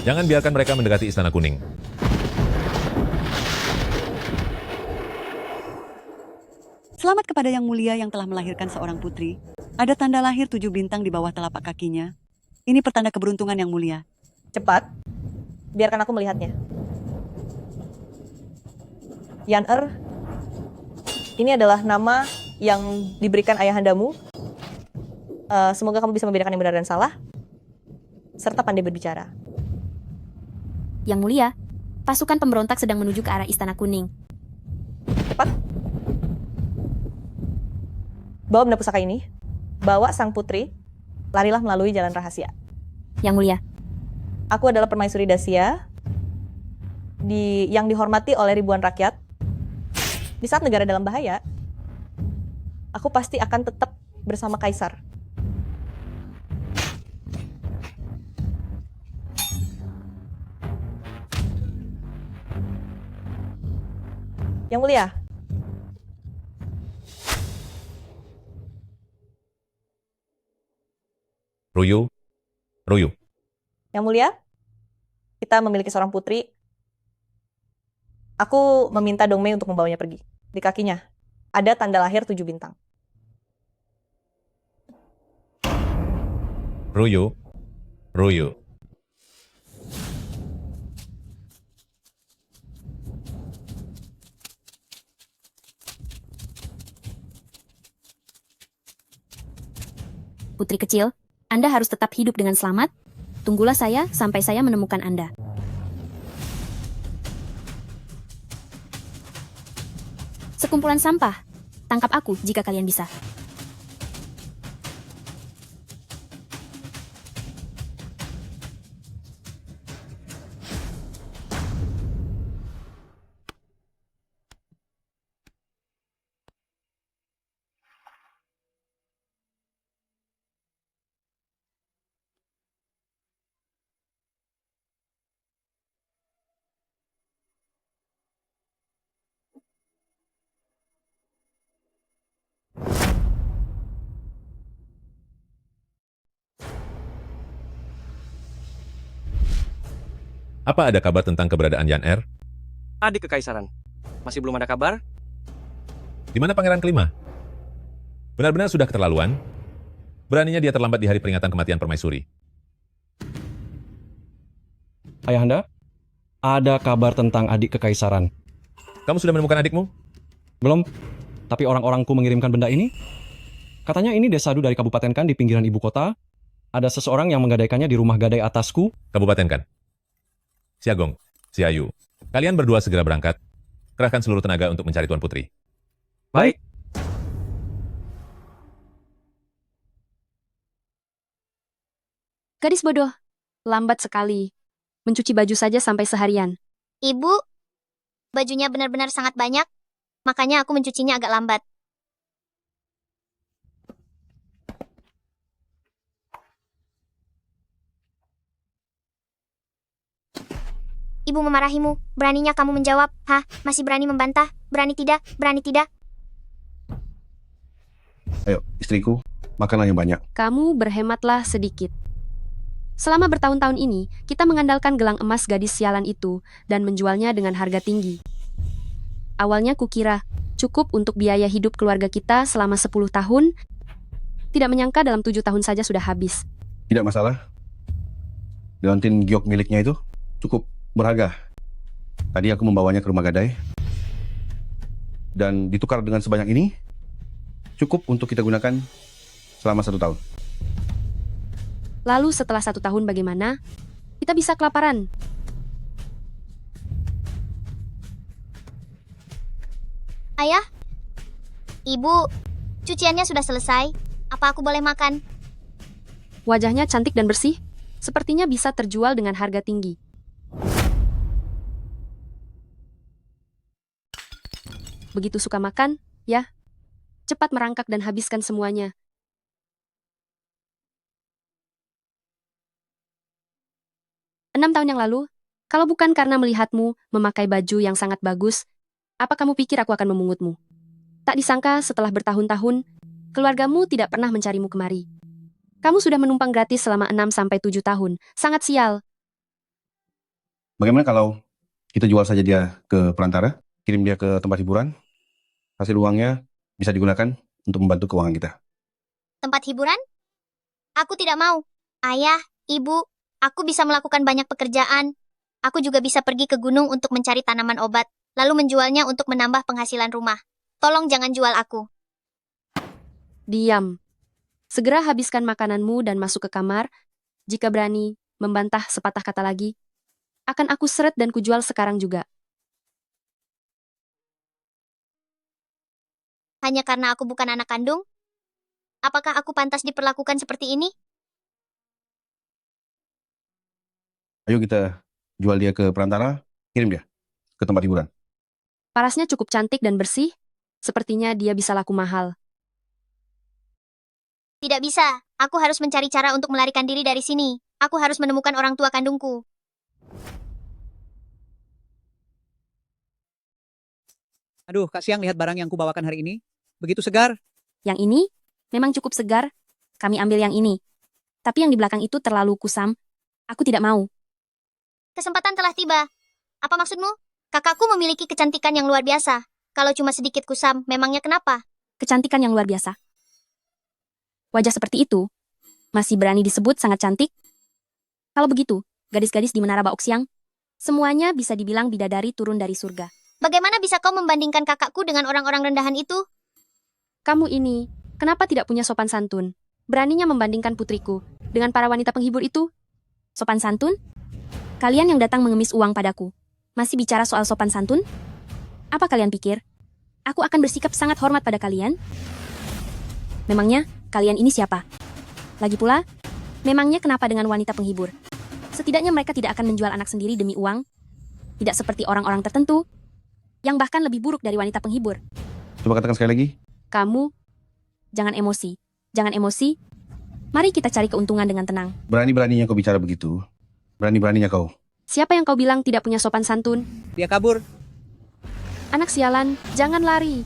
Jangan biarkan mereka mendekati Istana Kuning. Selamat kepada Yang Mulia yang telah melahirkan seorang putri. Ada tanda lahir 7 bintang di bawah telapak kakinya. Ini pertanda keberuntungan Yang Mulia. Cepat, biarkan aku melihatnya. Yan-er, ini adalah nama yang diberikan ayahandamu. Semoga kamu bisa membedakan yang benar dan salah, serta pandai berbicara. Yang Mulia, pasukan pemberontak sedang menuju ke arah Istana Kuning. Cepat. Bawa benda pusaka ini, bawa sang putri, larilah melalui jalan rahasia. Yang Mulia, Aku adalah permaisuri Dacia, yang dihormati oleh ribuan rakyat. Di saat negara dalam bahaya, aku pasti akan tetap bersama Kaisar. Yang Mulia, Ruyu, Ruyu. Yang Mulia, kita memiliki seorang putri. Aku meminta Dongmei untuk membawanya pergi. Di kakinya ada tanda lahir 7 bintang. Ruyu, Ruyu. putri kecil, Anda harus tetap hidup dengan selamat. Tunggulah saya sampai saya menemukan Anda. Sekumpulan sampah. Tangkap aku jika kalian bisa. Apa ada kabar tentang keberadaan Yan-er? Adik kekaisaran. Masih belum ada kabar? Di mana pangeran kelima? Benar-benar sudah keterlaluan. Beraninya dia terlambat di hari peringatan kematian permaisuri. Ayahanda, ada kabar tentang adik kekaisaran. Kamu sudah menemukan adikmu? Belum, tapi orang-orangku mengirimkan benda ini. Katanya ini desadu dari Kabupaten Kan di pinggiran ibu kota. Ada seseorang yang menggadaikannya di rumah gadai atasku. Kabupaten Kan. Siagong, Siayu. Kalian berdua segera berangkat. Kerahkan seluruh tenaga untuk mencari Tuan Putri. Baik. Gadis bodoh, lambat sekali. Mencuci baju saja sampai seharian. Ibu, bajunya benar-benar sangat banyak, makanya aku mencucinya agak lambat. Ibu memarahimu, beraninya kamu menjawab, hah, masih berani membantah, berani tidak, berani tidak. Ayo, istriku, makanlah yang banyak. Kamu berhematlah sedikit. Selama bertahun-tahun ini, kita mengandalkan gelang emas gadis sialan itu dan menjualnya dengan harga tinggi. Awalnya kukira cukup untuk biaya hidup keluarga kita selama 10 tahun. Tidak menyangka dalam 7 tahun saja sudah habis. Tidak masalah. Leontin giok miliknya itu cukup berharga. Tadi aku membawanya ke rumah gadai. Dan ditukar dengan sebanyak ini, cukup untuk kita gunakan selama 1 tahun. Lalu setelah 1 tahun bagaimana? Kita bisa kelaparan. Ayah, ibu, cuciannya sudah selesai, apa aku boleh makan? Wajahnya cantik dan bersih, sepertinya bisa terjual dengan harga tinggi. Begitu suka makan, ya? Cepat merangkak dan habiskan semuanya. Enam tahun yang lalu, kalau bukan karena melihatmu memakai baju yang sangat bagus, apa kamu pikir aku akan memungutmu? Tak disangka setelah bertahun-tahun, keluargamu tidak pernah mencarimu kemari. Kamu sudah menumpang gratis selama 6-7 tahun. Sangat sial. Bagaimana kalau kita jual saja dia ke perantara, kirim dia ke tempat hiburan, hasil uangnya bisa digunakan untuk membantu keuangan kita. Tempat hiburan? Aku tidak mau. Ayah, ibu, aku bisa melakukan banyak pekerjaan. Aku juga bisa pergi ke gunung untuk mencari tanaman obat, lalu menjualnya untuk menambah penghasilan rumah. Tolong jangan jual aku. Diam. Segera habiskan makananmu dan masuk ke kamar. Jika berani membantah sepatah kata lagi, akan aku seret dan kujual sekarang juga. Hanya karena aku bukan anak kandung? Apakah aku pantas diperlakukan seperti ini? Ayo kita jual dia ke perantara, kirim dia ke tempat hiburan. Parasnya cukup cantik dan bersih. Sepertinya dia bisa laku mahal. Tidak bisa. Aku harus mencari cara untuk melarikan diri dari sini. Aku harus menemukan orang tua kandungku. Aduh, Kak Siang lihat barang yang kubawakan hari ini. Begitu segar. Yang ini memang cukup segar. Kami ambil yang ini. Tapi yang di belakang itu terlalu kusam. Aku tidak mau. Kesempatan telah tiba. Apa maksudmu? Kakakku memiliki kecantikan yang luar biasa. Kalau cuma sedikit kusam, memangnya kenapa? Kecantikan yang luar biasa. Wajah seperti itu masih berani disebut sangat cantik? Kalau begitu, gadis-gadis di Menara Baoxiang, semuanya bisa dibilang bidadari turun dari surga. Bagaimana bisa kau membandingkan kakakku dengan orang-orang rendahan itu? Kamu ini, kenapa tidak punya sopan santun? Beraninya membandingkan putriku dengan para wanita penghibur itu? Sopan santun? Kalian yang datang mengemis uang padaku, masih bicara soal sopan santun? Apa kalian pikir? Aku akan bersikap sangat hormat pada kalian? Memangnya, kalian ini siapa? Lagi pula, memangnya kenapa dengan wanita penghibur? Setidaknya mereka tidak akan menjual anak sendiri demi uang. Tidak seperti orang-orang tertentu, yang bahkan lebih buruk dari wanita penghibur. Coba katakan sekali lagi. Kamu, jangan emosi. Jangan emosi. Mari kita cari keuntungan dengan tenang. Berani-beraninya kau bicara begitu. Berani-beraninya kau. Siapa yang kau bilang tidak punya sopan santun? Dia kabur. Anak sialan, jangan lari.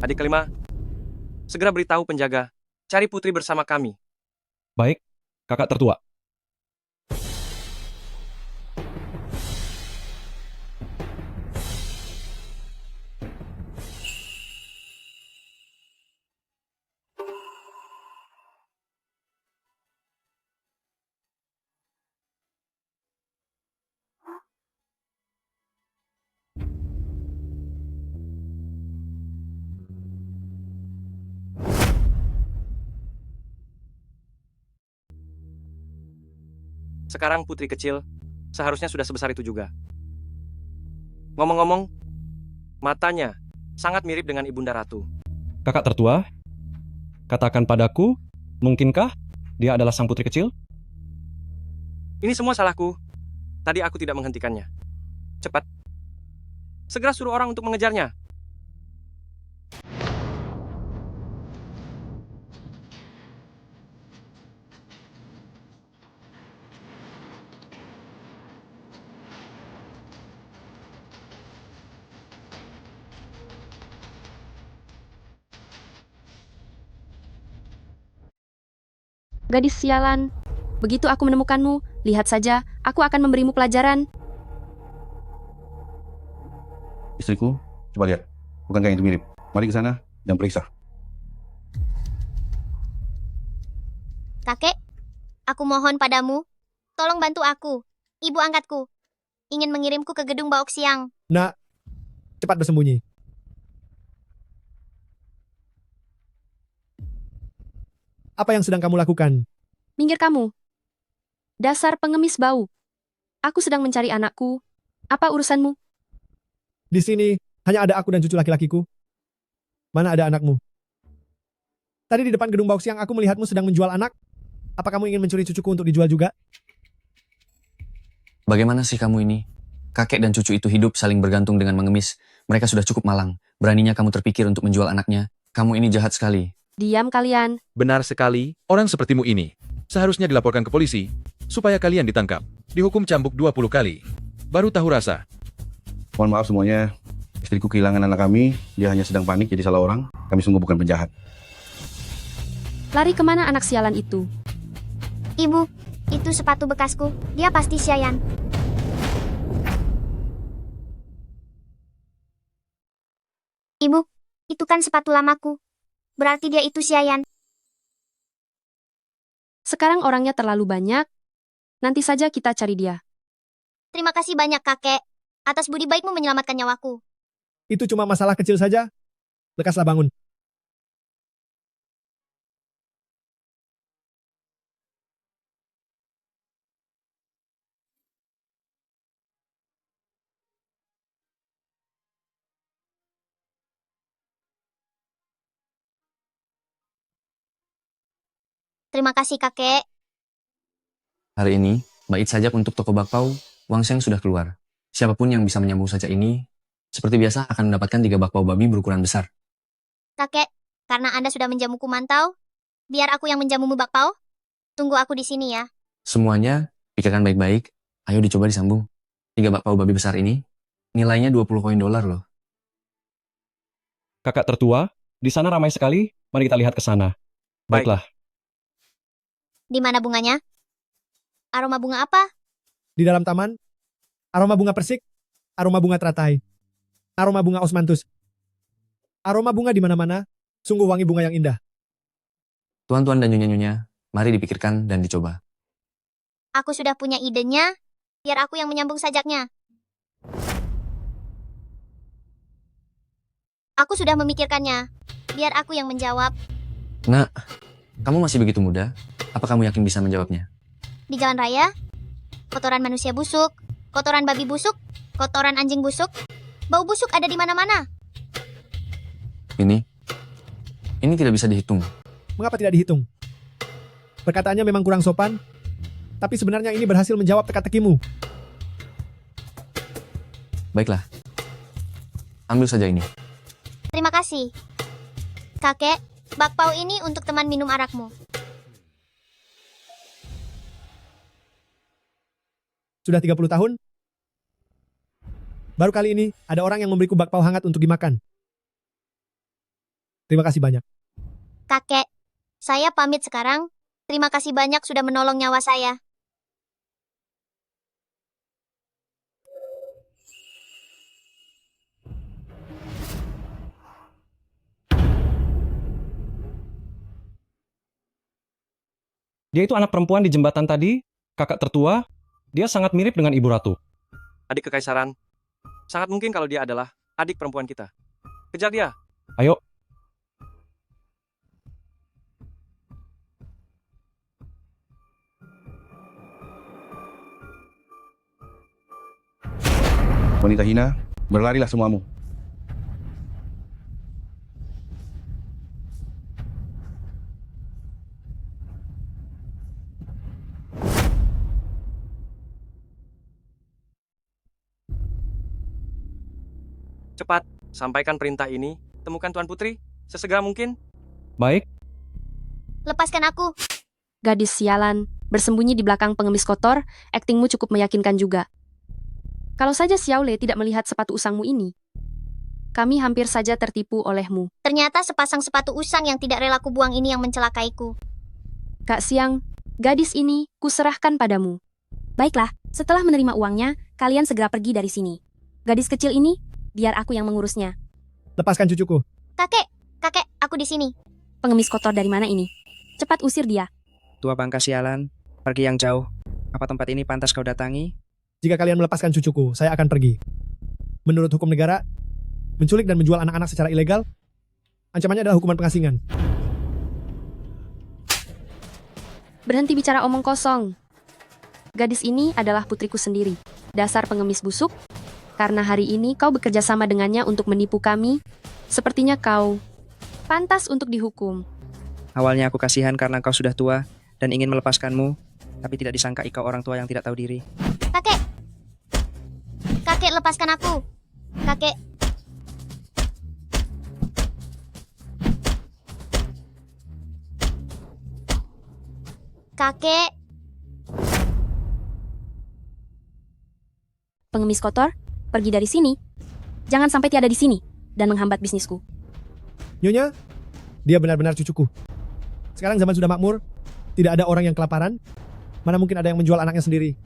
Adik kelima, segera beritahu penjaga, cari putri bersama kami. Baik, kakak tertua. Sekarang putri kecil, seharusnya sudah sebesar itu juga. Ngomong-ngomong, matanya sangat mirip dengan Ibunda Ratu. Kakak tertua, katakan padaku, mungkinkah dia adalah sang putri kecil? Ini semua salahku. Tadi aku tidak menghentikannya. Cepat. Segera suruh orang untuk mengejarnya. Gadis sialan, begitu aku menemukanmu, lihat saja, aku akan memberimu pelajaran. Istriku, coba lihat. Bukankah itu mirip? Mari ke sana dan periksa. Kakek, aku mohon padamu, tolong bantu aku. Ibu angkatku ingin mengirimku ke gedung Baoxiang. Nak, cepat bersembunyi. Apa yang sedang kamu lakukan? Minggir kamu. Dasar pengemis bau. Aku sedang mencari anakku. Apa urusanmu? Di sini hanya ada aku dan cucu laki-lakiku. Mana ada anakmu? Tadi di depan gedung Baoxiang aku melihatmu sedang menjual anak. Apa kamu ingin mencuri cucuku untuk dijual juga? Bagaimana sih kamu ini? Kakek dan cucu itu hidup saling bergantung dengan mengemis. Mereka sudah cukup malang. Beraninya kamu terpikir untuk menjual anaknya. Kamu ini jahat sekali. Diam kalian. Benar sekali, orang sepertimu ini seharusnya dilaporkan ke polisi supaya kalian ditangkap, dihukum cambuk 20 kali. Baru tahu rasa. Mohon maaf semuanya. Istriku kehilangan anak kami. Dia hanya sedang panik jadi salah orang. Kami sungguh bukan penjahat. Lari kemana anak sialan itu? Ibu, itu sepatu bekasku. Dia pasti Xiayan. Ibu, itu kan sepatu lamaku. Berarti dia itu Xiayan. Sekarang orangnya terlalu banyak. Nanti saja kita cari dia. Terima kasih banyak, kakek. Atas budi baikmu menyelamatkan nyawaku. Itu cuma masalah kecil saja. Lekaslah bangun. Terima kasih, kakek. Hari ini, bait sajak untuk toko bakpao, Wang Sheng sudah keluar. Siapapun yang bisa menyambung sajak ini, seperti biasa akan mendapatkan 3 bakpao babi berukuran besar. Kakek, karena Anda sudah menjamuku mantau, biar aku yang menjamumu bakpao. Tunggu aku di sini ya. Semuanya, pikirkan baik-baik. Ayo dicoba disambung. 3 bakpao babi besar ini, nilainya 20 koin dolar loh. Kakak tertua, di sana ramai sekali. Mari kita lihat ke sana. Baik. Baiklah. Di mana bunganya? Aroma bunga apa? Di dalam taman, aroma bunga persik, aroma bunga teratai, aroma bunga osmanthus. Aroma bunga di mana-mana, sungguh wangi bunga yang indah. Tuan-tuan dan nyonya-nyonya, mari dipikirkan dan dicoba. Aku sudah punya idenya, biar aku yang menyambung sajaknya. Aku sudah memikirkannya, biar aku yang menjawab. Nak, kamu masih begitu muda. Apa kamu yakin bisa menjawabnya? Di jalan raya, kotoran manusia busuk, kotoran babi busuk, kotoran anjing busuk, bau busuk ada di mana-mana. Ini tidak bisa dihitung. Mengapa tidak dihitung? Perkataannya memang kurang sopan, tapi sebenarnya ini berhasil menjawab teka-tekimu. Baiklah. Ambil saja ini. Terima kasih. Kakek, bakpao ini untuk teman minum arakmu. Sudah 30 tahun? Baru kali ini, ada orang yang memberiku bakpao hangat untuk dimakan. Terima kasih banyak. Kakek, saya pamit sekarang. Terima kasih banyak sudah menolong nyawa saya. Dia itu anak perempuan di jembatan tadi, kakak tertua. Dia sangat mirip dengan Ibu Ratu. Adik kekaisaran. Sangat mungkin kalau dia adalah adik perempuan kita. Kejar dia. Ayo. Wanita hina, berlarilah semuamu. Cepat, sampaikan perintah ini. Temukan Tuan Putri, sesegera mungkin. Baik. Lepaskan aku. Gadis sialan, bersembunyi di belakang pengemis kotor, aktingmu cukup meyakinkan juga. Kalau saja Xiaole tidak melihat sepatu usangmu ini, kami hampir saja tertipu olehmu. Ternyata sepasang sepatu usang yang tidak rela kubuang ini yang mencelakaiku. Kak Siang, gadis ini kuserahkan padamu. Baiklah, setelah menerima uangnya, kalian segera pergi dari sini. Gadis kecil ini, biar aku yang mengurusnya. Lepaskan cucuku. Kakek, aku di sini. Pengemis kotor dari mana ini? Cepat usir dia. Tua bangka sialan, pergi yang jauh. Apa tempat ini pantas kau datangi? Jika kalian melepaskan cucuku, saya akan pergi. Menurut hukum negara, menculik dan menjual anak-anak secara ilegal, ancamannya adalah hukuman pengasingan. Berhenti bicara omong kosong. Gadis ini adalah putriku sendiri. Dasar pengemis busuk. Karena hari ini kau bekerja sama dengannya untuk menipu kami, sepertinya kau pantas untuk dihukum. Awalnya aku kasihan karena kau sudah tua dan ingin melepaskanmu, tapi tidak disangka kau orang tua yang tidak tahu diri. Kakek, lepaskan aku. Kakek. Kakek. Pengemis kotor, pergi dari sini. Jangan sampai tiada di sini dan menghambat bisnisku. Nyonya, dia benar-benar cucuku. Sekarang zaman sudah makmur, tidak ada orang yang kelaparan, Mana mungkin ada yang menjual anaknya sendiri?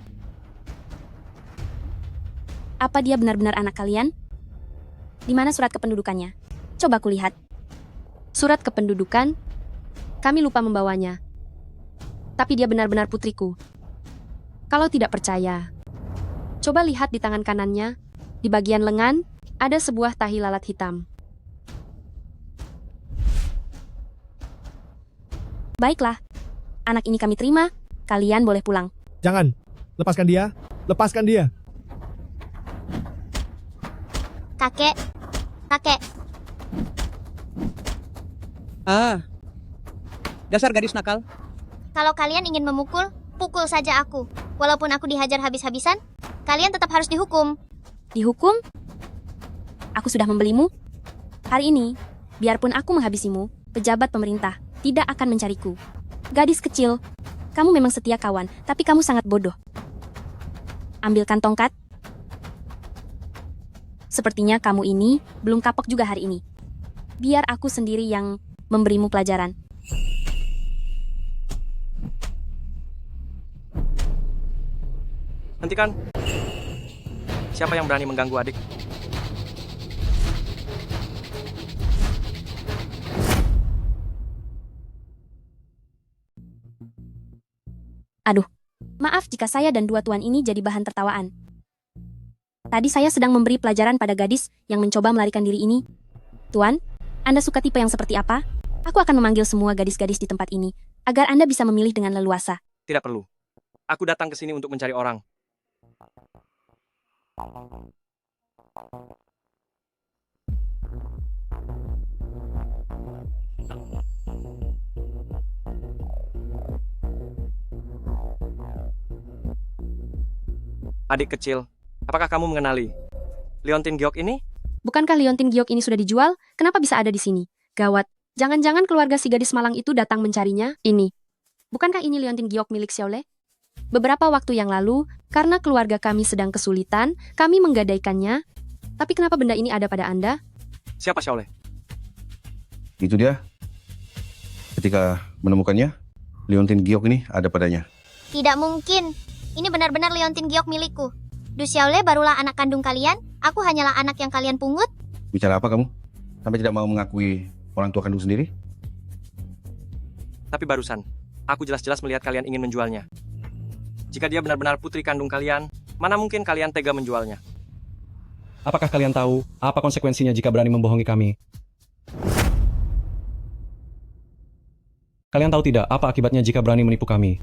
Apa dia benar-benar anak kalian? Di mana surat kependudukannya? Coba kulihat. Surat kependudukan? Kami lupa membawanya. Tapi dia benar-benar putriku. Kalau tidak percaya, coba lihat di tangan kanannya, di bagian lengan, ada sebuah tahi lalat hitam. Baiklah, anak ini kami terima, kalian boleh pulang. Jangan, lepaskan dia, lepaskan dia. Kakek, kakek, Dasar gadis nakal. kalau kalian ingin memukul, pukul saja aku. Walaupun aku dihajar habis-habisan, kalian tetap harus dihukum. Dihukum? Aku sudah membelimu. Hari ini, biarpun aku menghabisimu, pejabat pemerintah tidak akan mencariku. Gadis kecil, kamu memang setia kawan, tapi kamu sangat bodoh. Ambilkan tongkat. Sepertinya kamu ini belum kapok juga hari ini. Biar aku sendiri yang memberimu pelajaran. Hentikan. Siapa yang berani mengganggu adik? Aduh, maaf jika saya dan dua tuan ini jadi bahan tertawaan. Tadi saya sedang memberi pelajaran pada gadis yang mencoba melarikan diri ini. Tuan, Anda suka tipe yang seperti apa? Aku akan memanggil semua gadis-gadis di tempat ini, agar Anda bisa memilih dengan leluasa. Tidak perlu. Aku datang ke sini untuk mencari orang. Adik kecil, apakah kamu mengenali Leontin Giok ini? Bukankah Leontin Giok ini sudah dijual? Kenapa bisa ada di sini? Gawat, jangan-jangan keluarga si gadis malang itu datang mencarinya? Ini. Bukankah ini Leontin Giok milik Xiaole? Beberapa waktu yang lalu, karena keluarga kami sedang kesulitan, kami menggadaikannya. Tapi kenapa benda ini ada pada Anda? Siapa Xiaole? Itu dia. Ketika menemukannya, Leontin Giok ini ada padanya. Tidak mungkin. Ini benar-benar Leontin Giok milikku. Du Xiaole barulah anak kandung kalian. Aku hanyalah anak yang kalian pungut. Bicara apa kamu? Sampai tidak mau mengakui orang tua kandung sendiri? Tapi barusan, aku jelas-jelas melihat kalian ingin menjualnya. Jika dia benar-benar putri kandung kalian, mana mungkin kalian tega menjualnya? Apakah kalian tahu apa konsekuensinya jika berani membohongi kami? Kalian tahu tidak apa akibatnya jika berani menipu kami?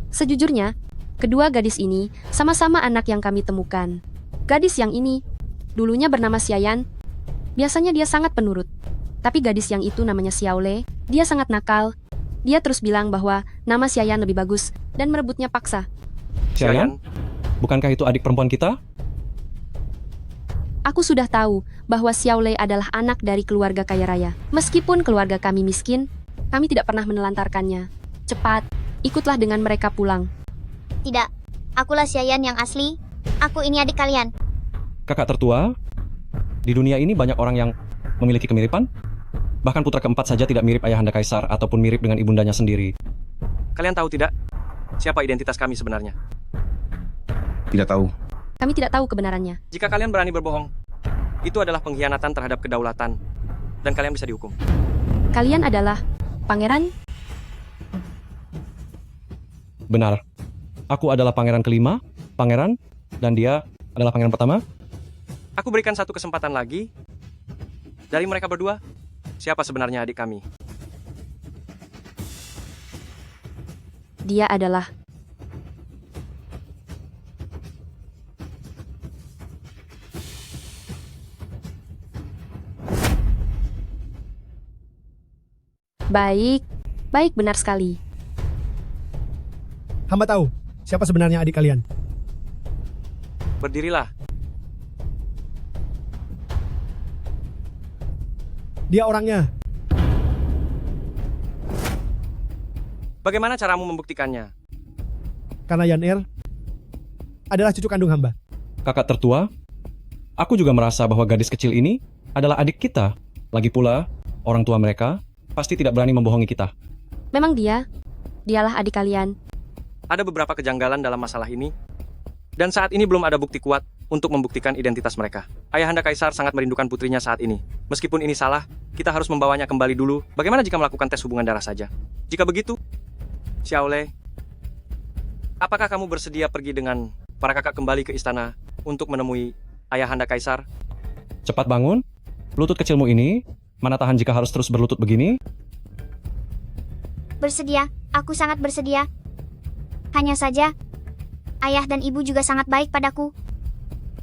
Sejujurnya, kedua gadis ini sama-sama anak yang kami temukan. Gadis yang ini, dulunya bernama Xiayan. Biasanya dia sangat penurut. Tapi gadis yang itu namanya Xiaole, dia sangat nakal. Dia terus bilang bahwa nama Xiayan lebih bagus dan merebutnya paksa. Xiayan? Bukankah itu adik perempuan kita? Aku sudah tahu bahwa Xiaole adalah anak dari keluarga kaya raya. Meskipun keluarga kami miskin, kami tidak pernah menelantarkannya. Cepat, ikutlah dengan mereka pulang. Tidak, akulah Xiayan yang asli. Aku ini adik kalian. Kakak tertua? Di dunia ini banyak orang yang memiliki kemiripan? Bahkan putra keempat saja tidak mirip ayahanda kaisar ataupun mirip dengan ibundanya sendiri. Kalian tahu tidak siapa identitas kami sebenarnya? Tidak tahu. Kami tidak tahu kebenarannya. Jika kalian berani berbohong, itu adalah pengkhianatan terhadap kedaulatan, dan kalian bisa dihukum. Kalian adalah pangeran? Benar. Aku adalah pangeran kelima, pangeran, dan dia adalah pangeran pertama. Aku berikan satu kesempatan lagi. Dari mereka berdua, siapa sebenarnya adik kami? Dia adalah baik, baik benar sekali. Hamba tahu siapa sebenarnya adik kalian. Berdirilah. Dia orangnya. Bagaimana caramu membuktikannya? Karena Yan Er adalah cucu kandung hamba. Kakak tertua, aku juga merasa bahwa gadis kecil ini adalah adik kita. Lagi pula, orang tua mereka pasti tidak berani membohongi kita. Memang dialah adik kalian. Ada beberapa kejanggalan dalam masalah ini, dan saat ini belum ada bukti kuat untuk membuktikan identitas mereka. Ayahanda Kaisar sangat merindukan putrinya saat ini. Meskipun ini salah, kita harus membawanya kembali dulu. Bagaimana jika melakukan tes hubungan darah saja? Jika begitu, Xiaole, apakah kamu bersedia pergi dengan para kakak kembali ke istana untuk menemui Ayahanda Kaisar? Cepat bangun. Lutut kecilmu ini, mana tahan jika harus terus berlutut begini? Bersedia, aku sangat bersedia. Hanya saja, ayah dan ibu juga sangat baik padaku.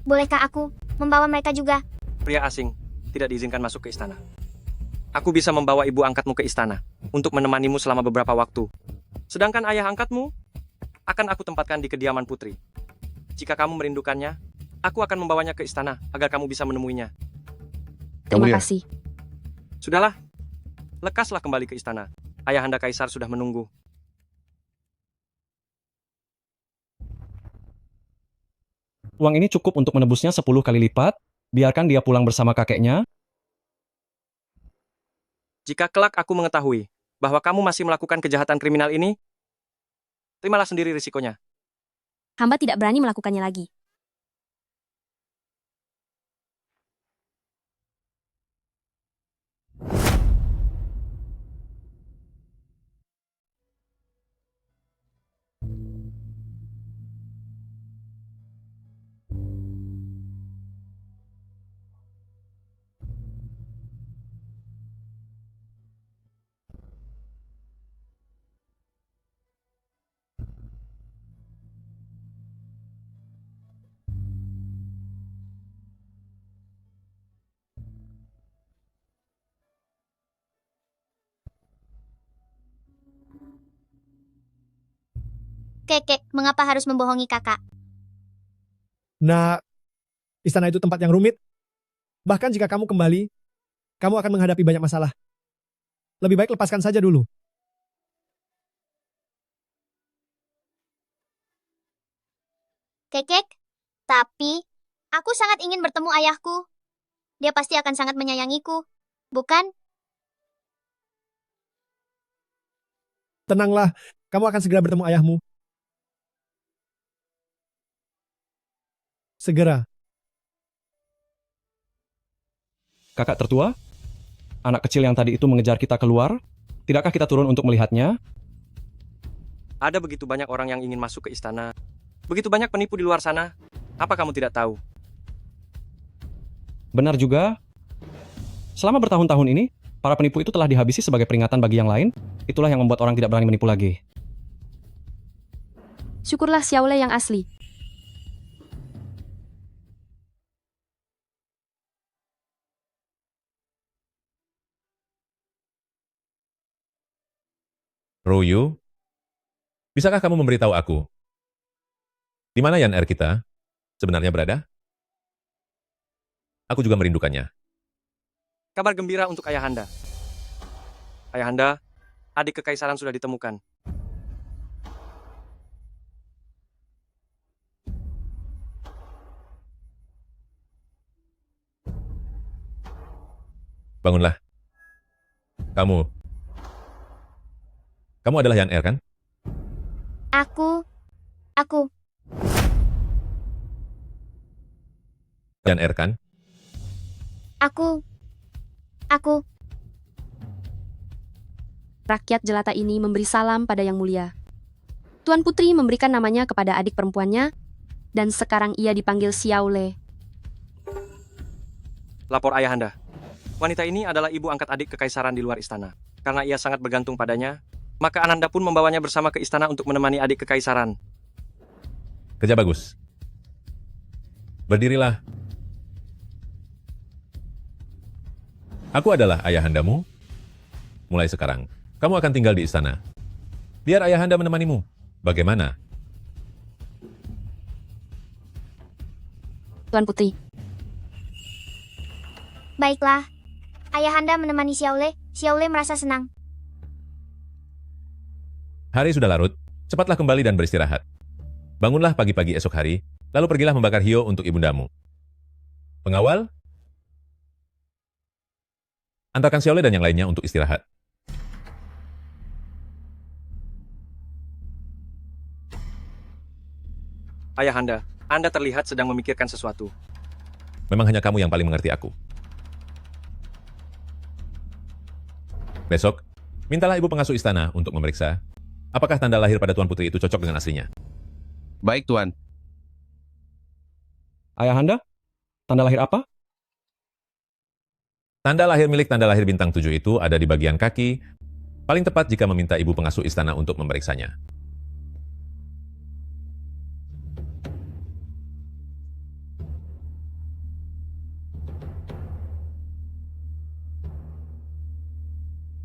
Bolehkah aku membawa mereka juga? Pria asing tidak diizinkan masuk ke istana. Aku bisa membawa ibu angkatmu ke istana untuk menemanimu selama beberapa waktu. Sedangkan ayah angkatmu akan aku tempatkan di kediaman putri. Jika kamu merindukannya, aku akan membawanya ke istana agar kamu bisa menemuinya. Terima kasih. Sudahlah, lekaslah kembali ke istana. Ayahanda Kaisar sudah menunggu. Uang ini cukup untuk menebusnya 10 kali lipat. Biarkan dia pulang bersama kakeknya. Jika kelak aku mengetahui bahwa kamu masih melakukan kejahatan kriminal ini, terimalah sendiri risikonya. Hamba tidak berani melakukannya lagi. Kekek, mengapa harus membohongi kakak? Nah, istana itu tempat yang rumit. Bahkan jika kamu kembali, kamu akan menghadapi banyak masalah. Lebih baik lepaskan saja dulu. Kekek, tapi aku sangat ingin bertemu ayahku. Dia pasti akan sangat menyayangiku, bukan? Tenanglah, kamu akan segera bertemu ayahmu. Segera. Kakak tertua, anak kecil yang tadi itu mengejar kita keluar. Tidakkah kita turun untuk melihatnya? Ada begitu banyak orang yang ingin masuk ke istana. Begitu banyak penipu di luar sana. Apa kamu tidak tahu? Benar juga. Selama bertahun-tahun ini, para penipu itu telah dihabisi sebagai peringatan bagi yang lain. Itulah yang membuat orang tidak berani menipu lagi. Syukurlah Xiaole yang asli. Ruyu, bisakah kamu memberitahu aku, di mana Yan Er kita sebenarnya berada? Aku juga merindukannya. Kabar gembira untuk Ayahanda. Ayahanda, adik kekaisaran sudah ditemukan. Bangunlah. Kamu adalah Yan Er, kan? Aku. Yan Er, kan? Aku. Rakyat jelata ini memberi salam pada Yang Mulia. Tuan Putri memberikan namanya kepada adik perempuannya, dan sekarang ia dipanggil Xiaole. Lapor Ayahanda. Wanita ini adalah ibu angkat adik kekaisaran di luar istana. Karena ia sangat bergantung padanya, maka Ananda pun membawanya bersama ke istana untuk menemani adik kekaisaran. Kerja bagus. Berdirilah. Aku adalah ayahandamu. Mulai sekarang, kamu akan tinggal di istana. Biar ayahanda menemanimu. Bagaimana? Tuan Putri. Baiklah. Ayahanda menemani Xiaole. Xiaole merasa senang. Hari sudah larut, cepatlah kembali dan beristirahat. Bangunlah pagi-pagi esok hari, lalu pergilah membakar hio untuk ibundamu. Pengawal, antarkan Xiaole dan yang lainnya untuk istirahat. Ayahanda, Anda terlihat sedang memikirkan sesuatu. Memang hanya kamu yang paling mengerti aku. Besok, mintalah ibu pengasuh istana untuk memeriksa apakah tanda lahir pada Tuan Putri itu cocok dengan aslinya. Baik, Tuan. Ayahanda, tanda lahir apa? Tanda lahir milik tanda lahir bintang 7 itu ada di bagian kaki, paling tepat jika meminta ibu pengasuh istana untuk memeriksanya.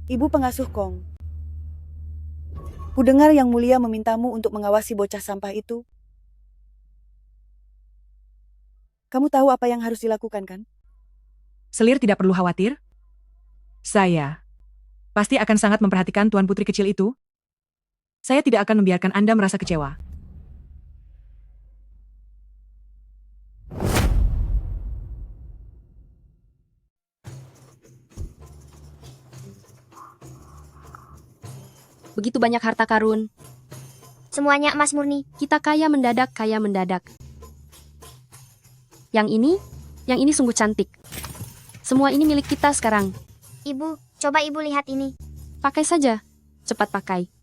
Ibu pengasuh Kong. Kudengar Yang Mulia memintamu untuk mengawasi bocah sampah itu. Kamu tahu apa yang harus dilakukan, kan? Selir tidak perlu khawatir. Saya pasti akan sangat memperhatikan Tuan Putri kecil itu. Saya tidak akan membiarkan Anda merasa kecewa. Begitu banyak harta karun. Semuanya emas murni. Kita kaya mendadak, kaya mendadak. Yang ini sungguh cantik. Semua ini milik kita sekarang. Ibu, coba ibu lihat ini. Pakai saja. Cepat pakai.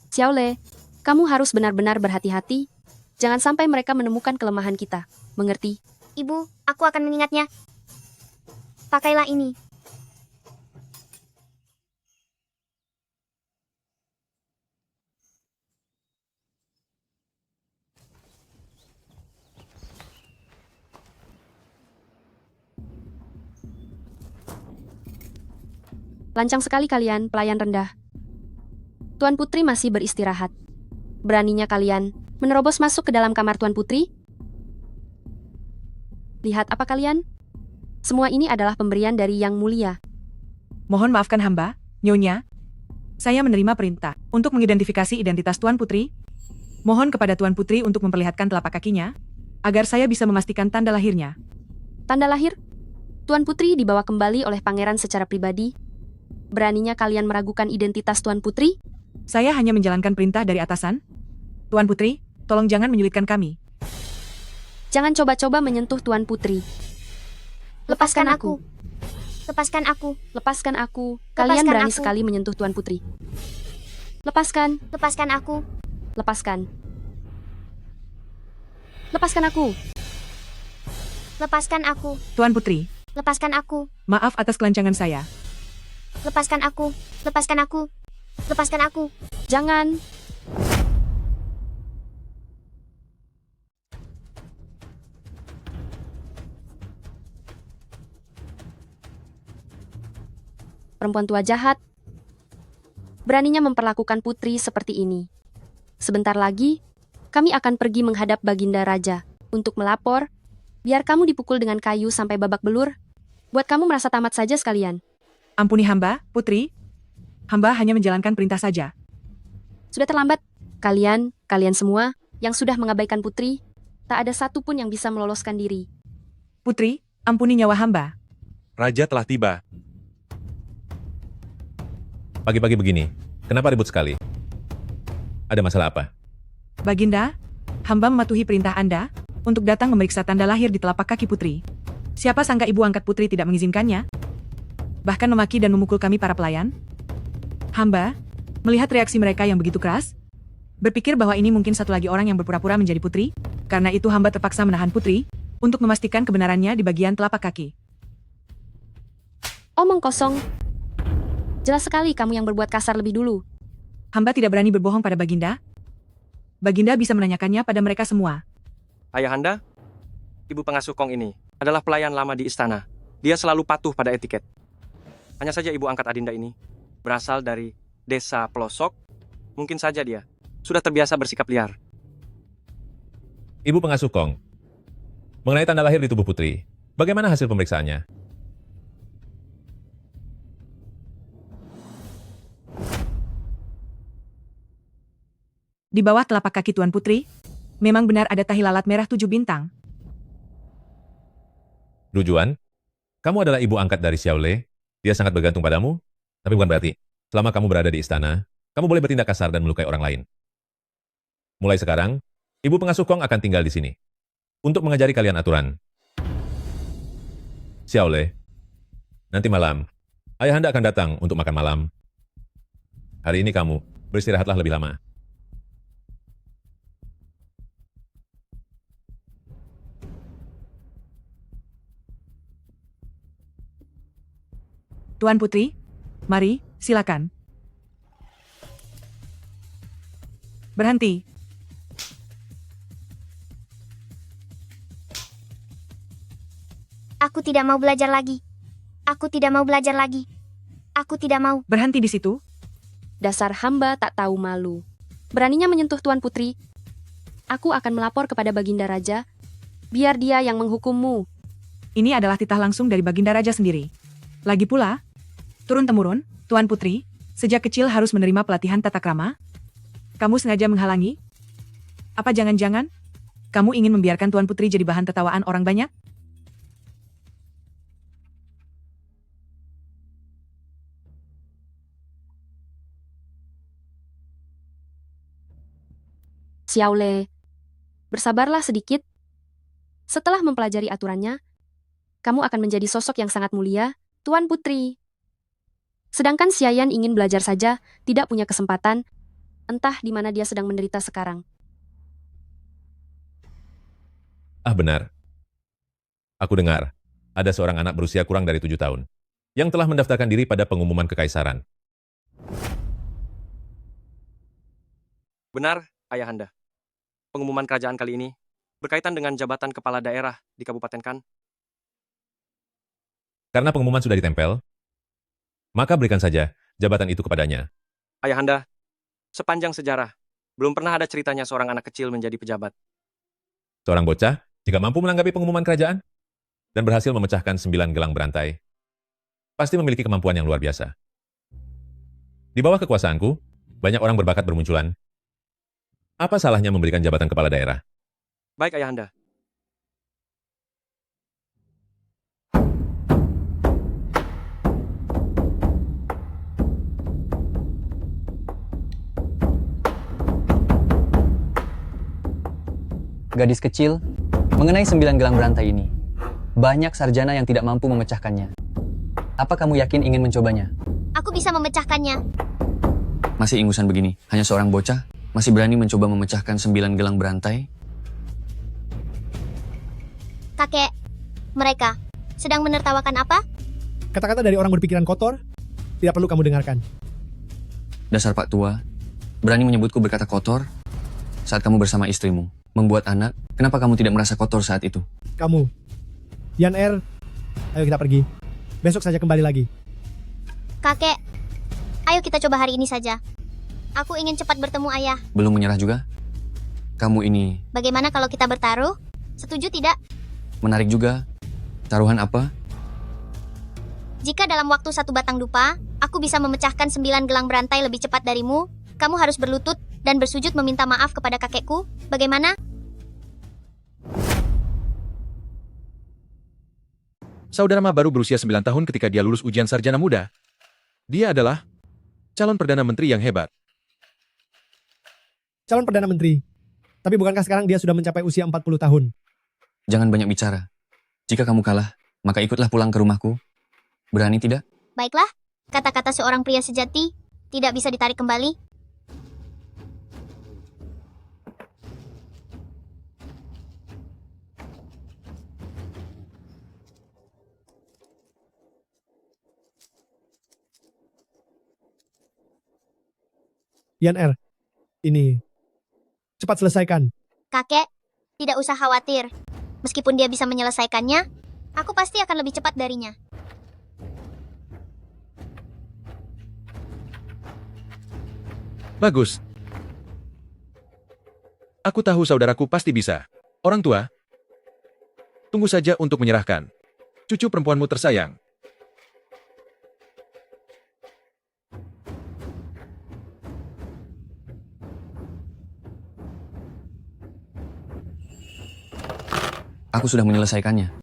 Xiaole, kamu harus benar-benar berhati-hati. Jangan sampai mereka menemukan kelemahan kita. Mengerti? Ibu, aku akan mengingatnya. Pakailah ini. Lancang sekali kalian, pelayan rendah. Tuan Putri masih beristirahat. Beraninya kalian menerobos masuk ke dalam kamar Tuan Putri? Lihat apa kalian? Semua ini adalah pemberian dari Yang Mulia. Mohon maafkan hamba, Nyonya. Saya menerima perintah untuk mengidentifikasi identitas Tuan Putri. Mohon kepada Tuan Putri untuk memperlihatkan telapak kakinya, agar saya bisa memastikan tanda lahirnya. Tanda lahir? Tuan Putri dibawa kembali oleh pangeran secara pribadi. Beraninya kalian meragukan identitas Tuan Putri? Saya hanya menjalankan perintah dari atasan. Tuan Putri, tolong jangan menyulitkan kami. Jangan coba-coba menyentuh Tuan Putri. Lepaskan aku. Lepaskan aku. Lepaskan aku. Kalian Lepaskan berani aku. sekali menyentuh Tuan Putri. Lepaskan. Lepaskan aku. Lepaskan. Lepaskan aku. Lepaskan aku. Tuan Putri, Lepaskan aku. maaf atas kelancangan saya. Lepaskan aku. Lepaskan aku. Lepaskan aku. Jangan. Perempuan tua jahat. Beraninya memperlakukan putri seperti ini. Sebentar lagi, kami akan pergi menghadap Baginda Raja untuk melapor. Biar kamu dipukul dengan kayu sampai babak belur. Buat kamu merasa tamat saja sekalian. Ampuni hamba, Putri. Hamba hanya menjalankan perintah saja. Sudah terlambat. Kalian semua yang sudah mengabaikan putri, tak ada satu pun yang bisa meloloskan diri. Putri, ampuni nyawa hamba. Raja telah tiba. Pagi-pagi begini, kenapa ribut sekali? Ada masalah apa? Baginda, hamba mematuhi perintah Anda untuk datang memeriksa tanda lahir di telapak kaki Putri. Siapa sangka ibu angkat Putri tidak mengizinkannya? Bahkan memaki dan memukul kami para pelayan. Hamba, melihat reaksi mereka yang begitu keras, berpikir bahwa ini mungkin satu lagi orang yang berpura-pura menjadi putri, karena itu hamba terpaksa menahan Putri untuk memastikan kebenarannya di bagian telapak kaki. Omong kosong. Jelas sekali kamu yang berbuat kasar lebih dulu. Hamba tidak berani berbohong pada Baginda. Baginda bisa menanyakannya pada mereka semua. Ayahanda, ibu pengasuh Kong ini adalah pelayan lama di istana. Dia selalu patuh pada etiket. Hanya saja ibu angkat Adinda ini berasal dari desa pelosok. Mungkin saja dia sudah terbiasa bersikap liar. Ibu pengasuh Kong, mengenai tanda lahir di tubuh putri, bagaimana hasil pemeriksaannya? Di bawah telapak kaki Tuan Putri, memang benar ada tahi lalat merah 7 bintang. Rujuan, kamu adalah ibu angkat dari Xiaole. Dia sangat bergantung padamu, tapi bukan berarti selama kamu berada di istana, kamu boleh bertindak kasar dan melukai orang lain. Mulai sekarang, Ibu pengasuh Kong akan tinggal di sini untuk mengajari kalian aturan. Xiaole, nanti malam, ayahanda akan datang untuk makan malam. Hari ini kamu beristirahatlah lebih lama. Tuan Putri, mari, silakan. Berhenti. Aku tidak mau belajar lagi. Aku tidak mau belajar lagi. Aku tidak mau. Berhenti di situ. Dasar hamba tak tahu malu. Beraninya menyentuh Tuan Putri. Aku akan melapor kepada Baginda Raja. Biar dia yang menghukummu. Ini adalah titah langsung dari Baginda Raja sendiri. Lagi pula, turun-temurun, Tuan Putri, sejak kecil harus menerima pelatihan tata krama. Kamu sengaja menghalangi? Apa jangan-jangan kamu ingin membiarkan Tuan Putri jadi bahan tertawaan orang banyak? Xiaole, bersabarlah sedikit. Setelah mempelajari aturannya, kamu akan menjadi sosok yang sangat mulia, Tuan Putri. Sedangkan Xiayan ingin belajar saja, tidak punya kesempatan, entah di mana dia sedang menderita sekarang. Ah benar. Aku dengar, ada seorang anak berusia kurang dari 7 tahun, yang telah mendaftarkan diri pada pengumuman kekaisaran. Benar, ayahanda. Pengumuman kerajaan kali ini berkaitan dengan jabatan kepala daerah di Kabupaten Kan. Karena pengumuman sudah ditempel, maka berikan saja jabatan itu kepadanya. Ayahanda, sepanjang sejarah, belum pernah ada ceritanya seorang anak kecil menjadi pejabat. Seorang bocah, jika mampu menanggapi pengumuman kerajaan dan berhasil memecahkan 9 gelang berantai, pasti memiliki kemampuan yang luar biasa. Di bawah kekuasaanku, banyak orang berbakat bermunculan. Apa salahnya memberikan jabatan kepala daerah? Baik, ayahanda. Gadis kecil, mengenai 9 gelang berantai ini, banyak sarjana yang tidak mampu memecahkannya. Apa kamu yakin ingin mencobanya? Aku bisa memecahkannya. Masih ingusan begini, hanya seorang bocah, masih berani mencoba memecahkan 9 gelang berantai? Kakek, mereka sedang menertawakan apa? Kata-kata dari orang berpikiran kotor, tidak perlu kamu dengarkan. Dasar Pak Tua, berani menyebutku berkata kotor saat kamu bersama istrimu, membuat anak, kenapa kamu tidak merasa kotor saat itu? Kamu, Yan Er, ayo kita pergi. Besok saja kembali lagi. Kakek, ayo kita coba hari ini saja. Aku ingin cepat bertemu ayah. Belum menyerah juga? Kamu ini Bagaimana kalau kita bertaruh? Setuju tidak? menarik juga. Taruhan apa? Jika dalam waktu 1 batang dupa, aku bisa memecahkan 9 gelang berantai lebih cepat darimu, kamu harus berlutut dan bersujud meminta maaf kepada kakekku. Bagaimana? Saudara Ma baru berusia 9 tahun ketika dia lulus ujian sarjana muda. Dia adalah calon Perdana Menteri yang hebat. Calon Perdana Menteri. Tapi bukankah sekarang dia sudah mencapai usia 40 tahun? Jangan banyak bicara. Jika kamu kalah, maka ikutlah pulang ke rumahku. Berani tidak? Baiklah, kata-kata seorang pria sejati tidak bisa ditarik kembali. Yan Er, ini. Cepat selesaikan. Kakek, tidak usah khawatir. Meskipun dia bisa menyelesaikannya, aku pasti akan lebih cepat darinya. Bagus. Aku tahu saudaraku pasti bisa. Orang tua, tunggu saja untuk menyerahkan. Cucu perempuanmu tersayang. Aku sudah menyelesaikannya.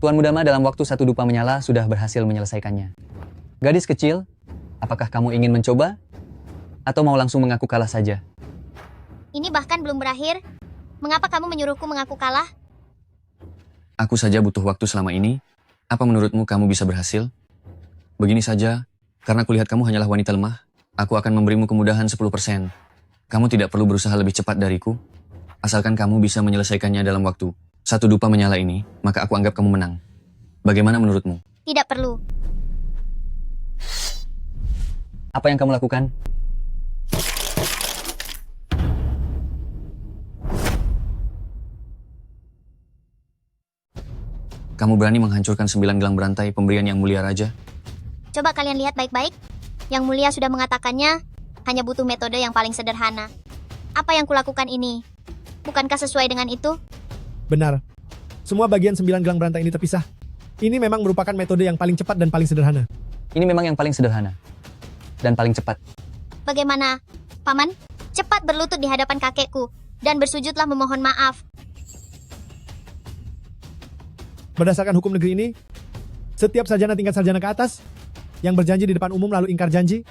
Tuan Muda Ma dalam waktu 1 dupa menyala sudah berhasil menyelesaikannya. Gadis kecil, apakah kamu ingin mencoba? Atau mau langsung mengaku kalah saja? Ini bahkan belum berakhir. Mengapa kamu menyuruhku mengaku kalah? Aku saja butuh waktu selama ini. Apa menurutmu kamu bisa berhasil? Begini saja, karena kulihat kamu hanyalah wanita lemah, aku akan memberimu kemudahan 10%. Kamu tidak perlu berusaha lebih cepat dariku. Asalkan kamu bisa menyelesaikannya dalam waktu. Satu dupa menyala ini, maka aku anggap kamu menang. Bagaimana menurutmu? Tidak perlu. Apa yang kamu lakukan? Kamu berani menghancurkan 9 gelang berantai pemberian Yang Mulia Raja? Coba kalian lihat baik-baik. Yang Mulia sudah mengatakannya, hanya butuh metode yang paling sederhana. Apa yang kulakukan ini? Bukankah sesuai dengan itu? Benar. Semua bagian 9 gelang berantai ini terpisah. Ini memang merupakan metode yang paling cepat dan paling sederhana. Ini memang yang paling sederhana. Dan paling cepat. Bagaimana? Paman, cepat berlutut di hadapan kakekku, dan bersujudlah memohon maaf. Berdasarkan hukum negeri ini, setiap sarjana tingkat sarjana ke atas yang berjanji di depan umum lalu ingkar janji,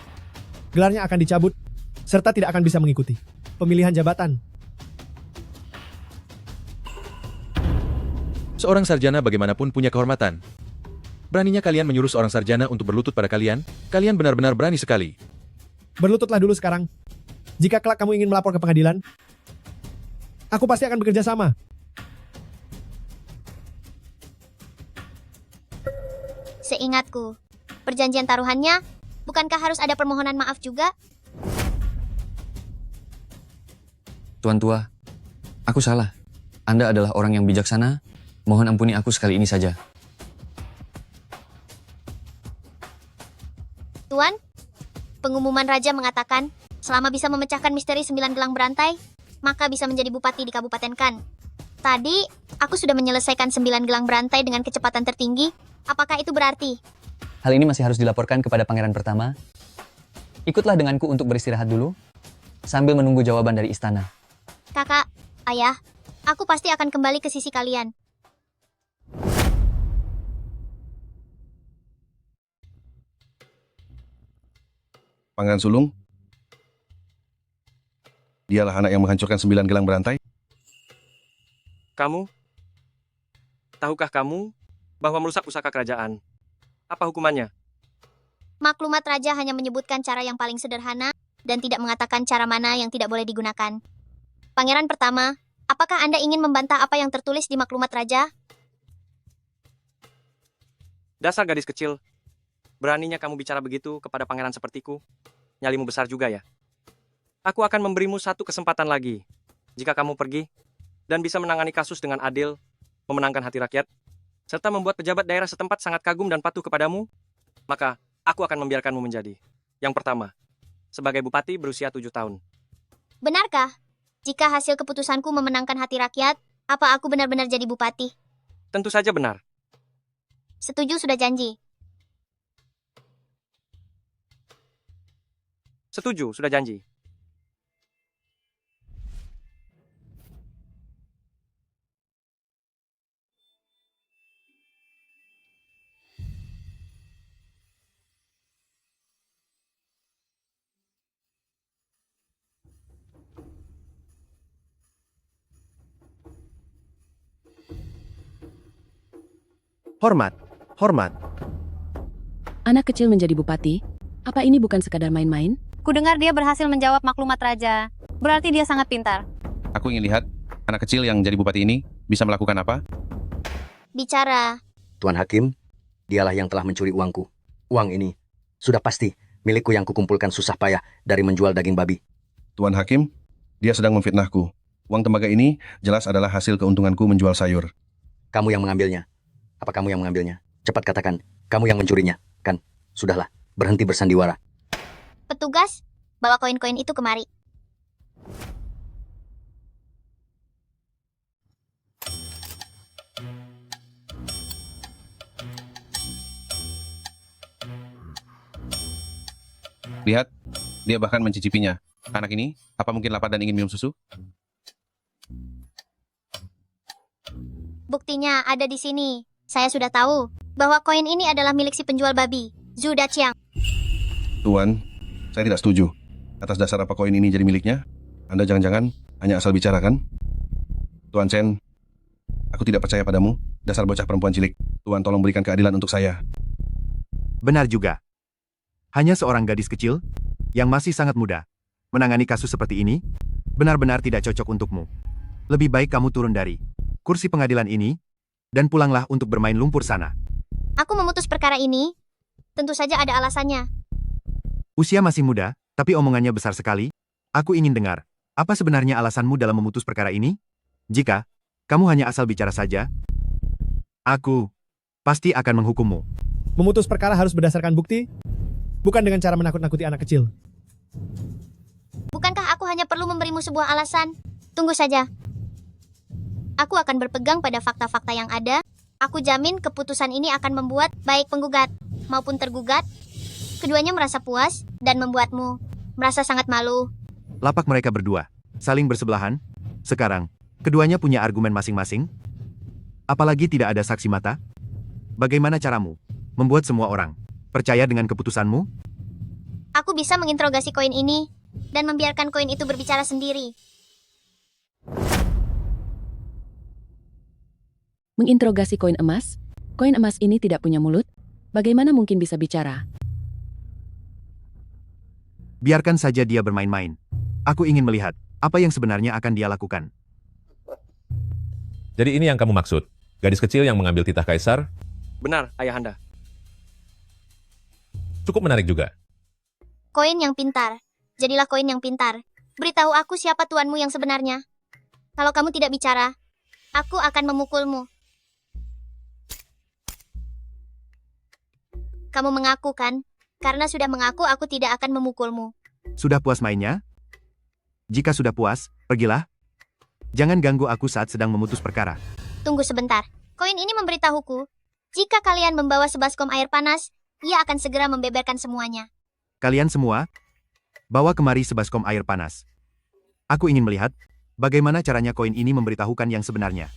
gelarnya akan dicabut, serta tidak akan bisa mengikuti pemilihan jabatan. Seorang sarjana bagaimanapun punya kehormatan. Beraninya kalian menyuruh seorang sarjana untuk berlutut pada kalian? Kalian benar-benar berani sekali. Berlututlah dulu sekarang. Jika kelak kamu ingin melapor ke pengadilan, aku pasti akan bekerja sama. Seingatku, perjanjian taruhannya, bukankah harus ada permohonan maaf juga? Tuan Tua, aku salah. Anda adalah orang yang bijaksana. Mohon ampuni aku sekali ini saja. Tuan, pengumuman raja mengatakan, selama bisa memecahkan misteri 9 gelang berantai, maka bisa menjadi bupati di Kabupaten Kan. Tadi, aku sudah menyelesaikan 9 gelang berantai dengan kecepatan tertinggi. Apakah itu berarti? Hal ini masih harus dilaporkan kepada pangeran pertama. Ikutlah denganku untuk beristirahat dulu, sambil menunggu jawaban dari istana. Kakak, ayah, aku pasti akan kembali ke sisi kalian. Pangeran Sulung, dialah anak yang menghancurkan 9 gelang berantai. Kamu? Tahukah kamu bahwa merusak pusaka kerajaan? Apa hukumannya? Maklumat raja hanya menyebutkan cara yang paling sederhana dan tidak mengatakan cara mana yang tidak boleh digunakan. Pangeran pertama, apakah Anda ingin membantah apa yang tertulis di maklumat raja? Dasar gadis kecil. Beraninya kamu bicara begitu kepada pangeran sepertiku? Nyalimu besar juga ya. Aku akan memberimu satu kesempatan lagi. Jika kamu pergi dan bisa menangani kasus dengan adil, memenangkan hati rakyat, serta membuat pejabat daerah setempat sangat kagum dan patuh kepadamu, maka aku akan membiarkanmu menjadi. Yang pertama, sebagai bupati berusia 7 tahun. Benarkah? Jika hasil keputusanku memenangkan hati rakyat, apa aku benar-benar jadi bupati? Tentu saja benar. Setuju, sudah janji. Setuju, sudah janji. Hormat, hormat. Anak kecil menjadi bupati? Apa ini bukan sekadar main-main? Kudengar dia berhasil menjawab maklumat raja. Berarti dia sangat pintar. Aku ingin lihat anak kecil yang jadi bupati ini bisa melakukan apa? Bicara. Tuan Hakim, dialah yang telah mencuri uangku. Uang ini sudah pasti milikku yang kukumpulkan susah payah dari menjual daging babi. Tuan Hakim, dia sedang memfitnahku. Uang tembaga ini jelas adalah hasil keuntunganku menjual sayur. Kamu yang mengambilnya. Apa kamu yang mengambilnya? Cepat katakan, kamu yang mencurinya, kan? Sudahlah, berhenti bersandiwara. Petugas, bawa koin-koin itu kemari. Lihat, dia bahkan mencicipinya. Anak ini, apa mungkin lapar dan ingin minum susu? Buktinya ada di sini. Saya sudah tahu bahwa koin ini adalah milik si penjual babi, Zhu Daqiang. Tuan, saya tidak setuju. Atas dasar apa koin ini jadi miliknya? Anda jangan-jangan hanya asal bicara kan? Tuan Chen, aku tidak percaya padamu, dasar bocah perempuan cilik. Tuan tolong berikan keadilan untuk saya. Benar juga. Hanya seorang gadis kecil, yang masih sangat muda, menangani kasus seperti ini, benar-benar tidak cocok untukmu. Lebih baik kamu turun dari kursi pengadilan ini, dan pulanglah untuk bermain lumpur sana. Aku memutus perkara ini, tentu saja ada alasannya. Usia masih muda, tapi omongannya besar sekali. Aku ingin dengar, apa sebenarnya alasanmu dalam memutus perkara ini? Jika kamu hanya asal bicara saja, aku pasti akan menghukummu. Memutus perkara harus berdasarkan bukti, bukan dengan cara menakut-nakuti anak kecil. Bukankah aku hanya perlu memberimu sebuah alasan? Tunggu saja. Aku akan berpegang pada fakta-fakta yang ada. Aku jamin keputusan ini akan membuat baik penggugat maupun tergugat, keduanya merasa puas dan membuatmu merasa sangat malu. Lapak mereka berdua saling bersebelahan. Sekarang, keduanya punya argumen masing-masing. Apalagi tidak ada saksi mata. Bagaimana caramu membuat semua orang percaya dengan keputusanmu? Aku bisa menginterogasi koin ini dan membiarkan koin itu berbicara sendiri. Menginterogasi koin emas? Koin emas ini tidak punya mulut? Bagaimana mungkin bisa bicara? Biarkan saja dia bermain-main. Aku ingin melihat apa yang sebenarnya akan dia lakukan. Jadi ini yang kamu maksud? Gadis kecil yang mengambil titah kaisar? Benar, Ayahanda. Cukup menarik juga. Koin yang pintar. Jadilah koin yang pintar. Beritahu aku siapa tuanmu yang sebenarnya. Kalau kamu tidak bicara, aku akan memukulmu. Kamu mengaku kan? Karena sudah mengaku, aku tidak akan memukulmu. Sudah puas mainnya? Jika sudah puas, pergilah. Jangan ganggu aku saat sedang memutus perkara. Tunggu sebentar. Koin ini memberitahuku, jika kalian membawa sebaskom air panas, ia akan segera membeberkan semuanya. Kalian semua, bawa kemari sebaskom air panas. Aku ingin melihat bagaimana caranya koin ini memberitahukan yang sebenarnya.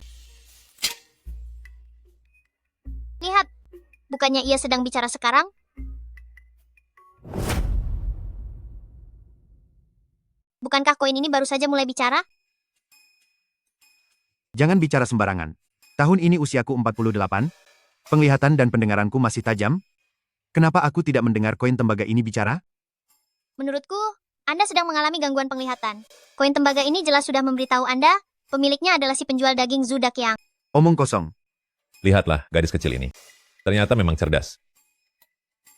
Lihat, bukannya ia sedang bicara sekarang? Bukankah koin ini baru saja mulai bicara? Jangan bicara sembarangan. Tahun ini usiaku 48, penglihatan dan pendengaranku masih tajam. Kenapa aku tidak mendengar koin tembaga ini bicara? Menurutku, Anda sedang mengalami gangguan penglihatan. Koin tembaga ini jelas sudah memberitahu Anda, pemiliknya adalah si penjual daging Zudak yang... Omong kosong. Lihatlah gadis kecil ini. Ternyata memang cerdas.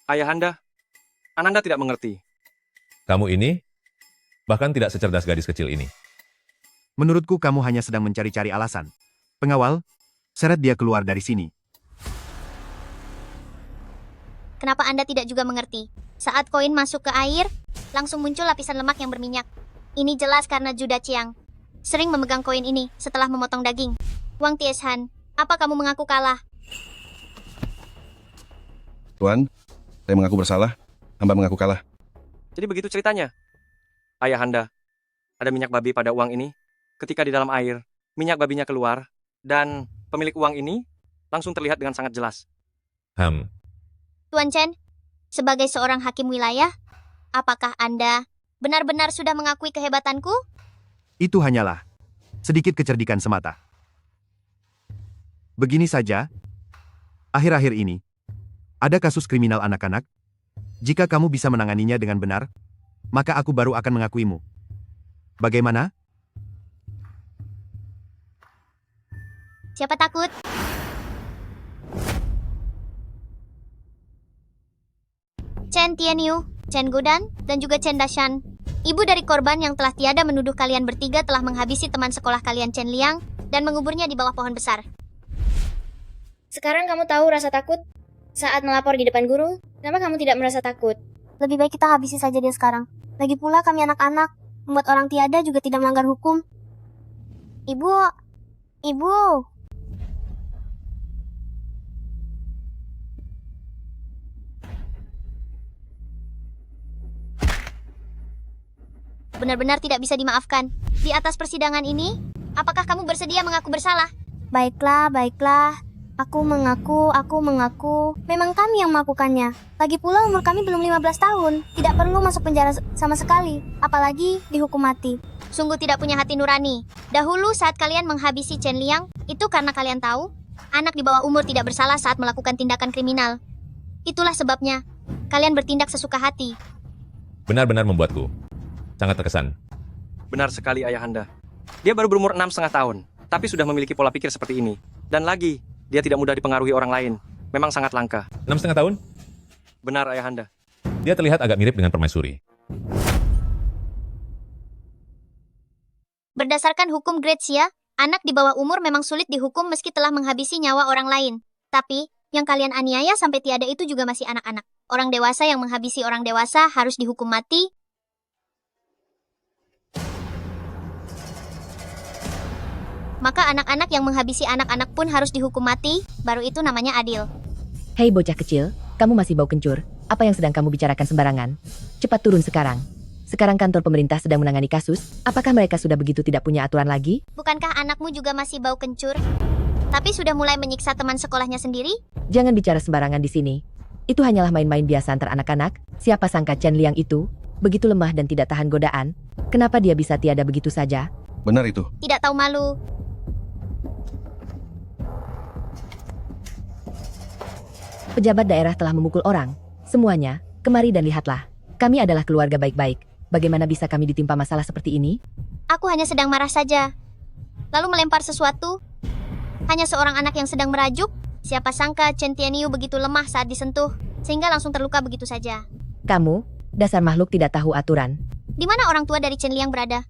Ayahanda, Ananda tidak mengerti. Kamu ini bahkan tidak secerdas gadis kecil ini. Menurutku kamu hanya sedang mencari-cari alasan. Pengawal, seret dia keluar dari sini. Kenapa Anda tidak juga mengerti? Saat koin masuk ke air, langsung muncul lapisan lemak yang berminyak. Ini jelas karena Juda Chiang sering memegang koin ini setelah memotong daging. Wang Tieshan, apa kamu mengaku kalah? Tuan, saya mengaku bersalah. Hamba mengaku kalah. Jadi begitu ceritanya. Ayahanda, ada minyak babi pada uang ini. Ketika di dalam air, minyak babinya keluar, dan pemilik uang ini langsung terlihat dengan sangat jelas. Tuan Chen, sebagai seorang hakim wilayah, apakah Anda benar-benar sudah mengakui kehebatanku? Itu hanyalah sedikit kecerdikan semata. Begini saja, akhir-akhir ini, ada kasus kriminal anak-anak. Jika kamu bisa menanganinya dengan benar, maka aku baru akan mengakuimu. Bagaimana? Siapa takut? Chen Tianyu, Chen Gudan, dan juga Chen Dashan. Ibu dari korban yang telah tiada menuduh kalian bertiga telah menghabisi teman sekolah kalian Chen Liang dan menguburnya di bawah pohon besar. Sekarang kamu tahu rasa takut saat melapor di depan guru? Kenapa kamu tidak merasa takut? Lebih baik kita habisi saja dia sekarang. Lagi pula kami anak-anak, membuat orang tiada juga tidak melanggar hukum. Ibu. Benar-benar tidak bisa dimaafkan. Di atas persidangan ini, apakah kamu bersedia mengaku bersalah? Baiklah. Aku mengaku. Memang kami yang melakukannya. Lagi pula umur kami belum 15 tahun. Tidak perlu masuk penjara sama sekali. Apalagi dihukum mati. Sungguh tidak punya hati nurani. Dahulu saat kalian menghabisi Chen Liang, itu karena kalian tahu, anak di bawah umur tidak bersalah saat melakukan tindakan kriminal. Itulah sebabnya, kalian bertindak sesuka hati. Benar-benar membuatku sangat terkesan. Benar sekali Ayahanda. Dia baru berumur 6,5 tahun, tapi sudah memiliki pola pikir seperti ini. Dan lagi, dia tidak mudah dipengaruhi orang lain. Memang sangat langka. 6,5 tahun? Benar Ayahanda. Dia terlihat agak mirip dengan permaisuri. Berdasarkan hukum Grazia, anak di bawah umur memang sulit dihukum meski telah menghabisi nyawa orang lain. Tapi, yang kalian aniaya sampai tiada itu juga masih anak-anak. Orang dewasa yang menghabisi orang dewasa harus dihukum mati. Maka anak-anak yang menghabisi anak-anak pun harus dihukum mati, baru itu namanya adil. Hei bocah kecil, kamu masih bau kencur. Apa yang sedang kamu bicarakan sembarangan? Cepat turun sekarang. Sekarang kantor pemerintah sedang menangani kasus. Apakah mereka sudah begitu tidak punya aturan lagi? Bukankah anakmu juga masih bau kencur? Tapi sudah mulai menyiksa teman sekolahnya sendiri? Jangan bicara sembarangan di sini. Itu hanyalah main-main biasa antar anak-anak. Siapa sangka Chen Liang itu begitu lemah dan tidak tahan godaan. Kenapa dia bisa tiada begitu saja? Benar itu. Tidak tahu malu. Pejabat daerah telah memukul orang. Semuanya, kemari dan lihatlah. Kami adalah keluarga baik-baik. Bagaimana bisa kami ditimpa masalah seperti ini? Aku hanya sedang marah saja. Lalu melempar sesuatu. Hanya seorang anak yang sedang merajuk. Siapa sangka Chen Tianyu begitu lemah saat disentuh, sehingga langsung terluka begitu saja. Kamu, dasar makhluk tidak tahu aturan. Di mana orang tua dari Chen Liang berada?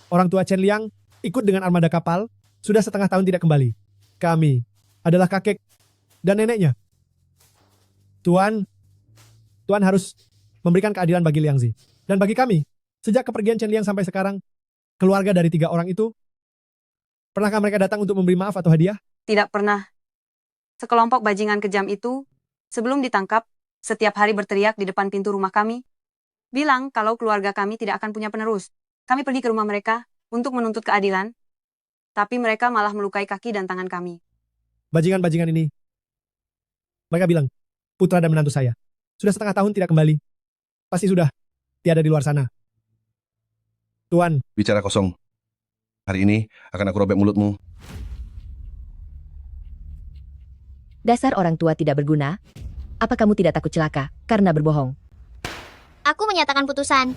Orang tua Chen Liang ikut dengan armada kapal, sudah setengah tahun tidak kembali. Kami adalah kakek dan neneknya. Tuan harus memberikan keadilan bagi Liang Zi. Dan bagi kami, sejak kepergian Chen Liang sampai sekarang, keluarga dari 3 orang itu, pernahkah mereka datang untuk memberi maaf atau hadiah? Tidak pernah. Sekelompok bajingan kejam itu, sebelum ditangkap, setiap hari berteriak di depan pintu rumah kami, bilang kalau keluarga kami tidak akan punya penerus. Kami pergi ke rumah mereka untuk menuntut keadilan, tapi mereka malah melukai kaki dan tangan kami. Bajingan-bajingan ini. Mereka bilang, putra dan menantu saya sudah setengah tahun tidak kembali. Pasti sudah tiada di luar sana. Tuan. Bicara kosong. Hari ini akan aku robek mulutmu. Dasar orang tua tidak berguna. Apa kamu tidak takut celaka karena berbohong? Aku menyatakan putusan.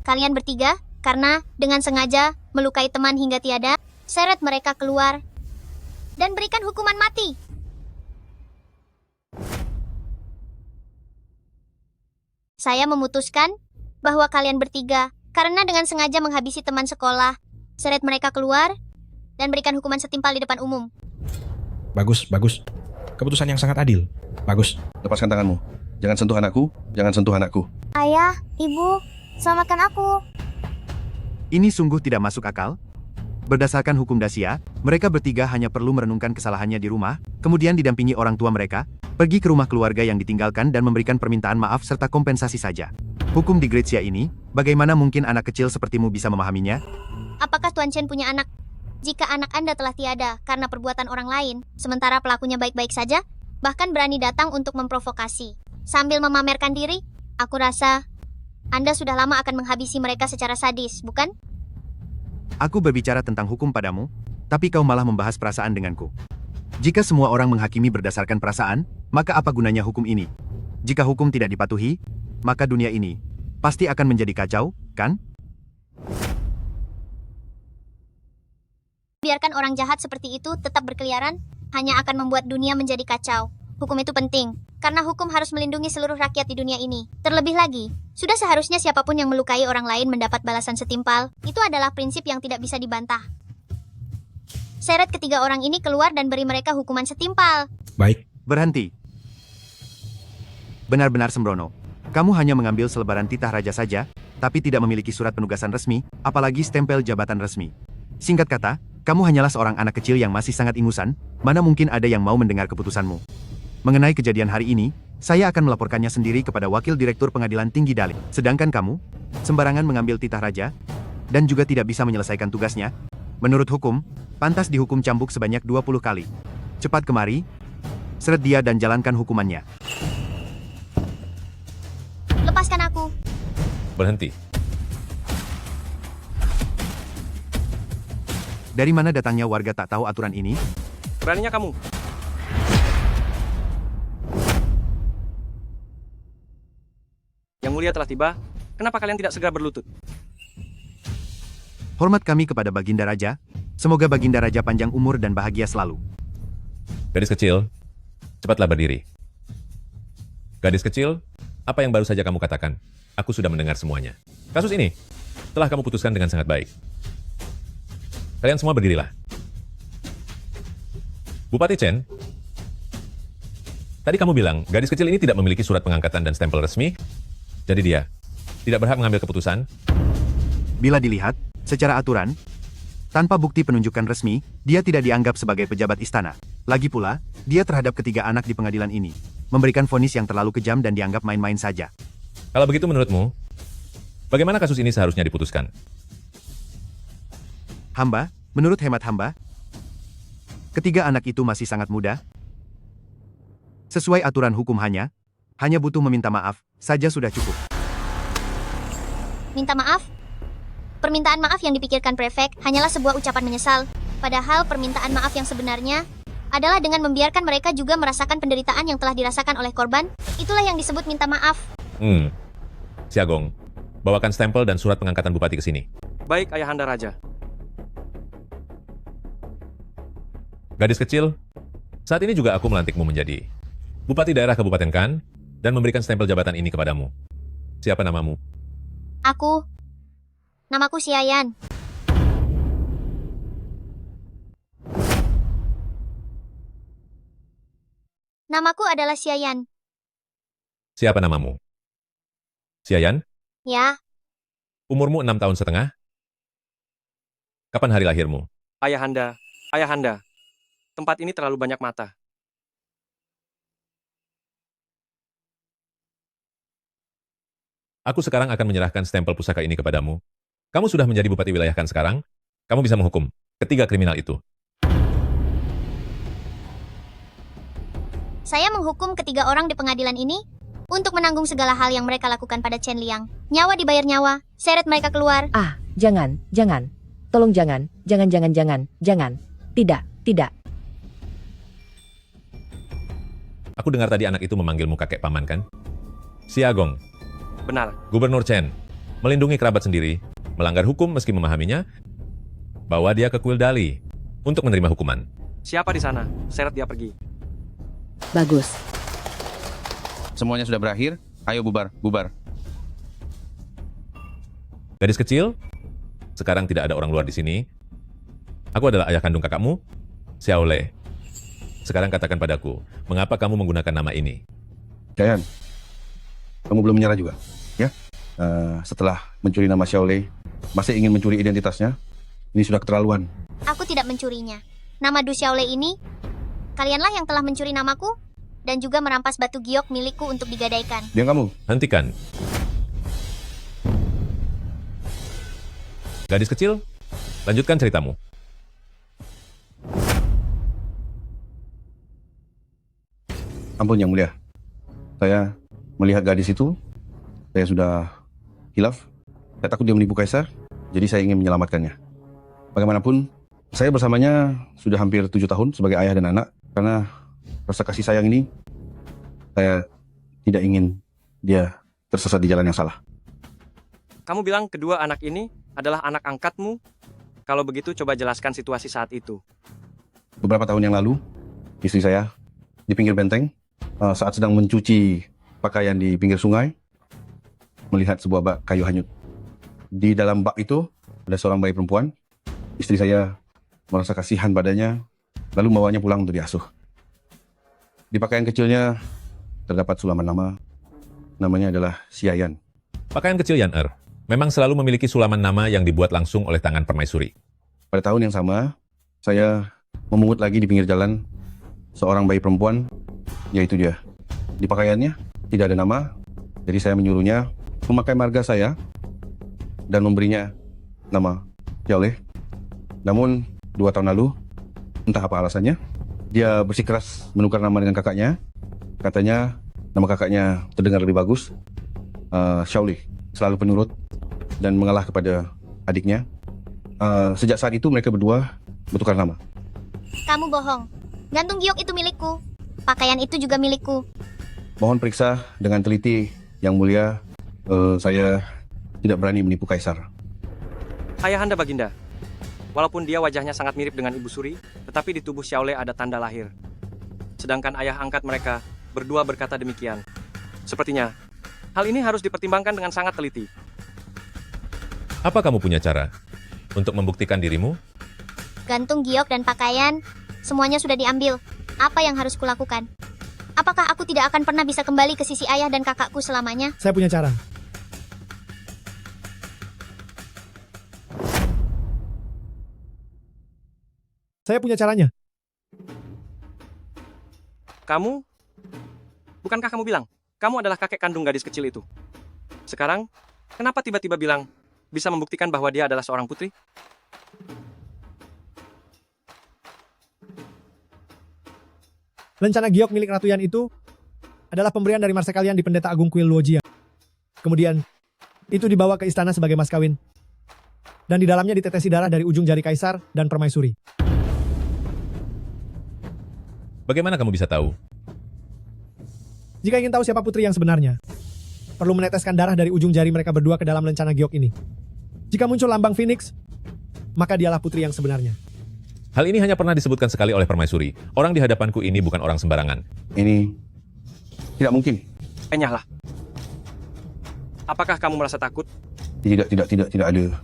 Kalian bertiga, karena dengan sengaja melukai teman hingga tiada, seret mereka keluar dan berikan hukuman mati. Saya memutuskan bahwa kalian bertiga, karena dengan sengaja menghabisi teman sekolah, seret mereka keluar dan berikan hukuman setimpal di depan umum. Bagus. Keputusan yang sangat adil. Bagus. Lepaskan tanganmu. Jangan sentuh anakku. Jangan sentuh anakku. Ayah, ibu, selamatkan aku. Ini sungguh tidak masuk akal. Berdasarkan hukum Dacia, mereka bertiga hanya perlu merenungkan kesalahannya di rumah, kemudian didampingi orang tua mereka, pergi ke rumah keluarga yang ditinggalkan dan memberikan permintaan maaf serta kompensasi saja. Hukum di Grazia ini, bagaimana mungkin anak kecil sepertimu bisa memahaminya? Apakah Tuan Chen punya anak? Jika anak Anda telah tiada karena perbuatan orang lain, sementara pelakunya baik-baik saja, bahkan berani datang untuk memprovokasi, sambil memamerkan diri, aku rasa Anda sudah lama akan menghabisi mereka secara sadis, bukan? Aku berbicara tentang hukum padamu, tapi kau malah membahas perasaan denganku. Jika semua orang menghakimi berdasarkan perasaan, maka apa gunanya hukum ini? Jika hukum tidak dipatuhi, maka dunia ini pasti akan menjadi kacau, kan? Biarkan orang jahat seperti itu tetap berkeliaran, hanya akan membuat dunia menjadi kacau. Hukum itu penting, karena hukum harus melindungi seluruh rakyat di dunia ini. Terlebih lagi, sudah seharusnya siapapun yang melukai orang lain mendapat balasan setimpal. Itu adalah prinsip yang tidak bisa dibantah. Seret ketiga orang ini keluar dan beri mereka hukuman setimpal. Baik. Berhenti. Benar-benar sembrono. Kamu hanya mengambil selebaran titah raja saja, tapi tidak memiliki surat penugasan resmi, apalagi stempel jabatan resmi. Singkat kata, kamu hanyalah seorang anak kecil yang masih sangat ingusan, mana mungkin ada yang mau mendengar keputusanmu. Mengenai kejadian hari ini, saya akan melaporkannya sendiri kepada Wakil Direktur Pengadilan Tinggi Dali. Sedangkan kamu, sembarangan mengambil titah raja, dan juga tidak bisa menyelesaikan tugasnya. Menurut hukum, pantas dihukum cambuk sebanyak 20 kali. Cepat kemari, seret dia dan jalankan hukumannya. Berhenti. Dari mana datangnya warga tak tahu aturan ini? Beraninya kamu. Yang mulia telah tiba, kenapa kalian tidak segera berlutut? Hormat kami kepada Baginda Raja. Semoga Baginda Raja panjang umur dan bahagia selalu. Gadis kecil, cepatlah berdiri. Gadis kecil, apa yang baru saja kamu katakan? Aku sudah mendengar semuanya. Kasus ini telah kamu putuskan dengan sangat baik. Kalian semua berdirilah. Bupati Chen, tadi kamu bilang gadis kecil ini tidak memiliki surat pengangkatan dan stempel resmi, jadi dia tidak berhak mengambil keputusan. Bila dilihat, secara aturan, tanpa bukti penunjukan resmi, dia tidak dianggap sebagai pejabat istana. Lagi pula, dia terhadap ketiga anak di pengadilan ini, memberikan vonis yang terlalu kejam dan dianggap main-main saja. Kalau begitu menurutmu, bagaimana kasus ini seharusnya diputuskan? Hamba, menurut hemat hamba, ketiga anak itu masih sangat muda. Sesuai aturan hukum hanya butuh meminta maaf saja sudah cukup. Minta maaf? Permintaan maaf yang dipikirkan prefek hanyalah sebuah ucapan menyesal. Padahal permintaan maaf yang sebenarnya adalah dengan membiarkan mereka juga merasakan penderitaan yang telah dirasakan oleh korban. Itulah yang disebut minta maaf. Siagong, bawakan stempel dan surat pengangkatan bupati ke sini. Baik, Ayahanda Raja. Gadis kecil, saat ini juga aku melantikmu menjadi Bupati Daerah Kabupaten Kan dan memberikan stempel jabatan ini kepadamu. Siapa namamu? Namaku Xiayan. Namaku adalah Xiayan. Siapa namamu? Xiayan? Ya, Umurmu 6 tahun setengah? Kapan hari lahirmu? Ayahanda, tempat ini terlalu banyak mata. Aku sekarang akan menyerahkan stempel pusaka ini kepadamu. Kamu sudah menjadi bupati wilayah Kan sekarang. Kamu bisa menghukum ketiga kriminal itu. saya menghukum ketiga orang di pengadilan ini untuk menanggung segala hal yang mereka lakukan pada Chen Liang. Nyawa dibayar nyawa, seret mereka keluar. Jangan. Tolong jangan. Tidak. Aku dengar tadi anak itu memanggilmu kakek paman, kan? Siagong. Benar. Gubernur Chen melindungi kerabat sendiri, melanggar hukum meski memahaminya, bawa dia ke kuil Dali untuk menerima hukuman. Siapa di sana? Seret dia pergi. Bagus. Semuanya sudah berakhir. Ayo bubar. Gadis kecil, sekarang tidak ada orang luar di sini. Aku adalah ayah kandung kakakmu, Xiao Lei. Sekarang katakan padaku, mengapa kamu menggunakan nama ini? Xiayan, kamu belum menyerah juga, ya? Setelah mencuri nama Xiao Lei, masih ingin mencuri identitasnya? Ini sudah keterlaluan. Aku tidak mencurinya. Nama Du Xiaolei ini, kalianlah yang telah mencuri namaku dan juga merampas batu giok milikku untuk digadaikan. Diam kamu. Hentikan. Gadis kecil, lanjutkan ceritamu. Ampun Yang Mulia, saya melihat gadis itu, saya sudah hilaf. Saya takut dia menipu Kaisar, jadi saya ingin menyelamatkannya. Bagaimanapun, saya bersamanya sudah hampir 7 tahun sebagai ayah dan anak, karena rasa kasih sayang ini, saya tidak ingin dia tersesat di jalan yang salah. Kamu bilang kedua anak ini adalah anak angkatmu? Kalau begitu coba jelaskan situasi saat itu. Beberapa tahun yang lalu, istri saya di pinggir benteng, saat sedang mencuci pakaian di pinggir sungai, melihat sebuah bak kayu hanyut. Di dalam bak itu ada seorang bayi perempuan. Istri saya merasa kasihan padanya, lalu membawanya pulang untuk diasuh. Di pakaian kecilnya terdapat sulaman nama. Namanya adalah Xiayan. Pakaian kecil Yan Er memang selalu memiliki sulaman nama yang dibuat langsung oleh tangan permaisuri. Pada tahun yang sama, saya memungut lagi di pinggir jalan seorang bayi perempuan, yaitu dia. Di pakaiannya tidak ada nama, jadi saya menyuruhnya memakai marga saya dan memberinya nama Xiao Lei. Namun 2 tahun lalu, entah apa alasannya, dia bersikeras menukar nama dengan kakaknya. Katanya nama kakaknya terdengar lebih bagus, Xiao Lei. selalu penurut dan mengalah kepada adiknya. Sejak saat itu mereka berdua bertukar nama. Kamu bohong. Gantung giok itu milikku. Pakaian itu juga milikku. Mohon periksa dengan teliti, Yang Mulia. Saya tidak berani menipu Kaisar. Ayahanda Baginda, walaupun dia wajahnya sangat mirip dengan Ibu Suri, tetapi di tubuh Xiaole ada tanda lahir. Sedangkan ayah angkat mereka berdua berkata demikian. Sepertinya, hal ini harus dipertimbangkan dengan sangat teliti. Apa kamu punya cara untuk membuktikan dirimu? Gantung giok dan pakaian, semuanya sudah diambil. Apa yang harus kulakukan? Apakah aku tidak akan pernah bisa kembali ke sisi ayah dan kakakku selamanya? Saya punya cara. Saya punya caranya. Kamu? Bukankah kamu bilang, kamu adalah kakek kandung gadis kecil itu? Sekarang, kenapa tiba-tiba bilang, bisa membuktikan bahwa dia adalah seorang putri? Lencana giok milik Ratu Yan itu adalah pemberian dari Marsekalian di Pendeta Agung Kuil Luojia. Kemudian, itu dibawa ke istana sebagai mas kawin. Dan di dalamnya ditetesi darah dari ujung jari Kaisar dan Permaisuri. Bagaimana kamu bisa tahu? Jika ingin tahu siapa putri yang sebenarnya, perlu meneteskan darah dari ujung jari mereka berdua ke dalam lencana giok ini. Jika muncul lambang Phoenix, maka dialah putri yang sebenarnya. Hal ini hanya pernah disebutkan sekali oleh Permaisuri. Orang di hadapanku ini bukan orang sembarangan. Ini tidak mungkin. Enyahlah. Apakah kamu merasa takut? Tidak ada.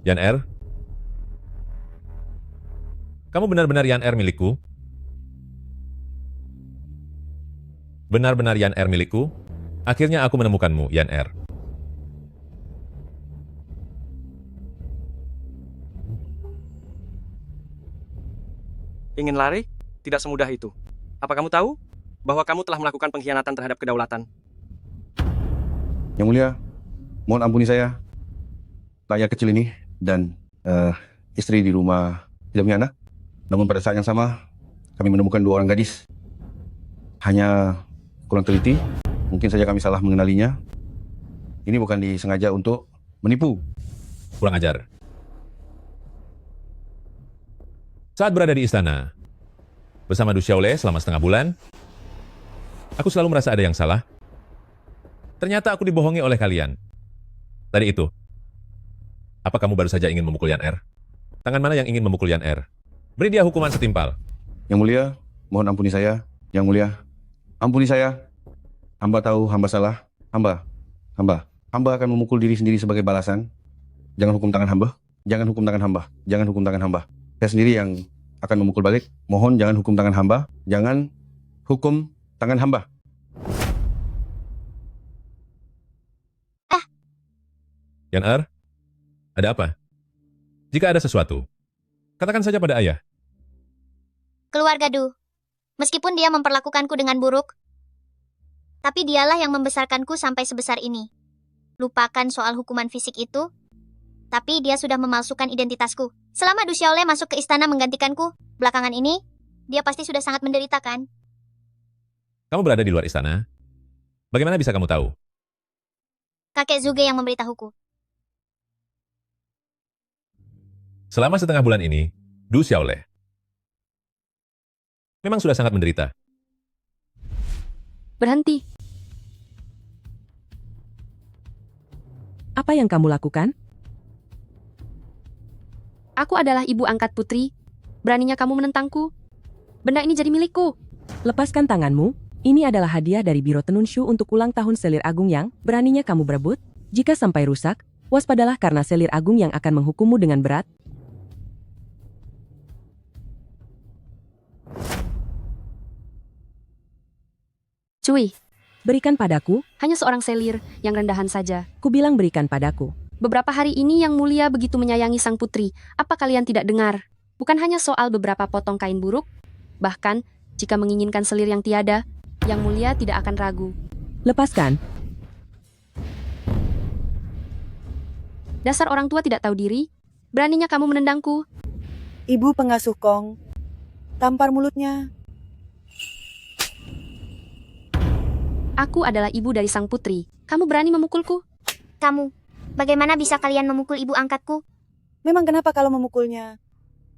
Yan Er? Kamu benar-benar Yan Er milikku? Benar-benar Yan Er milikku? Akhirnya aku menemukanmu, Yan Er. Ingin lari? Tidak semudah itu. Apa kamu tahu bahwa kamu telah melakukan pengkhianatan terhadap kedaulatan? Yang Mulia, mohon ampuni saya. Layar kecil ini dan istri di rumah tidak punya anak. Namun pada saat yang sama, kami menemukan 2 orang gadis. Hanya kurang teliti, mungkin saja kami salah mengenalinya. Ini bukan disengaja untuk menipu. Kurang ajar. Saat berada di istana, bersama Du Xiaole selama setengah bulan, aku selalu merasa ada yang salah. Ternyata aku dibohongi oleh kalian. Tadi itu. Apa kamu baru saja ingin memukul Yan Er? Tangan mana yang ingin memukul Yan Er? Beri dia hukuman setimpal. Yang Mulia, mohon ampuni saya. Yang Mulia, ampuni saya. Hamba tahu hamba salah. Hamba akan memukul diri sendiri sebagai balasan. Jangan hukum tangan hamba. Jangan hukum tangan hamba. Jangan hukum tangan hamba. Saya sendiri yang akan memukul balik. Mohon jangan hukum tangan hamba. Jangan hukum tangan hamba. Yan Er? Ada apa? Jika ada sesuatu, katakan saja pada ayah. Keluarga Du. Meskipun dia memperlakukanku dengan buruk, tapi dialah yang membesarkanku sampai sebesar ini. Lupakan soal hukuman fisik itu, tapi dia sudah memalsukan identitasku. Selama Du Xiaole masuk ke istana menggantikanku, belakangan ini, dia pasti sudah sangat menderita kan? Kamu berada di luar istana. Bagaimana bisa kamu tahu? Kakek Zuge yang memberitahuku. Selama setengah bulan ini, Du Xiaole memang sudah sangat menderita. Berhenti. Apa yang kamu lakukan? Aku adalah ibu angkat putri. Beraninya kamu menentangku? Benda ini jadi milikku. Lepaskan tanganmu. Ini adalah hadiah dari Biro Tenunshu untuk ulang tahun Selir Agung yang beraninya kamu berebut. Jika sampai rusak, waspadalah karena Selir Agung yang akan menghukummu dengan berat. Cui, berikan padaku. Hanya seorang selir yang rendahan saja. Kubilang berikan padaku. Beberapa hari ini Yang Mulia begitu menyayangi sang putri. Apa kalian tidak dengar? Bukan hanya soal beberapa potong kain buruk, bahkan jika menginginkan selir yang tiada, Yang Mulia tidak akan ragu. Lepaskan. Dasar orang tua tidak tahu diri, beraninya kamu menendangku. Ibu pengasuh Kong, tampar mulutnya. Aku adalah ibu dari sang putri. Kamu berani memukulku? Kamu, bagaimana bisa kalian memukul ibu angkatku? Memang kenapa kalau memukulnya?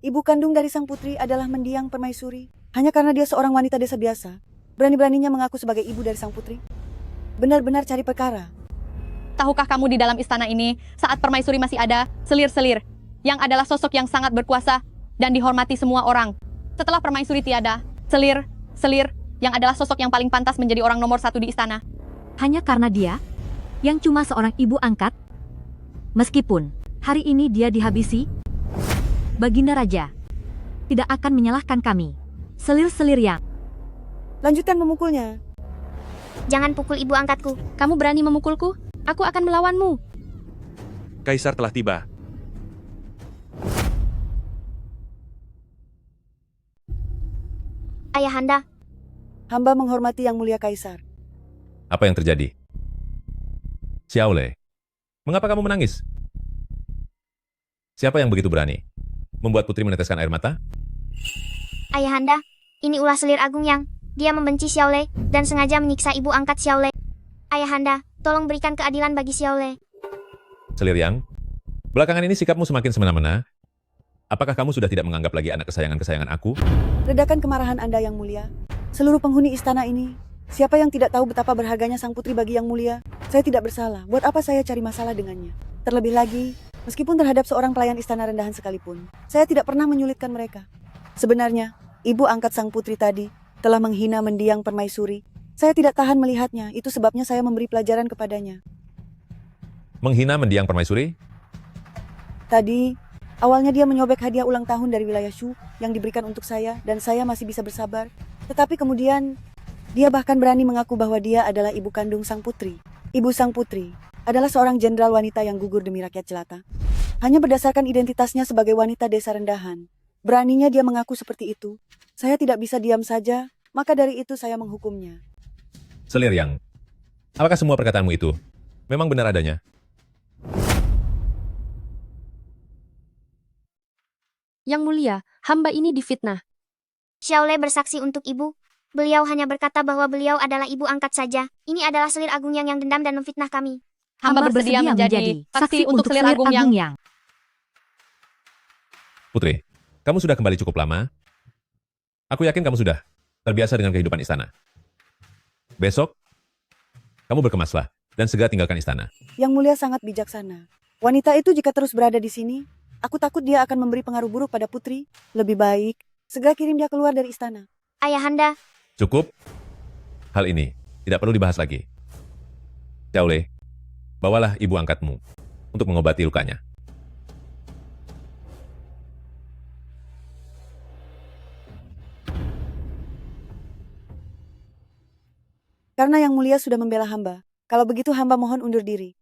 Ibu kandung dari sang putri adalah mendiang permaisuri. Hanya karena dia seorang wanita desa biasa, berani-beraninya mengaku sebagai ibu dari sang putri. Benar-benar cari perkara. Tahukah kamu di dalam istana ini, saat permaisuri masih ada, selir-selir, yang adalah sosok yang sangat berkuasa dan dihormati semua orang. Setelah permaisuri tiada, selir, yang adalah sosok yang paling pantas menjadi orang nomor 1 di istana. Hanya karena dia, yang cuma seorang ibu angkat? Meskipun hari ini dia dihabisi, Baginda Raja tidak akan menyalahkan kami. Selir-selir yang... Lanjutkan memukulnya. Jangan pukul ibu angkatku. Kamu berani memukulku? Aku akan melawanmu. Kaisar telah tiba. Ayahanda, Hamba menghormati Yang Mulia Kaisar. Apa yang terjadi? Xiaolei, mengapa kamu menangis? Siapa yang begitu berani membuat putri meneteskan air mata? Ayahanda, ini ulah selir agung yang dia membenci Xiaolei dan sengaja menyiksa ibu angkat Xiaolei. Ayahanda, tolong berikan keadilan bagi Xiaolei. Selir Yang, belakangan ini sikapmu semakin semena-mena. Apakah kamu sudah tidak menganggap lagi anak kesayangan-kesayangan aku? Redakan kemarahan Anda Yang Mulia. Seluruh penghuni istana ini, siapa yang tidak tahu betapa berharganya sang putri bagi Yang Mulia? Saya tidak bersalah. Buat apa saya cari masalah dengannya? Terlebih lagi, meskipun terhadap seorang pelayan istana rendahan sekalipun, saya tidak pernah menyulitkan mereka. Sebenarnya, ibu angkat sang putri tadi telah menghina mendiang permaisuri. Saya tidak tahan melihatnya, itu sebabnya saya memberi pelajaran kepadanya. Menghina mendiang permaisuri? Tadi, awalnya dia menyobek hadiah ulang tahun dari wilayah Shu yang diberikan untuk saya, dan saya masih bisa bersabar. Tetapi kemudian, dia bahkan berani mengaku bahwa dia adalah ibu kandung sang putri. Ibu sang putri adalah seorang jenderal wanita yang gugur demi rakyat jelata. Hanya berdasarkan identitasnya sebagai wanita desa rendahan. Beraninya dia mengaku seperti itu. Saya tidak bisa diam saja, maka dari itu saya menghukumnya. Selir Yang, apakah semua perkataanmu itu memang benar adanya? Yang Mulia, hamba ini difitnah. Xiaolei bersaksi untuk ibu. Beliau hanya berkata bahwa beliau adalah ibu angkat saja. Ini adalah selir agung yang dendam dan memfitnah kami. Hamba bersedia menjadi saksi untuk selir agung yang... Putri, kamu sudah kembali cukup lama. Aku yakin kamu sudah terbiasa dengan kehidupan istana. Besok, kamu berkemaslah dan segera tinggalkan istana. Yang Mulia sangat bijaksana. Wanita itu jika terus berada di sini, aku takut dia akan memberi pengaruh buruk pada putri. Lebih baik, segera kirim dia keluar dari istana. Ayahanda, Cukup. Hal ini tidak perlu dibahas lagi. Xiaolei, bawalah ibu angkatmu untuk mengobati lukanya. Karena Yang Mulia sudah membela hamba, kalau begitu hamba mohon undur diri.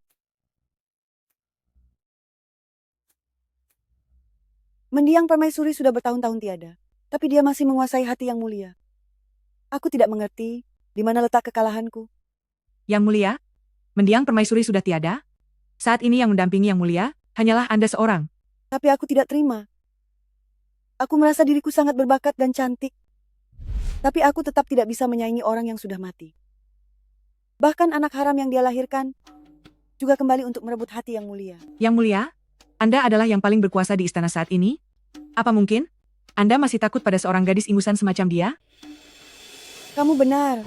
Mendiang permaisuri sudah bertahun-tahun tiada, tapi dia masih menguasai hati Yang Mulia. Aku tidak mengerti di mana letak kekalahanku. Yang Mulia, mendiang permaisuri sudah tiada. Saat ini yang mendampingi Yang Mulia hanyalah Anda seorang. Tapi aku tidak terima. Aku merasa diriku sangat berbakat dan cantik. Tapi aku tetap tidak bisa menyaingi orang yang sudah mati. Bahkan anak haram yang dia lahirkan juga kembali untuk merebut hati Yang Mulia. Yang Mulia, Anda adalah yang paling berkuasa di istana saat ini? Apa mungkin Anda masih takut pada seorang gadis ingusan semacam dia? Kamu benar.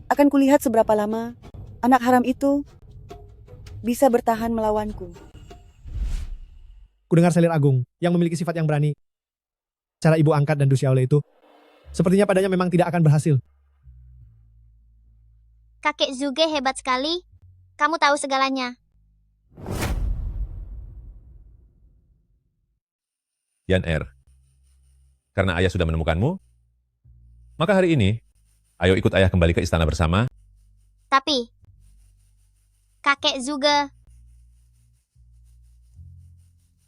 Akan kulihat seberapa lama anak haram itu bisa bertahan melawanku. Kudengar selir agung yang memiliki sifat yang berani. Cara ibu angkat dan Du Xiaolei itu, sepertinya padanya memang tidak akan berhasil. kakek Zuge hebat sekali. Kamu tahu segalanya. Yan Er, karena ayah sudah menemukanmu, maka hari ini, ayo ikut ayah kembali ke istana bersama. Tapi, kakek Zuge,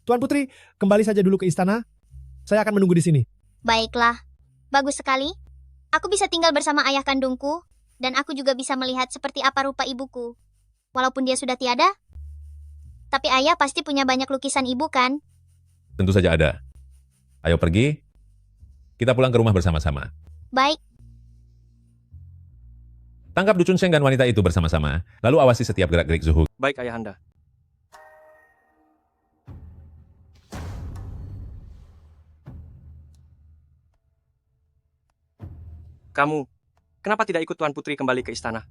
Tuan Putri, kembali saja dulu ke istana. Saya akan menunggu di sini. Baiklah. Bagus sekali. Aku bisa tinggal bersama ayah kandungku, dan aku juga bisa melihat seperti apa rupa ibuku. Walaupun dia sudah tiada, tapi ayah pasti punya banyak lukisan ibu kan? Tentu saja ada. Ayo pergi. Kita pulang ke rumah bersama-sama. Baik. Tangkap Du Chunsheng dan wanita itu bersama-sama, lalu awasi setiap gerak-gerik Zuhu. Baik, Ayahanda. Kamu, kenapa tidak ikut Tuan Putri kembali ke istana?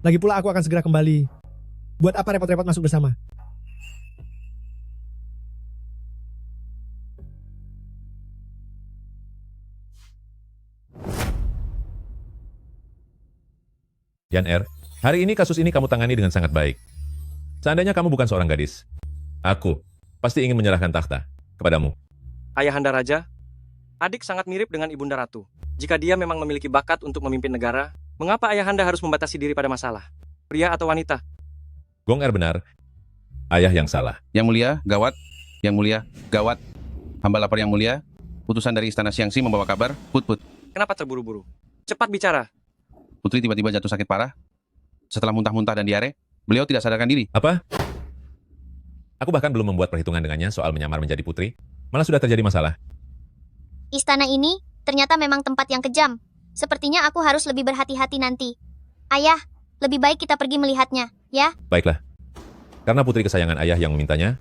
Lagi pula aku akan segera kembali. Buat apa repot-repot masuk bersama? Yan Er, hari ini kasus ini kamu tangani dengan sangat baik. Seandainya kamu bukan seorang gadis, aku pasti ingin menyerahkan takhta kepadamu. Ayahanda Raja, adik sangat mirip dengan Ibunda Ratu. Jika dia memang memiliki bakat untuk memimpin negara, mengapa Ayahanda harus membatasi diri pada masalah? Pria atau wanita? Gong Er benar, ayah yang salah. Yang mulia, gawat. Yang mulia, gawat. Hamba lapor yang mulia. Utusan dari Istana Xiangxi membawa kabar, Put. Kenapa terburu-buru? Cepat bicara. Putri tiba-tiba jatuh sakit parah. Setelah muntah-muntah dan diare, beliau tidak sadarkan diri. Apa? Aku bahkan belum membuat perhitungan dengannya soal menyamar menjadi putri. Malah sudah terjadi masalah. Istana ini ternyata memang tempat yang kejam. Sepertinya aku harus lebih berhati-hati nanti. Ayah, lebih baik kita pergi melihatnya, ya? Baiklah. Karena putri kesayangan ayah yang memintanya,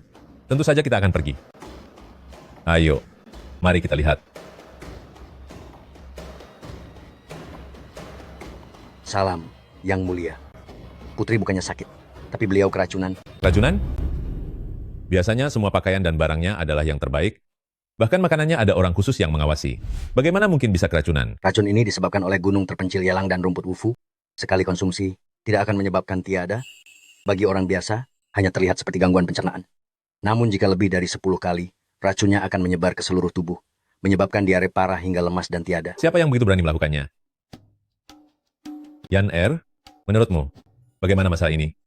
tentu saja kita akan pergi. Ayo, mari kita lihat. Salam, Yang Mulia. Putri bukannya sakit, tapi beliau keracunan. Keracunan? Biasanya semua pakaian dan barangnya adalah yang terbaik. Bahkan makanannya ada orang khusus yang mengawasi. Bagaimana mungkin bisa keracunan? Racun ini disebabkan oleh gunung terpencil Yalang dan rumput wufu. Sekali konsumsi, tidak akan menyebabkan tiada. Bagi orang biasa, hanya terlihat seperti gangguan pencernaan. Namun jika lebih dari 10 kali, racunnya akan menyebar ke seluruh tubuh, menyebabkan diare parah hingga lemas dan tiada. Siapa yang begitu berani melakukannya? Yan Er, menurutmu, bagaimana masalah ini?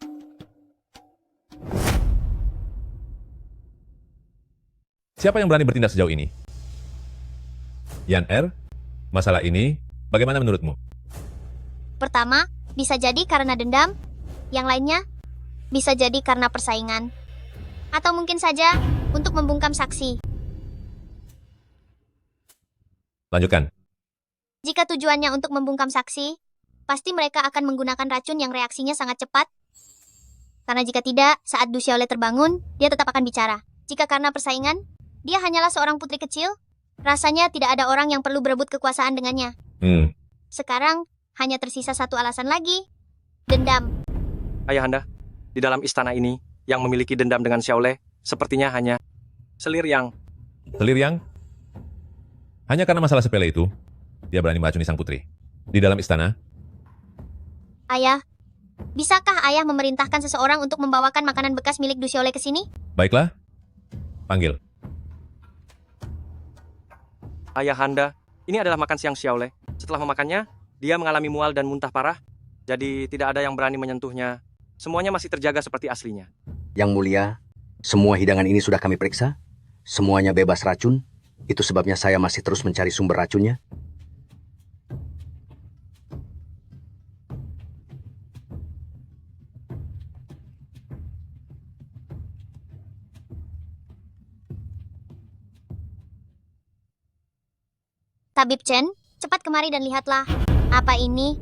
Siapa yang berani bertindak sejauh ini? Yan Er, masalah ini bagaimana menurutmu? Pertama, bisa jadi karena dendam. Yang lainnya, bisa jadi karena persaingan. Atau mungkin saja untuk membungkam saksi. Lanjutkan. Jika tujuannya untuk membungkam saksi, pasti mereka akan menggunakan racun yang reaksinya sangat cepat. Karena jika tidak, saat Du Xiaolei terbangun, dia tetap akan bicara. Jika karena persaingan, dia hanyalah seorang putri kecil, rasanya tidak ada orang yang perlu berebut kekuasaan dengannya. Sekarang, hanya tersisa satu alasan lagi. Dendam. Ayahanda, di dalam istana ini, yang memiliki dendam dengan Xiaolei, sepertinya hanya Selir Yang. Selir Yang? Hanya karena masalah sepele itu, dia berani meracuni sang putri. Di dalam istana, Ayah, bisakah ayah memerintahkan seseorang untuk membawakan makanan bekas milik Du Xiaolei ke sini? baiklah, panggil. Ayahanda, ini adalah makan siang Xiaolei. Setelah memakannya, dia mengalami mual dan muntah parah, jadi tidak ada yang berani menyentuhnya. Semuanya masih terjaga seperti aslinya. Yang Mulia, semua hidangan ini sudah kami periksa. Semuanya bebas racun. Itu sebabnya saya masih terus mencari sumber racunnya. Tabib Chen, cepat kemari dan lihatlah. Apa ini?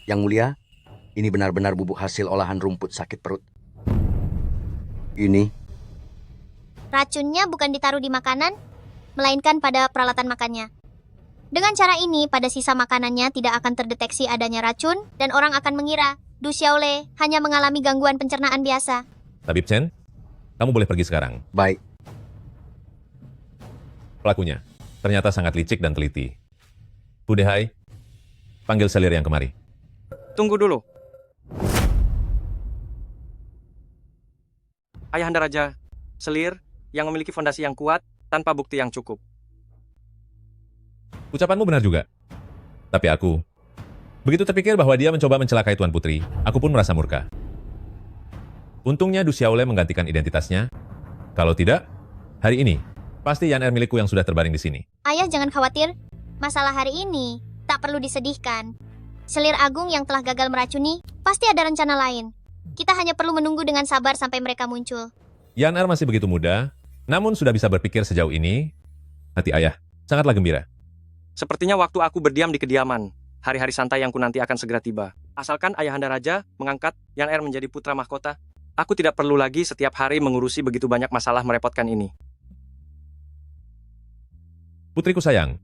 Yang Mulia, ini benar-benar bubuk hasil olahan rumput sakit perut. Ini Racunnya bukan ditaruh di makanan, melainkan pada peralatan makannya. Dengan cara ini, pada sisa makanannya tidak akan terdeteksi adanya racun, dan orang akan mengira Du Xiaolei hanya mengalami gangguan pencernaan biasa. Tabib Chen, kamu boleh pergi sekarang. Baik. Pelakunya ternyata sangat licik dan teliti. Budehai, panggil Selir Yang kemari. Tunggu dulu. Ayahanda Raja, Selir yang memiliki fondasi yang kuat tanpa bukti yang cukup. Ucapanmu benar juga. Tapi aku, begitu terpikir bahwa dia mencoba mencelakai Tuan Putri, aku pun merasa murka. Untungnya Du Xiaolei menggantikan identitasnya. Kalau tidak, hari ini, pasti Yan Er milikku yang sudah terbaring di sini. Ayah jangan khawatir. Masalah hari ini tak perlu disedihkan. Selir Agung yang telah gagal meracuni, pasti ada rencana lain. Kita hanya perlu menunggu dengan sabar sampai mereka muncul. Yan Er masih begitu muda, namun sudah bisa berpikir sejauh ini. Hati ayah sangatlah gembira. Sepertinya waktu aku berdiam di kediaman, hari-hari santai yang nanti akan segera tiba. Asalkan Ayahanda Raja mengangkat Yan Er menjadi putra mahkota, aku tidak perlu lagi setiap hari mengurusi begitu banyak masalah merepotkan ini. Putriku sayang,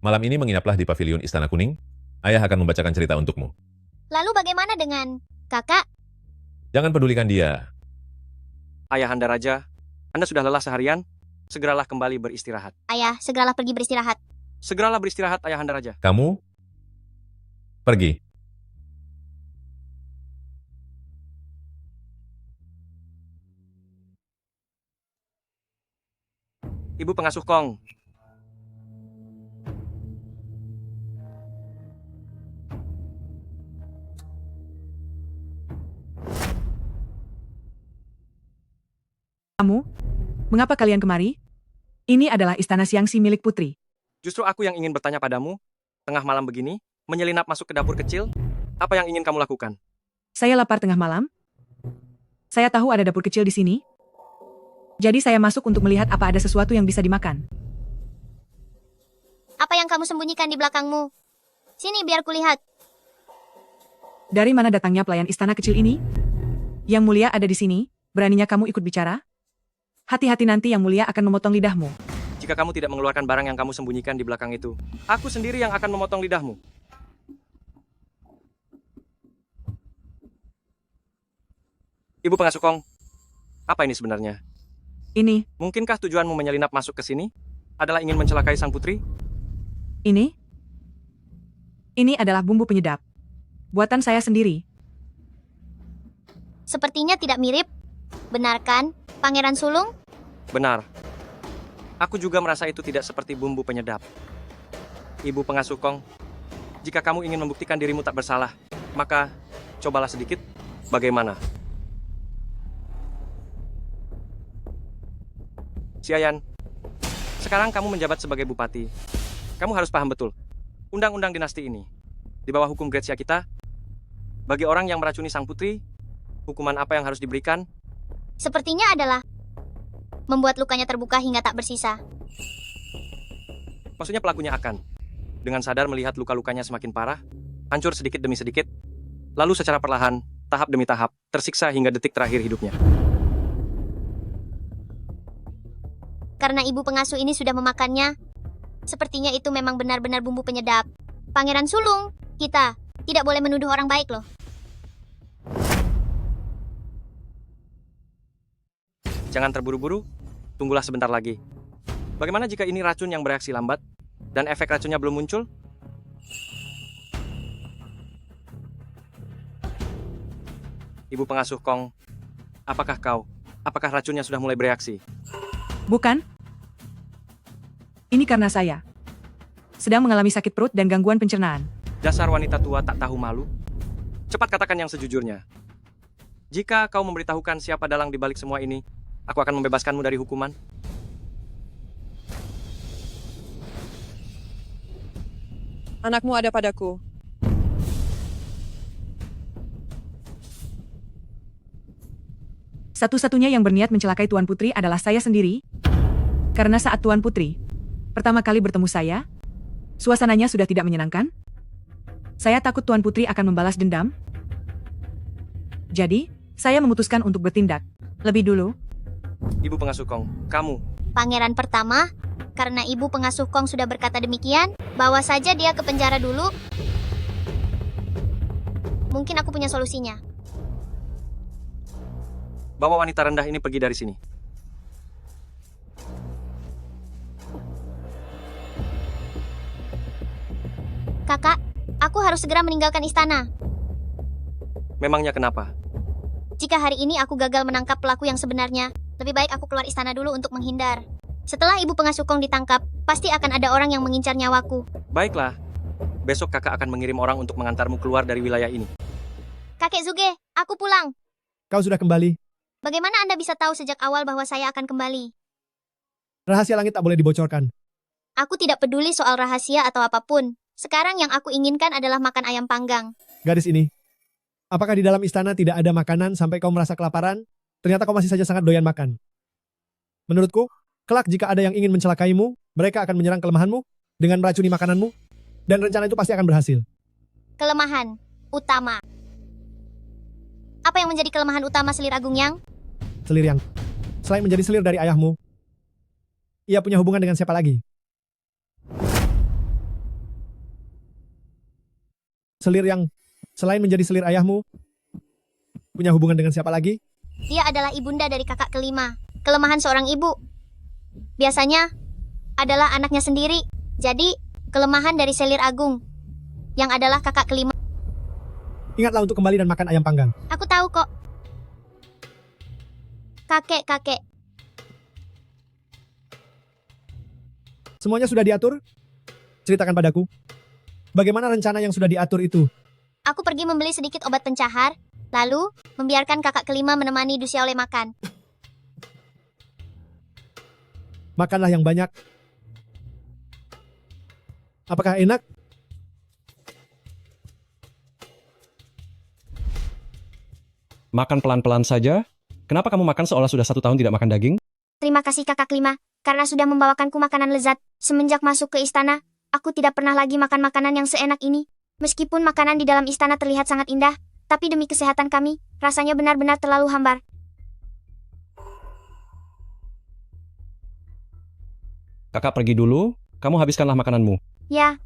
malam ini menginaplah di pavilion Istana Kuning. Ayah akan membacakan cerita untukmu. Lalu bagaimana dengan kakak? Jangan pedulikan dia. Ayahanda Raja, Anda sudah lelah seharian, segeralah kembali beristirahat. Ayah, segeralah pergi beristirahat. Segeralah beristirahat, Ayahanda Raja. Kamu pergi. Ibu pengasuh Kong. Kamu? Mengapa kalian kemari? Ini adalah istana Xiangxi milik putri. Justru aku yang ingin bertanya padamu, tengah malam begini, menyelinap masuk ke dapur kecil, apa yang ingin kamu lakukan? Saya lapar tengah malam. Saya tahu ada dapur kecil di sini. Jadi saya masuk untuk melihat apa ada sesuatu yang bisa dimakan. Apa yang kamu sembunyikan di belakangmu? Sini biar kulihat. Dari mana datangnya pelayan istana kecil ini? Yang mulia ada di sini, beraninya kamu ikut bicara? Hati-hati nanti yang mulia akan memotong lidahmu. Jika kamu tidak mengeluarkan barang yang kamu sembunyikan di belakang itu, aku sendiri yang akan memotong lidahmu. Ibu pengasuh Kong, apa ini sebenarnya? Ini. Mungkinkah tujuanmu menyelinap masuk ke sini adalah ingin mencelakai sang putri? Ini? Ini adalah bumbu penyedap. Buatan saya sendiri. Sepertinya tidak mirip. Benar kan, Pangeran Sulung? Benar. Aku juga merasa itu tidak seperti bumbu penyedap. Ibu pengasuh Kong, jika kamu ingin membuktikan dirimu tak bersalah, maka cobalah sedikit. Bagaimana? Xiayan, sekarang kamu menjabat sebagai bupati. Kamu harus paham betul. Undang-undang dinasti ini, di bawah hukum Gretsia kita, bagi orang yang meracuni sang putri, hukuman apa yang harus diberikan? Sepertinya adalah membuat lukanya terbuka hingga tak bersisa. Maksudnya pelakunya akan, dengan sadar melihat luka-lukanya semakin parah, hancur sedikit demi sedikit, lalu secara perlahan, tahap demi tahap, tersiksa hingga detik terakhir hidupnya. Karena ibu pengasuh ini sudah memakannya, sepertinya itu memang benar-benar bumbu penyedap. Pangeran Sulung, kita tidak boleh menuduh orang baik loh. Jangan terburu-buru, tunggulah sebentar lagi. Bagaimana jika ini racun yang bereaksi lambat, dan efek racunnya belum muncul? Ibu pengasuh Kong, apakah racunnya sudah mulai bereaksi? Bukan? Ini karena saya sedang mengalami sakit perut dan gangguan pencernaan. Dasar wanita tua tak tahu malu. Cepat katakan yang sejujurnya. Jika kau memberitahukan siapa dalang di balik semua ini, aku akan membebaskanmu dari hukuman. Anakmu ada padaku. Satu-satunya yang berniat mencelakai Tuan Putri adalah saya sendiri. Karena saat Tuan Putri pertama kali bertemu saya, suasananya sudah tidak menyenangkan. Saya takut Tuan Putri akan membalas dendam. Jadi, saya memutuskan untuk bertindak lebih dulu. Ibu pengasuh Kong, kamu. Pangeran pertama, karena ibu pengasuh Kong sudah berkata demikian, bawa saja dia ke penjara dulu. Mungkin aku punya solusinya. Bawa wanita rendah ini pergi dari sini. Kakak, aku harus segera meninggalkan istana. Memangnya kenapa? Jika hari ini aku gagal menangkap pelaku yang sebenarnya, lebih baik aku keluar istana dulu untuk menghindar. Setelah ibu pengasuh Kong ditangkap, pasti akan ada orang yang mengincar nyawaku. Baiklah, besok kakak akan mengirim orang untuk mengantarmu keluar dari wilayah ini. Kakek Zuge, aku pulang. Kau sudah kembali. Bagaimana Anda bisa tahu sejak awal bahwa saya akan kembali? Rahasia langit tak boleh dibocorkan. Aku tidak peduli soal rahasia atau apapun. Sekarang yang aku inginkan adalah makan ayam panggang. Gadis ini, apakah di dalam istana tidak ada makanan sampai kau merasa kelaparan? Ternyata kau masih saja sangat doyan makan. Menurutku, kelak jika ada yang ingin mencelakaimu, mereka akan menyerang kelemahanmu dengan meracuni makananmu, dan rencana itu pasti akan berhasil. Kelemahan utama. Apa yang menjadi kelemahan utama Selir Agung Yang? Selir yang, selain menjadi selir dari ayahmu, ia punya hubungan dengan siapa lagi? Selir yang, selain menjadi selir ayahmu, punya hubungan dengan siapa lagi? Dia adalah ibunda dari kakak kelima. Kelemahan seorang ibu biasanya adalah anaknya sendiri. Jadi, kelemahan dari Selir Agung yang adalah kakak kelima. Ingatlah untuk kembali dan makan ayam panggang. Aku tahu kok. Kakek. Semuanya sudah diatur? Ceritakan padaku. Bagaimana rencana yang sudah diatur itu? Aku pergi membeli sedikit obat pencahar, lalu membiarkan kakak kelima menemani Dusiaole makan. Makanlah yang banyak. Apakah enak? Makan pelan-pelan saja. Kenapa kamu makan seolah sudah 1 tahun tidak makan daging? Terima kasih kakak kelima, karena sudah membawakanku makanan lezat. Semenjak masuk ke istana, aku tidak pernah lagi makan makanan yang seenak ini. Meskipun makanan di dalam istana terlihat sangat indah, tapi demi kesehatan kami, rasanya benar-benar terlalu hambar. Kakak pergi dulu, kamu habiskanlah makananmu. Ya,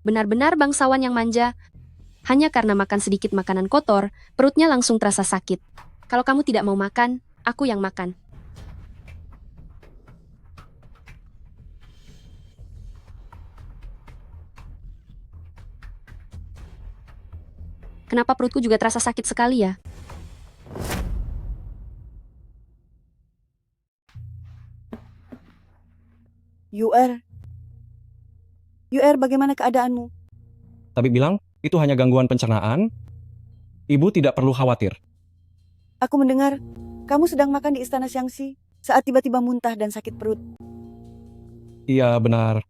Benar-benar bangsawan yang manja. Hanya karena makan sedikit makanan kotor, perutnya langsung terasa sakit. Kalau kamu tidak mau makan, aku yang makan. Kenapa perutku juga terasa sakit sekali ya? UR, bagaimana keadaanmu? Tapi bilang, itu hanya gangguan pencernaan. Ibu tidak perlu khawatir. Aku mendengar kamu sedang makan di istana Xiangxi saat tiba-tiba muntah dan sakit perut. Iya, benar.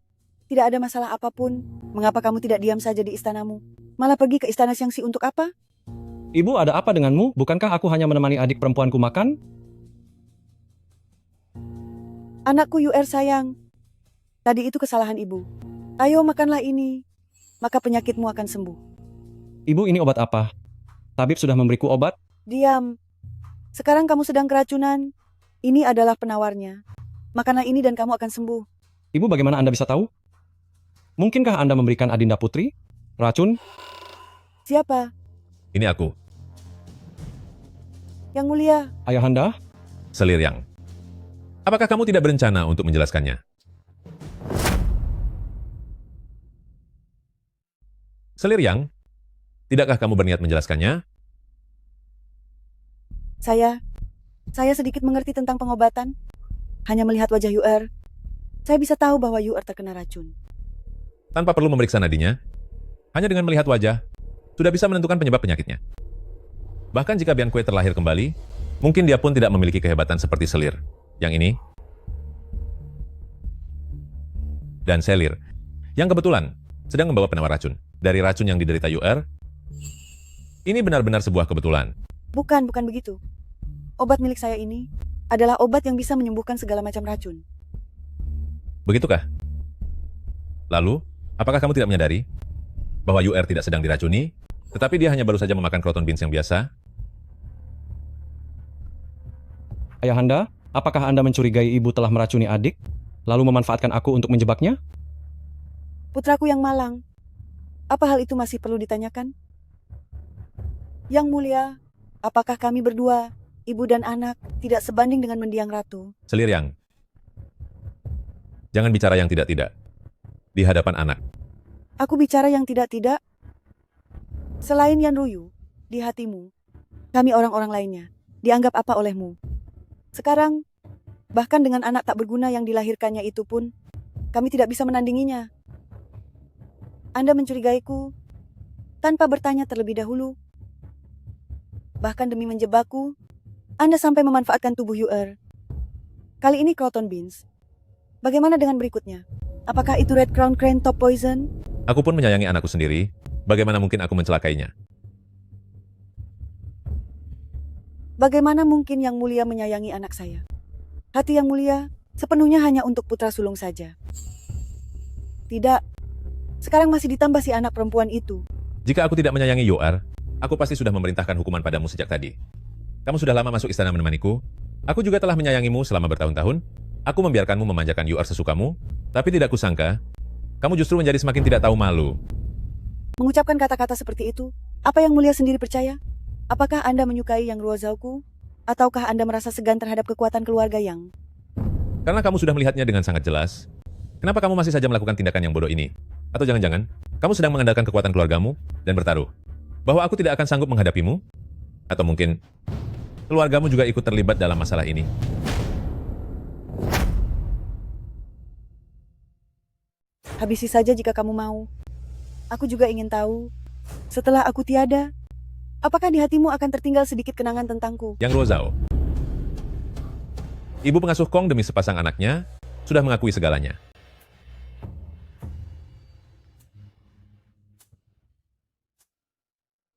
Tidak ada masalah apapun. Mengapa kamu tidak diam saja di istanamu? Malah pergi ke istana Xiangxi untuk apa? Ibu, ada apa denganmu? Bukankah aku hanya menemani adik perempuanku makan? Anakku UR sayang. Tadi itu kesalahan ibu. Ayo makanlah ini, maka penyakitmu akan sembuh. Ibu, ini obat apa? Tabib sudah memberiku obat? Diam. Sekarang kamu sedang keracunan. Ini adalah penawarnya. Makanlah ini dan kamu akan sembuh. Ibu, bagaimana Anda bisa tahu? Mungkinkah Anda memberikan Adinda Putri racun? Siapa? Ini aku, Yang mulia. Ayahanda? Selir Yang. Apakah kamu tidak berencana untuk menjelaskannya? Selir Yang, tidakkah kamu berniat menjelaskannya? Saya sedikit mengerti tentang pengobatan. Hanya melihat wajah UR, saya bisa tahu bahwa UR terkena racun. Tanpa perlu memeriksa nadinya, hanya dengan melihat wajah, sudah bisa menentukan penyebab penyakitnya. Bahkan jika Bian Kue terlahir kembali, mungkin dia pun tidak memiliki kehebatan seperti Selir. Yang ini, dan Selir, yang kebetulan sedang membawa penawar racun. Dari racun yang diderita UR, ini benar-benar sebuah kebetulan. Bukan begitu. Obat milik saya ini adalah obat yang bisa menyembuhkan segala macam racun. Begitukah? Lalu, apakah kamu tidak menyadari bahwa UR tidak sedang diracuni, tetapi dia hanya baru saja memakan kroton beans yang biasa? Ayahanda, apakah Anda mencurigai ibu telah meracuni adik, lalu memanfaatkan aku untuk menjebaknya? Putraku yang malang, apa hal itu masih perlu ditanyakan? Yang mulia, apakah kami berdua, ibu dan anak, tidak sebanding dengan mendiang ratu? Selir Yang, jangan bicara yang tidak-tidak di hadapan anak. Aku bicara yang tidak-tidak. Selain Yan Ruyu, di hatimu, kami orang-orang lainnya, dianggap apa olehmu? Sekarang, bahkan dengan anak tak berguna yang dilahirkannya itu pun, kami tidak bisa menandinginya. Anda mencurigaiku tanpa bertanya terlebih dahulu. Bahkan demi menjebakku, Anda sampai memanfaatkan tubuh Yuer. Kali ini Croton Beans. Bagaimana dengan berikutnya? Apakah itu Red Crown Crane Top Poison? Aku pun menyayangi anakku sendiri. Bagaimana mungkin aku mencelakainya? Bagaimana mungkin Yang Mulia menyayangi anak saya? Hati Yang Mulia sepenuhnya hanya untuk putra sulung saja. Tidak. Sekarang masih ditambah si anak perempuan itu. Jika aku tidak menyayangi Yoar, aku pasti sudah memerintahkan hukuman padamu sejak tadi. Kamu sudah lama masuk istana menemaniku. Aku juga telah menyayangimu selama bertahun-tahun. Aku membiarkanmu memanjakan Yoar sesukamu, tapi tidak kusangka, kamu justru menjadi semakin tidak tahu malu. Mengucapkan kata-kata seperti itu, apa Yang Mulia sendiri percaya? Apakah Anda menyukai Yang Ruozauku? Ataukah Anda merasa segan terhadap kekuatan keluarga Yang? Karena kamu sudah melihatnya dengan sangat jelas, kenapa kamu masih saja melakukan tindakan yang bodoh ini? Atau jangan-jangan, kamu sedang mengandalkan kekuatan keluargamu dan bertaruh bahwa aku tidak akan sanggup menghadapimu? Atau mungkin, keluargamu juga ikut terlibat dalam masalah ini? Habisi saja jika kamu mau. Aku juga ingin tahu, setelah aku tiada, apakah di hatimu akan tertinggal sedikit kenangan tentangku? Yang Ruozao. Ibu pengasuh Kong demi sepasang anaknya, sudah mengakui segalanya.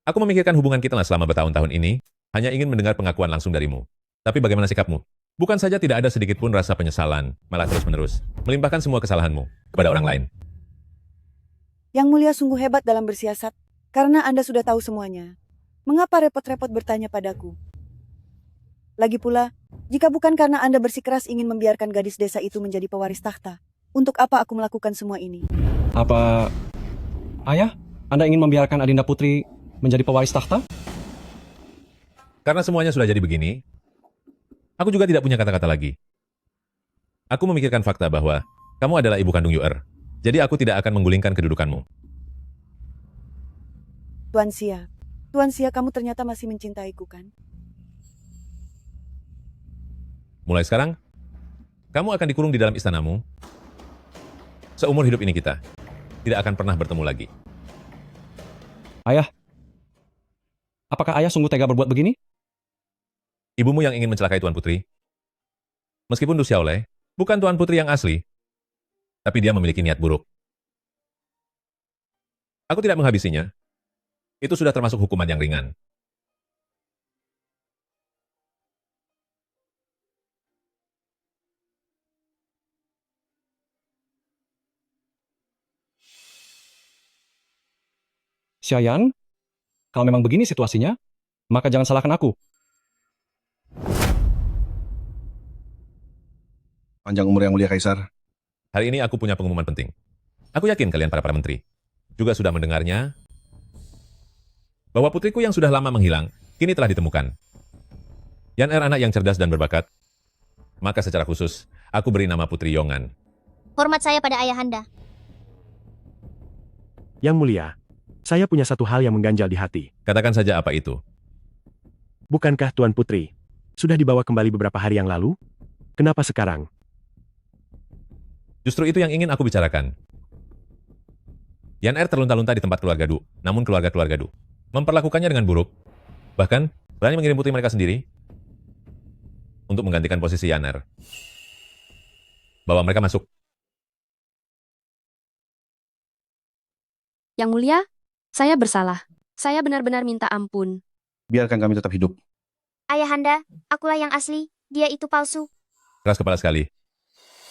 Aku memikirkan hubungan kita selama bertahun-tahun ini, hanya ingin mendengar pengakuan langsung darimu. Tapi bagaimana sikapmu? Bukan saja tidak ada sedikit pun rasa penyesalan, malah terus-menerus melimpahkan semua kesalahanmu kepada orang lain. Yang Mulia sungguh hebat dalam bersiasat, karena Anda sudah tahu semuanya. Mengapa repot-repot bertanya padaku? Lagi pula, jika bukan karena Anda bersikeras ingin membiarkan gadis desa itu menjadi pewaris takhta, untuk apa aku melakukan semua ini? Apa... Ayah, Anda ingin membiarkan Adinda Putri menjadi pewaris takhta? Karena semuanya sudah jadi begini, aku juga tidak punya kata-kata lagi. Aku memikirkan fakta bahwa kamu adalah ibu kandung Yuer, jadi aku tidak akan menggulingkan kedudukanmu. Tuan Xia, kamu ternyata masih mencintaiku kan? Mulai sekarang, kamu akan dikurung di dalam istanamu. Seumur hidup ini kita tidak akan pernah bertemu lagi. Ayah, apakah ayah sungguh tega berbuat begini? Ibumu yang ingin mencelakai Tuan Putri. Meskipun Du Xiaolei bukan Tuan Putri yang asli, tapi dia memiliki niat buruk. Aku tidak menghabisinya. Itu sudah termasuk hukuman yang ringan. Xiayan, kalau memang begini situasinya, maka jangan salahkan aku. Panjang umur Yang Mulia Kaisar. Hari ini aku punya pengumuman penting. Aku yakin kalian para menteri juga sudah mendengarnya bahwa putriku yang sudah lama menghilang kini telah ditemukan. Yan Er anak yang cerdas dan berbakat. Maka secara khusus, aku beri nama Putri Yongan. Hormat saya pada ayahanda. Yang Mulia, saya punya satu hal yang mengganjal di hati. Katakan saja apa itu. Bukankah Tuan Putri sudah dibawa kembali beberapa hari yang lalu? Kenapa sekarang? Justru itu yang ingin aku bicarakan. Yan Er terlunta-lunta di tempat keluarga Du, namun keluarga-keluarga Du memperlakukannya dengan buruk. Bahkan, berani mengirim putri mereka sendiri untuk menggantikan posisi Yan Er. Bawa mereka masuk. Yang Mulia, saya bersalah. Saya benar-benar minta ampun. Biarkan kami tetap hidup. Ayahanda, akulah yang asli, dia itu palsu. Keras kepala sekali.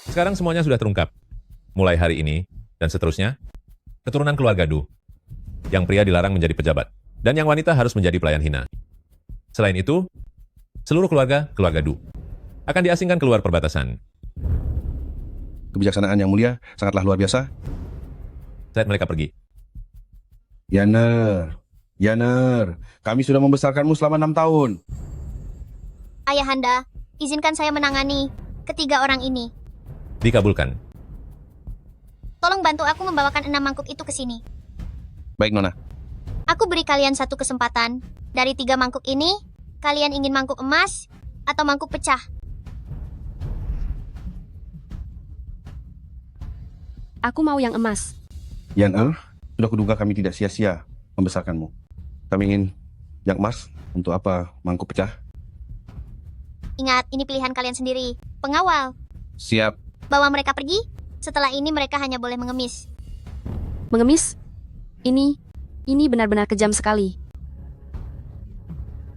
Sekarang semuanya sudah terungkap. Mulai hari ini, dan seterusnya, keturunan keluarga Du. Yang pria dilarang menjadi pejabat, dan yang wanita harus menjadi pelayan hina. Selain itu, seluruh keluarga Du akan diasingkan keluar perbatasan. Kebijaksanaan Yang Mulia sangatlah luar biasa. Saat mereka pergi. Yaner, kami sudah membesarkanmu selama 6 tahun. Ayahanda, izinkan saya menangani ketiga orang ini. Dikabulkan. Tolong bantu aku membawakan 6 mangkuk itu ke sini. Baik, Nona. Aku beri kalian satu kesempatan. Dari 3 mangkuk ini, kalian ingin mangkuk emas atau mangkuk pecah? Aku mau yang emas. Yaner, Sudah kuduga kami tidak sia-sia membesarkanmu. Kami ingin yang emas, untuk apa mangkuk pecah? Ingat, ini pilihan kalian sendiri. Pengawal, Siap. bawa mereka pergi. Setelah ini mereka hanya boleh mengemis. Mengemis? Ini benar-benar kejam sekali.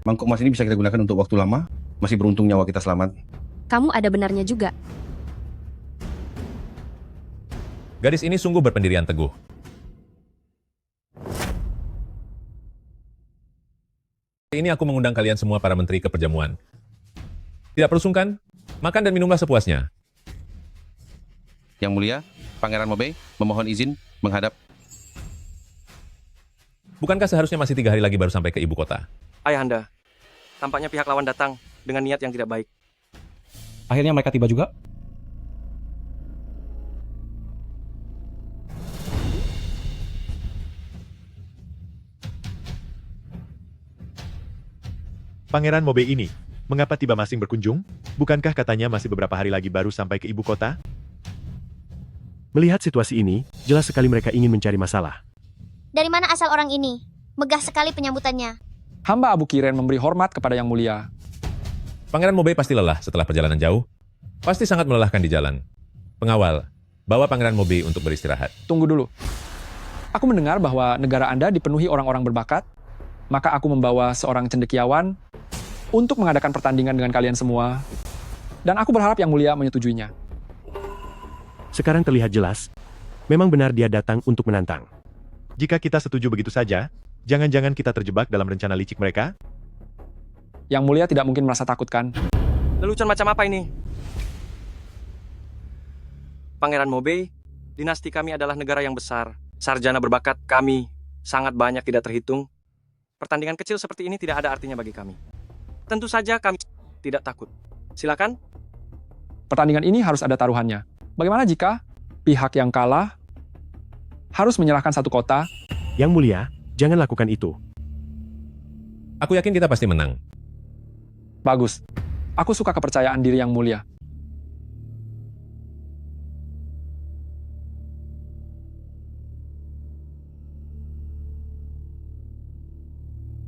Mangkuk emas ini bisa kita gunakan untuk waktu lama. Masih beruntung nyawa kita selamat. Kamu ada benarnya juga. Gadis ini sungguh berpendirian teguh. Hari ini aku mengundang kalian semua para menteri ke perjamuan. Tidak perlu sungkan, makan dan minumlah sepuasnya. Yang Mulia, Pangeran Mobei memohon izin menghadap. Bukankah seharusnya masih 3 hari lagi baru sampai ke ibu kota? Ayahanda, tampaknya pihak lawan datang dengan niat yang tidak baik. Akhirnya mereka tiba juga. Pangeran Mobei ini, mengapa tiba masing berkunjung? Bukankah katanya masih beberapa hari lagi baru sampai ke ibu kota? Melihat situasi ini, jelas sekali mereka ingin mencari masalah. Dari mana asal orang ini? Megah sekali penyambutannya. Hamba Abu Kiren memberi hormat kepada Yang Mulia. Pangeran Mobei pasti lelah setelah perjalanan jauh. Pasti sangat melelahkan di jalan. Pengawal, bawa Pangeran Mobei untuk beristirahat. Tunggu dulu. Aku mendengar bahwa negara Anda dipenuhi orang-orang berbakat, maka aku membawa seorang cendekiawan untuk mengadakan pertandingan dengan kalian semua. Dan aku berharap Yang Mulia menyetujuinya. Sekarang terlihat jelas, memang benar dia datang untuk menantang. Jika kita setuju begitu saja, jangan-jangan kita terjebak dalam rencana licik mereka? Yang Mulia tidak mungkin merasa takut, kan? Lelucon macam apa ini? Pangeran Mobei, dinasti kami adalah negara yang besar. Sarjana berbakat kami sangat banyak tidak terhitung. Pertandingan kecil seperti ini tidak ada artinya bagi kami. Tentu saja kami tidak takut. Silakan. Pertandingan ini harus ada taruhannya. Bagaimana jika pihak yang kalah harus menyerahkan satu kota? Yang Mulia, jangan lakukan itu. Aku yakin kita pasti menang. Bagus. Aku suka kepercayaan diri Yang Mulia.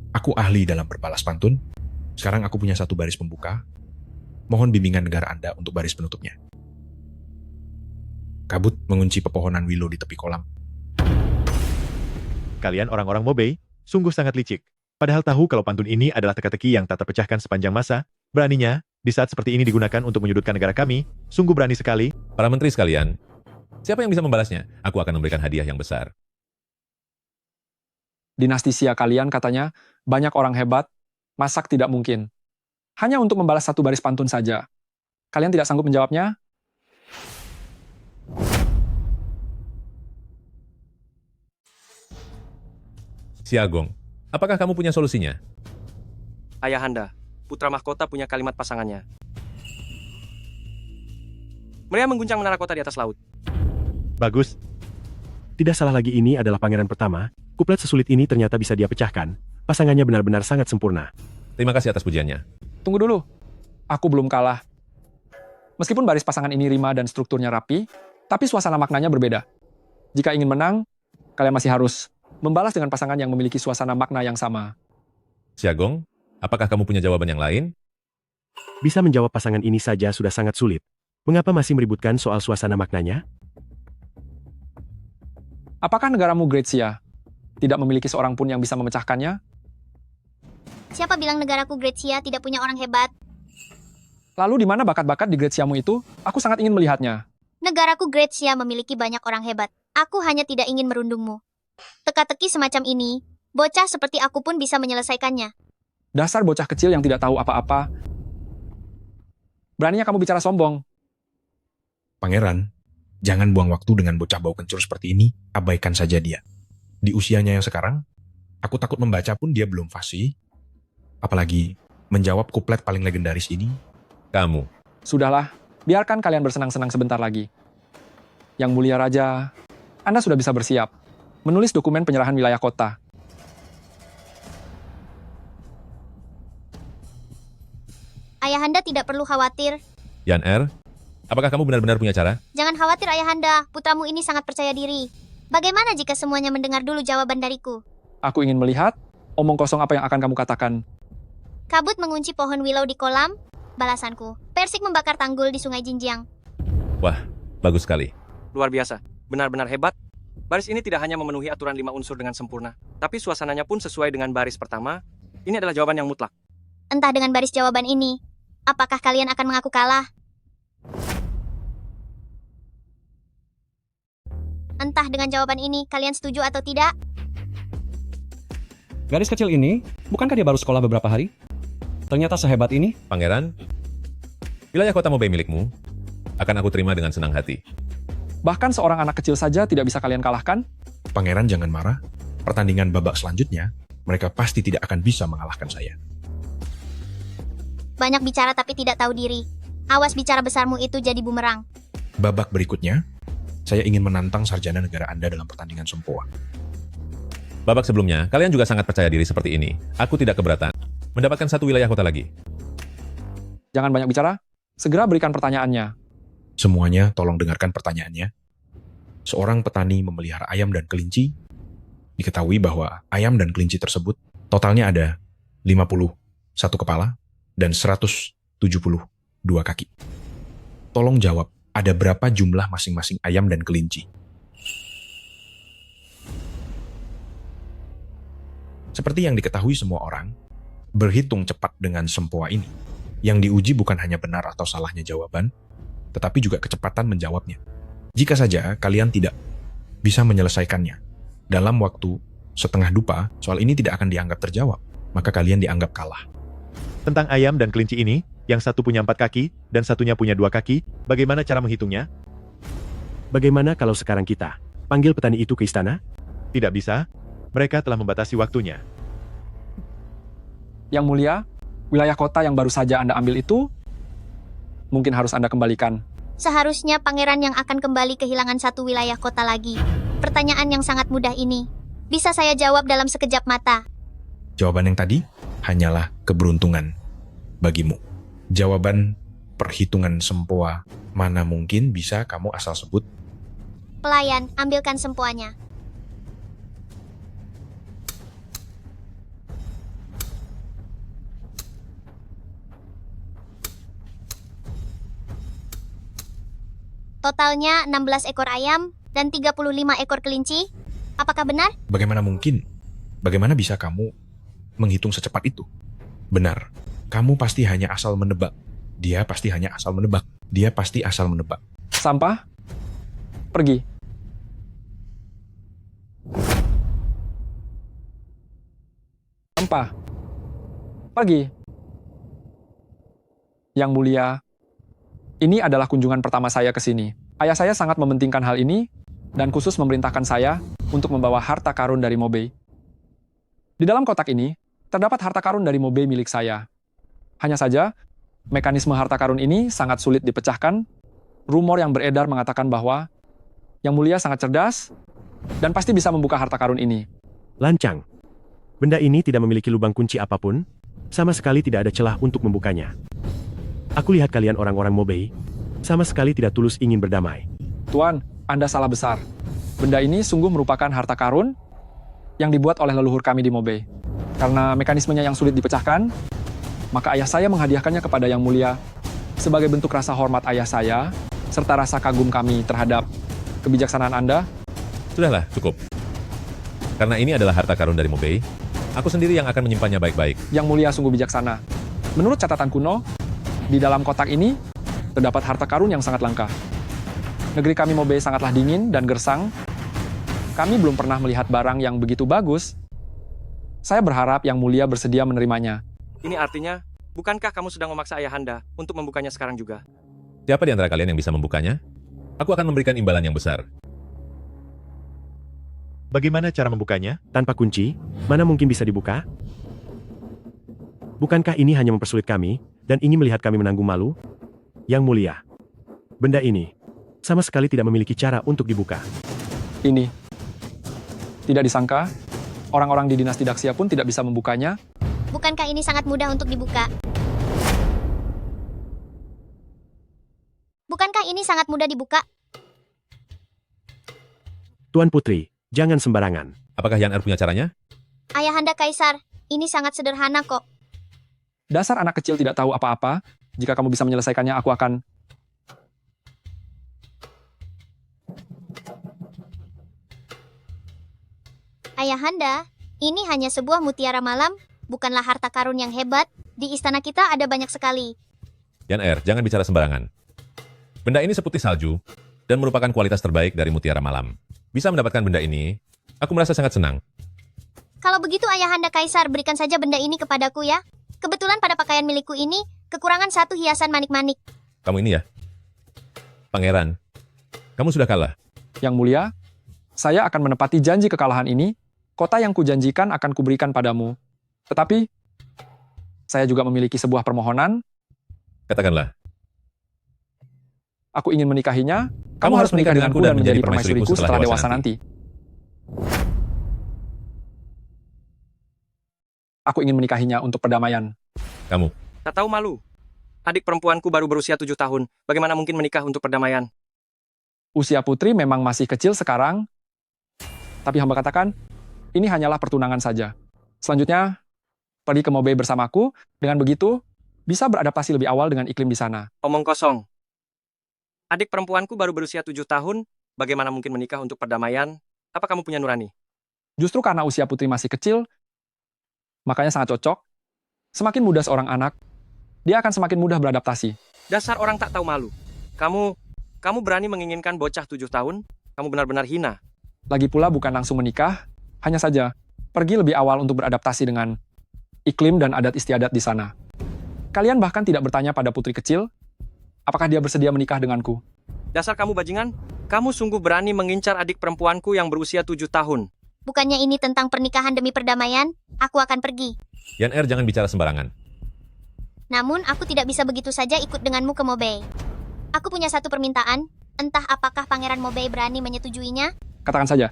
Aku ahli dalam berbalas pantun. Sekarang aku punya satu baris pembuka. Mohon bimbingan negara Anda untuk baris penutupnya. Kabut mengunci pepohonan willow di tepi kolam. Kalian orang-orang Mobei, sungguh sangat licik. Padahal tahu kalau pantun ini adalah teka-teki yang tak terpecahkan sepanjang masa. Beraninya, di saat seperti ini digunakan untuk menyudutkan negara kami, sungguh berani sekali. Para menteri sekalian, siapa yang bisa membalasnya? Aku akan memberikan hadiah yang besar. Dinasti Xia kalian katanya banyak orang hebat, masak tidak mungkin. Hanya untuk membalas satu baris pantun saja. Kalian tidak sanggup menjawabnya? Siagong, apakah kamu punya solusinya? Ayahanda, putra mahkota punya kalimat pasangannya. Mereka mengguncang menara kota di atas laut. Bagus. Tidak salah lagi, ini adalah pangeran pertama. Kuplet sesulit ini ternyata bisa dia pecahkan. Pasangannya benar-benar sangat sempurna. Terima kasih atas pujiannya. Tunggu dulu. Aku belum kalah. Meskipun baris pasangan ini rima dan strukturnya rapi, tapi suasana maknanya berbeda. Jika ingin menang, kalian masih harus membalas dengan pasangan yang memiliki suasana makna yang sama. Siagong, apakah kamu punya jawaban yang lain? Bisa menjawab pasangan ini saja sudah sangat sulit. Mengapa masih meributkan soal suasana maknanya? Apakah negaramu Great Xia tidak memiliki seorang pun yang bisa memecahkannya? Siapa bilang negaraku Great Xia tidak punya orang hebat? Lalu di mana bakat-bakat di Great Xiamu itu? Aku sangat ingin melihatnya. Negaraku Great Xia memiliki banyak orang hebat. Aku hanya tidak ingin merundungmu. Teka-teki semacam ini, bocah seperti aku pun bisa menyelesaikannya. Dasar bocah kecil yang tidak tahu apa-apa. Beraninya kamu bicara sombong. Pangeran, jangan buang waktu dengan bocah bau kencur seperti ini, abaikan saja dia. Di usianya yang sekarang, aku takut membaca pun dia belum fasih. Apalagi menjawab kuplet paling legendaris ini. Kamu. Sudahlah, biarkan kalian bersenang-senang sebentar lagi. Yang Mulia Raja, Anda sudah bisa bersiap. Menulis dokumen penyerahan wilayah kota. Ayahanda tidak perlu khawatir. Yan Er, apakah kamu benar-benar punya cara? Jangan khawatir Ayahanda, putramu ini sangat percaya diri. Bagaimana jika semuanya mendengar dulu jawaban dariku? Aku ingin melihat omong kosong apa yang akan kamu katakan. Kabut mengunci pohon willow di kolam. Balasanku, Persik membakar tanggul di sungai Jinjiang. Wah, bagus sekali. Luar biasa. Benar-benar hebat. Baris ini tidak hanya memenuhi aturan 5 unsur dengan sempurna, tapi suasananya pun sesuai dengan baris pertama. Ini adalah jawaban yang mutlak. Entah dengan baris jawaban ini, apakah kalian akan mengaku kalah? Entah dengan jawaban ini, kalian setuju atau tidak? Gadis kecil ini, bukankah dia baru sekolah beberapa hari? Ternyata sehebat ini. Pangeran, wilayah kota Mobei milikmu akan aku terima dengan senang hati. Bahkan seorang anak kecil saja tidak bisa kalian kalahkan? Pangeran jangan marah. Pertandingan babak selanjutnya, mereka pasti tidak akan bisa mengalahkan saya. Banyak bicara tapi tidak tahu diri. Awas bicara besarmu itu jadi bumerang. Babak berikutnya, saya ingin menantang sarjana negara Anda dalam pertandingan sempoa. Babak sebelumnya, kalian juga sangat percaya diri seperti ini. Aku tidak keberatan mendapatkan satu wilayah kota lagi. Jangan banyak bicara, segera berikan pertanyaannya. Semuanya tolong dengarkan pertanyaannya. Seorang petani memelihara ayam dan kelinci. Diketahui bahwa ayam dan kelinci tersebut totalnya ada 51 kepala dan 172 kaki. Tolong jawab, ada berapa jumlah masing-masing ayam dan kelinci? Seperti yang diketahui semua orang, berhitung cepat dengan sempoa ini, yang diuji bukan hanya benar atau salahnya jawaban, tetapi juga kecepatan menjawabnya. Jika saja kalian tidak bisa menyelesaikannya dalam waktu setengah dupa, soal ini tidak akan dianggap terjawab, maka kalian dianggap kalah. Tentang ayam dan kelinci ini, yang satu punya 4 kaki, dan satunya punya 2 kaki, bagaimana cara menghitungnya? Bagaimana kalau sekarang kita panggil petani itu ke istana? Tidak bisa. Mereka telah membatasi waktunya. Yang mulia, wilayah kota yang baru saja Anda ambil itu mungkin harus Anda kembalikan. Seharusnya pangeran yang akan kembali kehilangan satu wilayah kota lagi. Pertanyaan yang sangat mudah ini bisa saya jawab dalam sekejap mata. Jawaban yang tadi hanyalah keberuntungan bagimu. Jawaban perhitungan sempoa mana mungkin bisa kamu asal sebut? Pelayan, ambilkan sempoanya. Totalnya 16 ekor ayam dan 35 ekor kelinci. Apakah benar? Bagaimana mungkin? Bagaimana bisa kamu menghitung secepat itu? Benar. Kamu pasti hanya asal menebak. Dia pasti hanya asal menebak. Dia pasti asal menebak. Sampah, pergi. Sampah, pergi. Yang mulia, ini adalah kunjungan pertama saya ke sini. Ayah saya sangat mementingkan hal ini dan khusus memerintahkan saya untuk membawa harta karun dari Mobei. Di dalam kotak ini, terdapat harta karun dari Mobei milik saya. Hanya saja, mekanisme harta karun ini sangat sulit dipecahkan. Rumor yang beredar mengatakan bahwa Yang Mulia sangat cerdas dan pasti bisa membuka harta karun ini. Lancang. Benda ini tidak memiliki lubang kunci apapun, sama sekali tidak ada celah untuk membukanya. Aku lihat kalian orang-orang Mobei, sama sekali tidak tulus ingin berdamai. Tuan, Anda salah besar. Benda ini sungguh merupakan harta karun yang dibuat oleh leluhur kami di Mobei. Karena mekanismenya yang sulit dipecahkan, maka ayah saya menghadiahkannya kepada Yang Mulia sebagai bentuk rasa hormat ayah saya, serta rasa kagum kami terhadap kebijaksanaan Anda. Sudahlah, cukup. Karena ini adalah harta karun dari Mobei, aku sendiri yang akan menyimpannya baik-baik. Yang Mulia sungguh bijaksana. Menurut catatan kuno, di dalam kotak ini terdapat harta karun yang sangat langka. Negeri kami Mobei sangatlah dingin dan gersang. Kami belum pernah melihat barang yang begitu bagus. Saya berharap Yang Mulia bersedia menerimanya. Ini artinya, bukankah kamu sedang memaksa ayahanda untuk membukanya sekarang juga? Siapa di antara kalian yang bisa membukanya? Aku akan memberikan imbalan yang besar. Bagaimana cara membukanya? Tanpa kunci, mana mungkin bisa dibuka? Bukankah ini hanya mempersulit kami, dan ingin melihat kami menanggung malu? Yang Mulia, benda ini sama sekali tidak memiliki cara untuk dibuka. Ini. Tidak disangka, orang-orang di dinasti Daxia pun tidak bisa membukanya. Bukankah ini sangat mudah untuk dibuka? Bukankah ini sangat mudah dibuka? Tuan Putri, jangan sembarangan. Apakah Yan Er punya caranya? Ayahanda Kaisar, ini sangat sederhana kok. Dasar anak kecil tidak tahu apa-apa. Jika kamu bisa menyelesaikannya, aku akan... Ayahanda, ini hanya sebuah mutiara malam, bukanlah harta karun yang hebat. Di istana kita ada banyak sekali. Yan Er, jangan bicara sembarangan. Benda ini seputih salju dan merupakan kualitas terbaik dari mutiara malam. Bisa mendapatkan benda ini, aku merasa sangat senang. Kalau begitu Ayahanda Kaisar, berikan saja benda ini kepadaku ya. Kebetulan pada pakaian milikku ini, kekurangan satu hiasan manik-manik. Kamu ini ya? Pangeran, kamu sudah kalah. Yang mulia, saya akan menepati janji kekalahan ini. Kota yang kujanjikan akan kuberikan padamu. Tetapi, saya juga memiliki sebuah permohonan. Katakanlah. Aku ingin menikahinya. Kamu harus menikah denganku dan menjadi permaisuriku setelah dewasa nanti. Aku ingin menikahinya untuk perdamaian. Kamu. Tak tahu malu. Adik perempuanku baru berusia 7 tahun. Bagaimana mungkin menikah untuk perdamaian? Usia putri memang masih kecil sekarang. Tapi hamba katakan, ini hanyalah pertunangan saja. Selanjutnya, pergi ke Mobei bersamaku. Dengan begitu, bisa beradaptasi lebih awal dengan iklim di sana. Omong kosong. Adik perempuanku baru berusia 7 tahun. Bagaimana mungkin menikah untuk perdamaian? Apa kamu punya nurani? Justru karena usia putri masih kecil, makanya sangat cocok. Semakin muda seorang anak, dia akan semakin mudah beradaptasi. Dasar orang tak tahu malu. Kamu berani menginginkan bocah 7 tahun? Kamu benar-benar hina. Lagi pula bukan langsung menikah, hanya saja pergi lebih awal untuk beradaptasi dengan iklim dan adat istiadat di sana. Kalian bahkan tidak bertanya pada putri kecil, apakah dia bersedia menikah denganku. Dasar kamu bajingan, kamu sungguh berani mengincar adik perempuanku yang berusia 7 tahun. Bukannya ini tentang pernikahan demi perdamaian, aku akan pergi. Yan Er, jangan bicara sembarangan. Namun, aku tidak bisa begitu saja ikut denganmu ke Mobei. Aku punya satu permintaan, entah apakah Pangeran Mobei berani menyetujuinya? Katakan saja.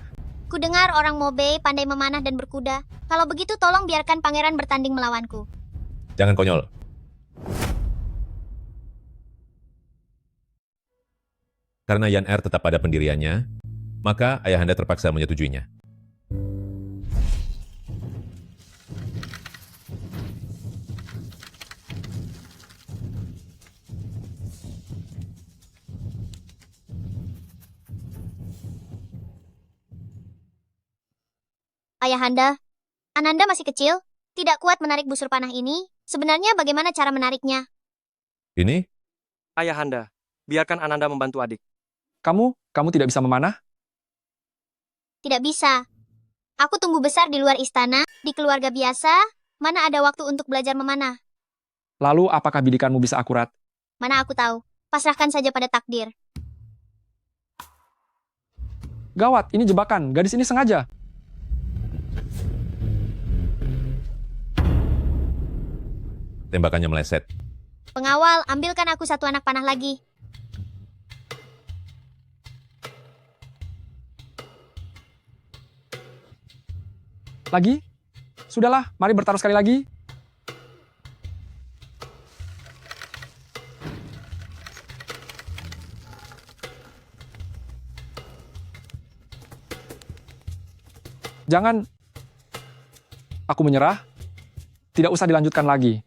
Kudengar orang Mobei pandai memanah dan berkuda. Kalau begitu tolong biarkan pangeran bertanding melawanku. Jangan konyol. Karena Yan Er tetap pada pendiriannya, maka ayahanda terpaksa menyetujuinya. Ayahanda, Ananda masih kecil, tidak kuat menarik busur panah ini. Sebenarnya bagaimana cara menariknya? Ini? Ayahanda, biarkan Ananda membantu adik. Kamu tidak bisa memanah? Tidak bisa. Aku tumbuh besar di luar istana, di keluarga biasa, mana ada waktu untuk belajar memanah. Lalu apakah bidikanmu bisa akurat? Mana aku tahu, pasrahkan saja pada takdir. Gawat, ini jebakan, gadis ini sengaja. Tembakannya meleset. Pengawal, ambilkan aku satu anak panah lagi. Lagi? Sudahlah, mari bertaruh sekali lagi. Jangan. Aku menyerah. Tidak usah dilanjutkan lagi.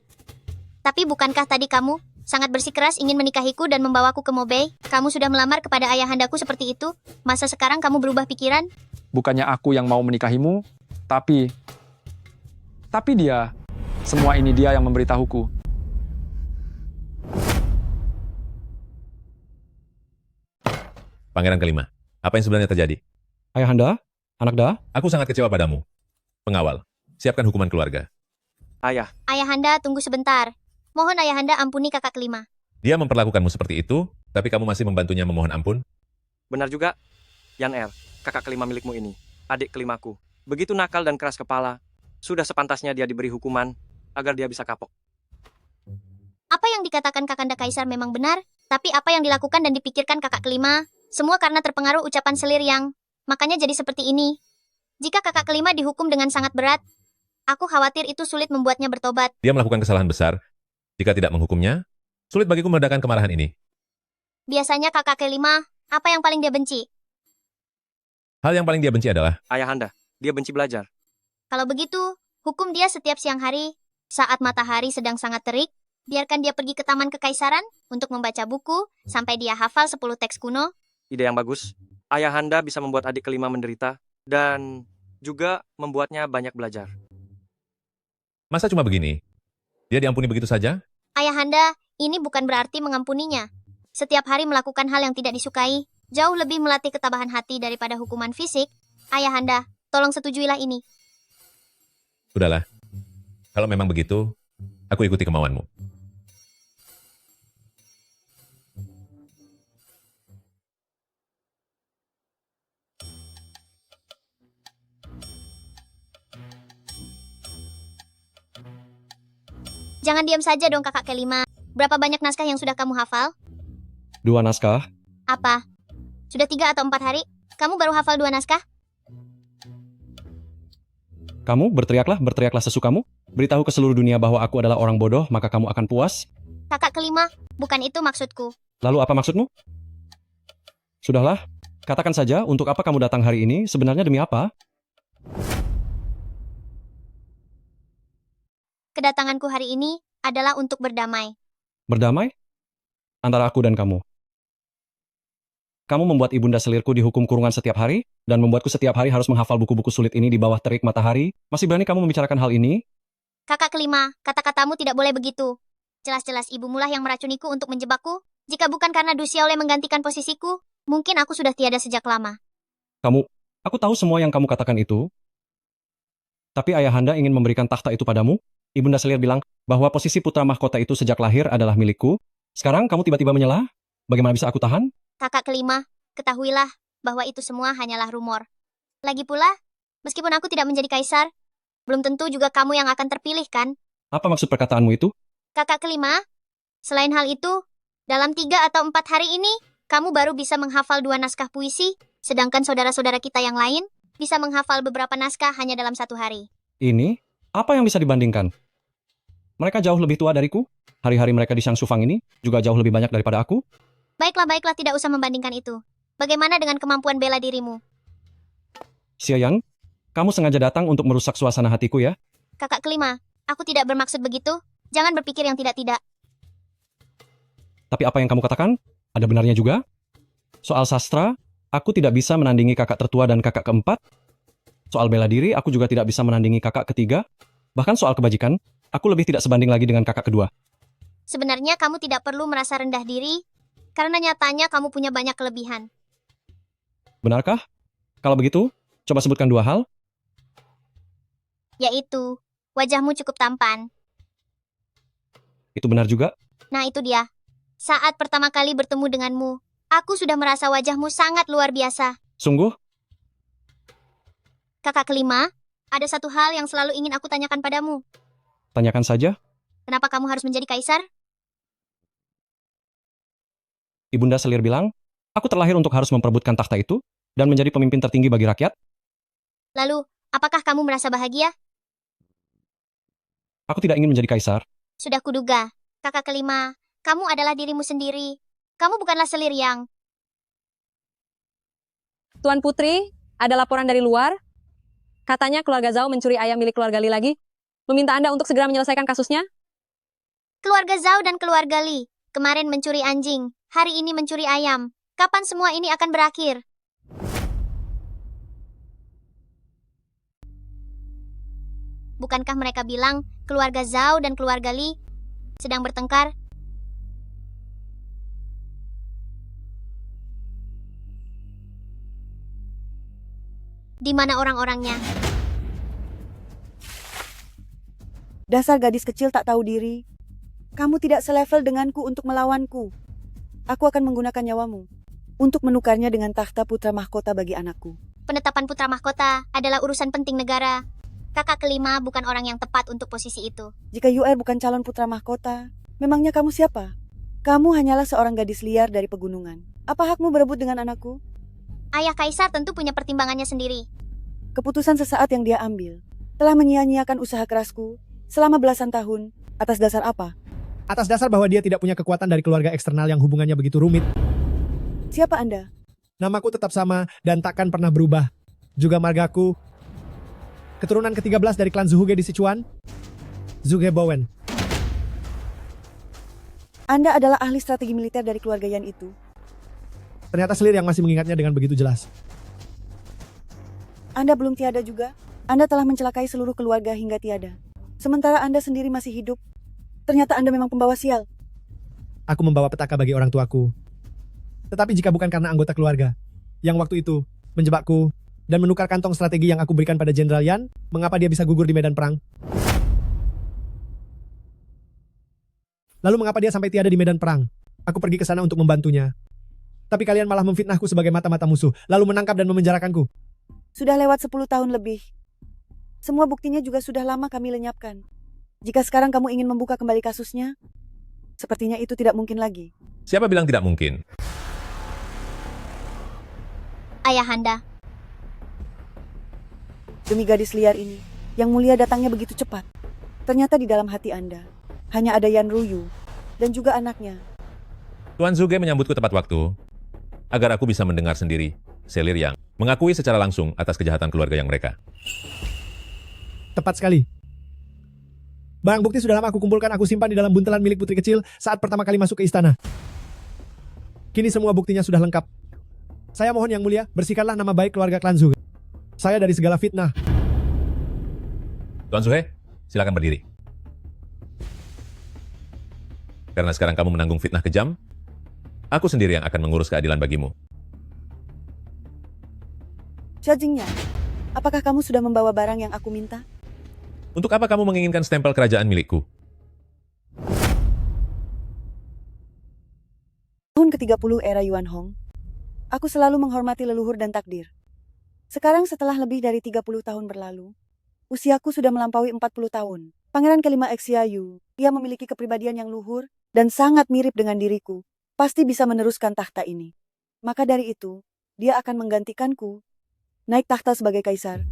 Tapi bukankah tadi kamu sangat bersikeras ingin menikahiku dan membawaku ke Mobei? Kamu sudah melamar kepada ayahandaku seperti itu? Masa sekarang kamu berubah pikiran? Bukannya aku yang mau menikahimu, tapi dia. Semua ini dia yang memberitahuku. Pangeran kelima, apa yang sebenarnya terjadi? Ayahanda, anak Da? Aku sangat kecewa padamu. Pengawal, siapkan hukuman keluarga. Ayah. Ayahanda, tunggu sebentar. Mohon ayahanda ampuni kakak kelima. Dia memperlakukanmu seperti itu, tapi kamu masih membantunya memohon ampun? Benar juga. Yan Er, kakak kelima milikmu ini, adik kelimaku. Begitu nakal dan keras kepala, sudah sepantasnya dia diberi hukuman agar dia bisa kapok. Apa yang dikatakan Kakanda Kaisar memang benar, tapi apa yang dilakukan dan dipikirkan kakak kelima, semua karena terpengaruh ucapan selir yang makanya jadi seperti ini. Jika kakak kelima dihukum dengan sangat berat, aku khawatir itu sulit membuatnya bertobat. Dia melakukan kesalahan besar. Jika tidak menghukumnya, sulit bagiku meredakan kemarahan ini. Biasanya kakak kelima, apa yang paling dia benci? Hal yang paling dia benci adalah Ayahanda, dia benci belajar. Kalau begitu, hukum dia setiap siang hari, saat matahari sedang sangat terik, biarkan dia pergi ke Taman Kekaisaran untuk membaca buku sampai dia hafal 10 teks kuno. Ide yang bagus. Ayahanda bisa membuat adik kelima menderita dan juga membuatnya banyak belajar. masa cuma begini? Dia diampuni begitu saja? Ayahanda, ini bukan berarti mengampuninya. Setiap hari melakukan hal yang tidak disukai, jauh lebih melatih ketabahan hati daripada hukuman fisik. Ayahanda, tolong setujuilah ini. Udahlah. Kalau memang begitu, aku ikuti kemauanmu. Jangan diam saja dong kakak kelima. Berapa banyak naskah yang sudah kamu hafal? 2 naskah. Apa? Sudah 3 atau 4 hari? Kamu baru hafal 2 naskah? Kamu berteriaklah sesukamu. Beritahu ke seluruh dunia bahwa aku adalah orang bodoh, maka kamu akan puas. Kakak kelima, bukan itu maksudku. Lalu apa maksudmu? Sudahlah, katakan saja untuk apa kamu datang hari ini, sebenarnya demi apa? Kedatanganku hari ini adalah untuk berdamai. Berdamai? Antara aku dan kamu. Kamu membuat ibunda selirku dihukum kurungan setiap hari, dan membuatku setiap hari harus menghafal buku-buku sulit ini di bawah terik matahari. Masih berani kamu membicarakan hal ini? Kakak kelima, kata-katamu tidak boleh begitu. Jelas-jelas ibumu lah yang meracuniku untuk menjebakku. Jika bukan karena Du Xiaolei menggantikan posisiku, mungkin aku sudah tiada sejak lama. Aku tahu semua yang kamu katakan itu. Tapi ayahanda ingin memberikan takhta itu padamu. Ibunda Selir bilang bahwa posisi putra mahkota itu sejak lahir adalah milikku. Sekarang kamu tiba-tiba menyelah? Bagaimana bisa aku tahan? Kakak kelima, ketahuilah bahwa itu semua hanyalah rumor. Lagi pula, meskipun aku tidak menjadi kaisar, belum tentu juga kamu yang akan terpilih kan? Apa maksud perkataanmu itu? Kakak kelima, selain hal itu, dalam 3 atau 4 hari ini, kamu baru bisa menghafal 2 naskah puisi, sedangkan saudara-saudara kita yang lain bisa menghafal beberapa naskah hanya dalam 1 hari. Ini? Apa yang bisa dibandingkan? Mereka jauh lebih tua dariku. Hari-hari mereka di Shang Sufang ini juga jauh lebih banyak daripada aku. Baiklah, tidak usah membandingkan itu. Bagaimana dengan kemampuan bela dirimu? Xia Yang, kamu sengaja datang untuk merusak suasana hatiku ya? Kakak kelima, aku tidak bermaksud begitu. Jangan berpikir yang tidak-tidak. Tapi apa yang kamu katakan? Ada benarnya juga? Soal sastra, aku tidak bisa menandingi kakak tertua dan kakak keempat. Soal bela diri, aku juga tidak bisa menandingi kakak ketiga. Bahkan soal kebajikan, aku lebih tidak sebanding lagi dengan kakak kedua. Sebenarnya kamu tidak perlu merasa rendah diri, karena nyatanya kamu punya banyak kelebihan. Benarkah? Kalau begitu, coba sebutkan 2 hal. Yaitu, wajahmu cukup tampan. Itu benar juga. Nah itu dia. Saat pertama kali bertemu denganmu, aku sudah merasa wajahmu sangat luar biasa. Sungguh? Kakak kelima, ada satu hal yang selalu ingin aku tanyakan padamu. Tanyakan saja. Kenapa kamu harus menjadi kaisar? Ibunda Selir bilang, aku terlahir untuk harus memperebutkan takhta itu dan menjadi pemimpin tertinggi bagi rakyat. Lalu, apakah kamu merasa bahagia? Aku tidak ingin menjadi kaisar. Sudah kuduga. Kakak kelima, kamu adalah dirimu sendiri. Kamu bukanlah Selir Yang. Tuan Putri, ada laporan dari luar. Katanya keluarga Zhao mencuri ayam milik keluarga Li lagi. Meminta Anda untuk segera menyelesaikan kasusnya. Keluarga Zhao dan keluarga Li. Kemarin mencuri anjing, hari ini mencuri ayam. Kapan semua ini akan berakhir? Bukankah mereka bilang keluarga Zhao dan keluarga Li sedang bertengkar? Di mana orang-orangnya? Dasar gadis kecil tak tahu diri. Kamu tidak selevel denganku untuk melawanku. Aku akan menggunakan nyawamu untuk menukarnya dengan takhta putra mahkota bagi anakku. Penetapan putra mahkota adalah urusan penting negara. Kakak kelima bukan orang yang tepat untuk posisi itu. Jika UR bukan calon putra mahkota, memangnya kamu siapa? Kamu hanyalah seorang gadis liar dari pegunungan. Apa hakmu berebut dengan anakku? Ayah kaisar tentu punya pertimbangannya sendiri. Keputusan sesaat yang dia ambil telah menyia-nyiakan usaha kerasku selama belasan tahun. Atas dasar apa? Atas dasar bahwa dia tidak punya kekuatan dari keluarga eksternal yang hubungannya begitu rumit. Siapa Anda? Namaku tetap sama dan takkan pernah berubah. Juga margaku, keturunan ke-13 dari klan Zuhuge di Sichuan, Zuge Bowen. Anda adalah ahli strategi militer dari keluarga Yan itu. Ternyata Selir yang masih mengingatnya dengan begitu jelas. Anda belum tiada juga. Anda telah mencelakai seluruh keluarga hingga tiada. Sementara Anda sendiri masih hidup. Ternyata Anda memang pembawa sial. Aku membawa petaka bagi orang tuaku. Tetapi jika bukan karena anggota keluarga, yang waktu itu menjebakku dan menukar kantong strategi yang aku berikan pada Jenderal Yan, mengapa dia bisa gugur di medan perang? Lalu mengapa dia sampai tiada di medan perang? Aku pergi ke sana untuk membantunya. Tapi kalian malah memfitnahku sebagai mata-mata musuh, lalu menangkap dan memenjarakanku. Sudah lewat 10 tahun lebih. Semua buktinya juga sudah lama kami lenyapkan. Jika sekarang kamu ingin membuka kembali kasusnya, sepertinya itu tidak mungkin lagi. Siapa bilang tidak mungkin? Ayahanda, Demi gadis liar ini, yang mulia datangnya begitu cepat. Ternyata di dalam hati Anda, hanya ada Yan Ruyu, dan juga anaknya. Tuan Zuge menyambutku tepat waktu, agar aku bisa mendengar sendiri Selir Yang mengakui secara langsung atas kejahatan keluarga yang mereka. Tepat sekali. Barang bukti sudah lama aku kumpulkan, aku simpan di dalam buntelan milik putri kecil saat pertama kali masuk ke istana. Kini semua buktinya sudah lengkap. Saya mohon yang mulia, bersihkanlah nama baik keluarga klan Zuge. Saya dari segala fitnah. Tuan Zuhe, silakan berdiri. Karena sekarang kamu menanggung fitnah kejam, aku sendiri yang akan mengurus keadilan bagimu. Jajingnya, apakah kamu sudah membawa barang yang aku minta? Untuk apa kamu menginginkan stempel kerajaan milikku? Tahun ke-30 era Yuan Hong, aku selalu menghormati leluhur dan takdir. Sekarang setelah lebih dari 30 tahun berlalu, usiaku sudah melampaui 40 tahun. Pangeran kelima Xiaoyu, ia memiliki kepribadian yang luhur dan sangat mirip dengan diriku. Pasti bisa meneruskan tahta ini. Maka dari itu, dia akan menggantikanku, naik tahta sebagai kaisar,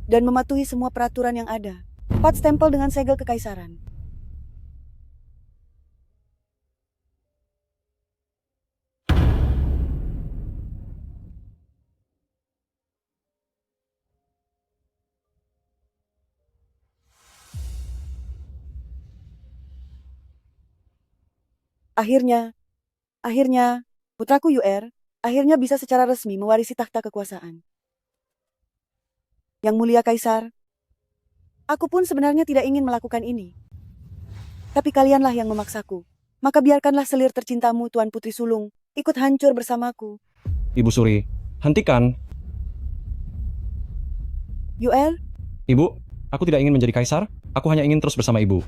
dan mematuhi semua peraturan yang ada. 4 stempel dengan segel kekaisaran. Akhirnya, putraku Yuer, akhirnya bisa secara resmi mewarisi tahta kekuasaan. Yang mulia Kaisar, aku pun sebenarnya tidak ingin melakukan ini. Tapi kalianlah yang memaksaku. Maka biarkanlah selir tercintamu, Tuan Putri Sulung, ikut hancur bersamaku. Ibu Suri, hentikan. Yuer, Ibu, aku tidak ingin menjadi kaisar, aku hanya ingin terus bersama ibu.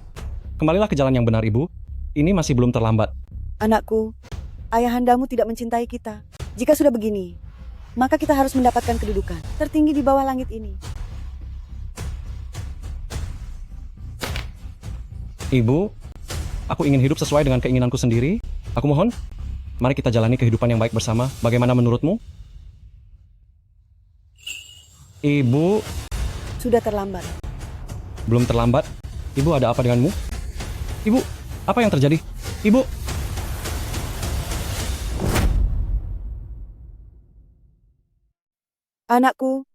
Kembalilah ke jalan yang benar, ibu. Ini masih belum terlambat. anakku, ayahandamu tidak mencintai kita. Jika sudah begini, maka kita harus mendapatkan kedudukan tertinggi di bawah langit ini. Ibu, aku ingin hidup sesuai dengan keinginanku sendiri. Aku mohon, mari kita jalani kehidupan yang baik bersama. Bagaimana menurutmu? Ibu, Sudah terlambat. belum terlambat. Ibu, ada apa denganmu? Ibu, apa yang terjadi? Ibu, Anakku,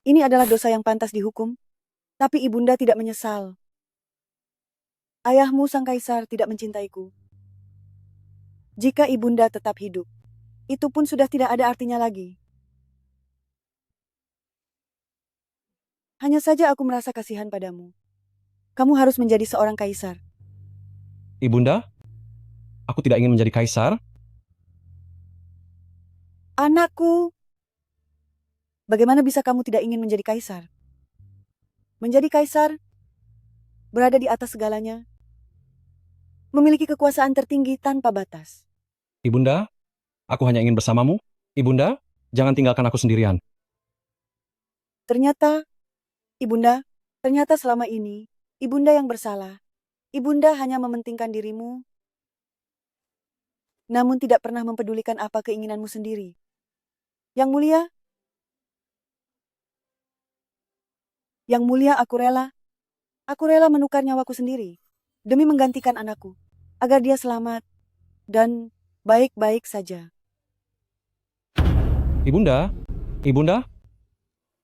ini adalah dosa yang pantas dihukum, tapi ibunda tidak menyesal. Ayahmu sang kaisar tidak mencintaiku. Jika ibunda tetap hidup, itu pun sudah tidak ada artinya lagi. Hanya saja aku merasa kasihan padamu. Kamu harus menjadi seorang kaisar. ibunda, aku tidak ingin menjadi kaisar. Anakku, bagaimana bisa kamu tidak ingin menjadi kaisar? Menjadi kaisar, berada di atas segalanya, memiliki kekuasaan tertinggi tanpa batas. Ibunda, aku hanya ingin bersamamu. Ibunda, jangan tinggalkan aku sendirian. Ternyata selama ini, ibunda yang bersalah. Ibunda hanya mementingkan dirimu, namun tidak pernah mempedulikan apa keinginanmu sendiri. Yang mulia, aku rela menukar nyawaku sendiri, demi menggantikan anakku, agar dia selamat dan baik-baik saja. Ibunda, Ibunda,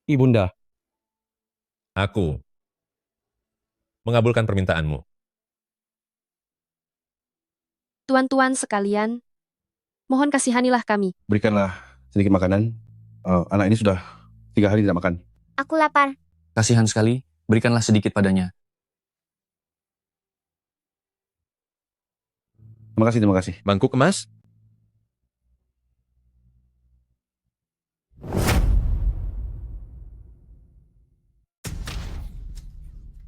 Ibunda. Aku mengabulkan permintaanmu. Tuan-tuan sekalian, mohon kasihanilah kami. Berikanlah sedikit makanan. Anak ini sudah 3 hari tidak makan. Aku lapar. Kasihan sekali, berikanlah sedikit padanya. Terima kasih, terima kasih. Mangkuk emas?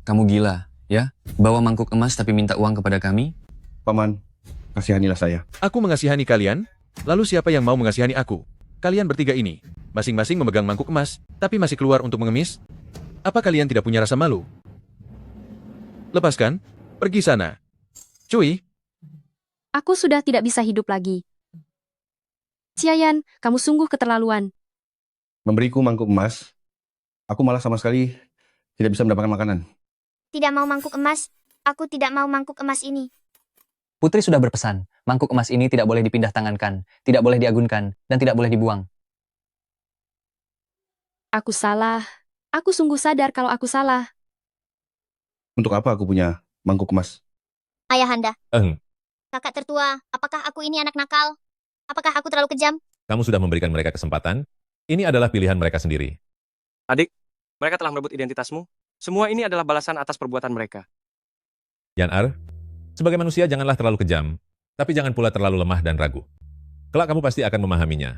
Kamu gila, ya? Bawa mangkuk emas tapi minta uang kepada kami? Paman, kasihanilah saya. Aku mengasihani kalian, lalu siapa yang mau mengasihani aku? Kalian bertiga ini, masing-masing memegang mangkuk emas, tapi masih keluar untuk mengemis? Apa kalian tidak punya rasa malu? Lepaskan, pergi sana. Cuy, Aku sudah tidak bisa hidup lagi. Xiayan, kamu sungguh keterlaluan. Memberiku mangkuk emas, aku malah sama sekali tidak bisa mendapatkan makanan. Tidak mau mangkuk emas. Aku tidak mau mangkuk emas ini. Putri sudah berpesan, mangkuk emas ini tidak boleh dipindah tangankan, tidak boleh diagunkan, dan tidak boleh dibuang. Aku salah. Aku sungguh sadar kalau aku salah. Untuk apa aku punya mangkuk emas? Ayahanda, Eng, kakak tertua, apakah aku ini anak nakal? Apakah aku terlalu kejam? kamu sudah memberikan mereka kesempatan. Ini adalah pilihan mereka sendiri. Adik, mereka telah merebut identitasmu. Semua ini adalah balasan atas perbuatan mereka. Yan-ar, sebagai manusia janganlah terlalu kejam, tapi jangan pula terlalu lemah dan ragu. Kelak kamu pasti akan memahaminya.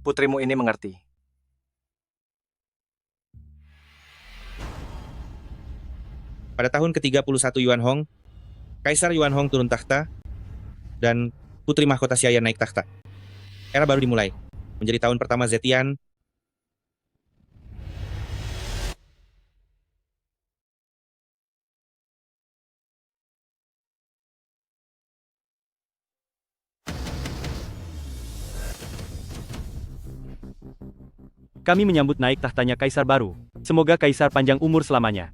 Putrimu ini mengerti. Pada tahun ke-31 Yuan Hong, Kaisar Yuan Hong turun tahta, dan Putri Mahkota Xiayan naik tahta. Era baru dimulai, menjadi tahun pertama Zetian. Kami menyambut naik tahtanya Kaisar baru. Semoga Kaisar panjang umur selamanya.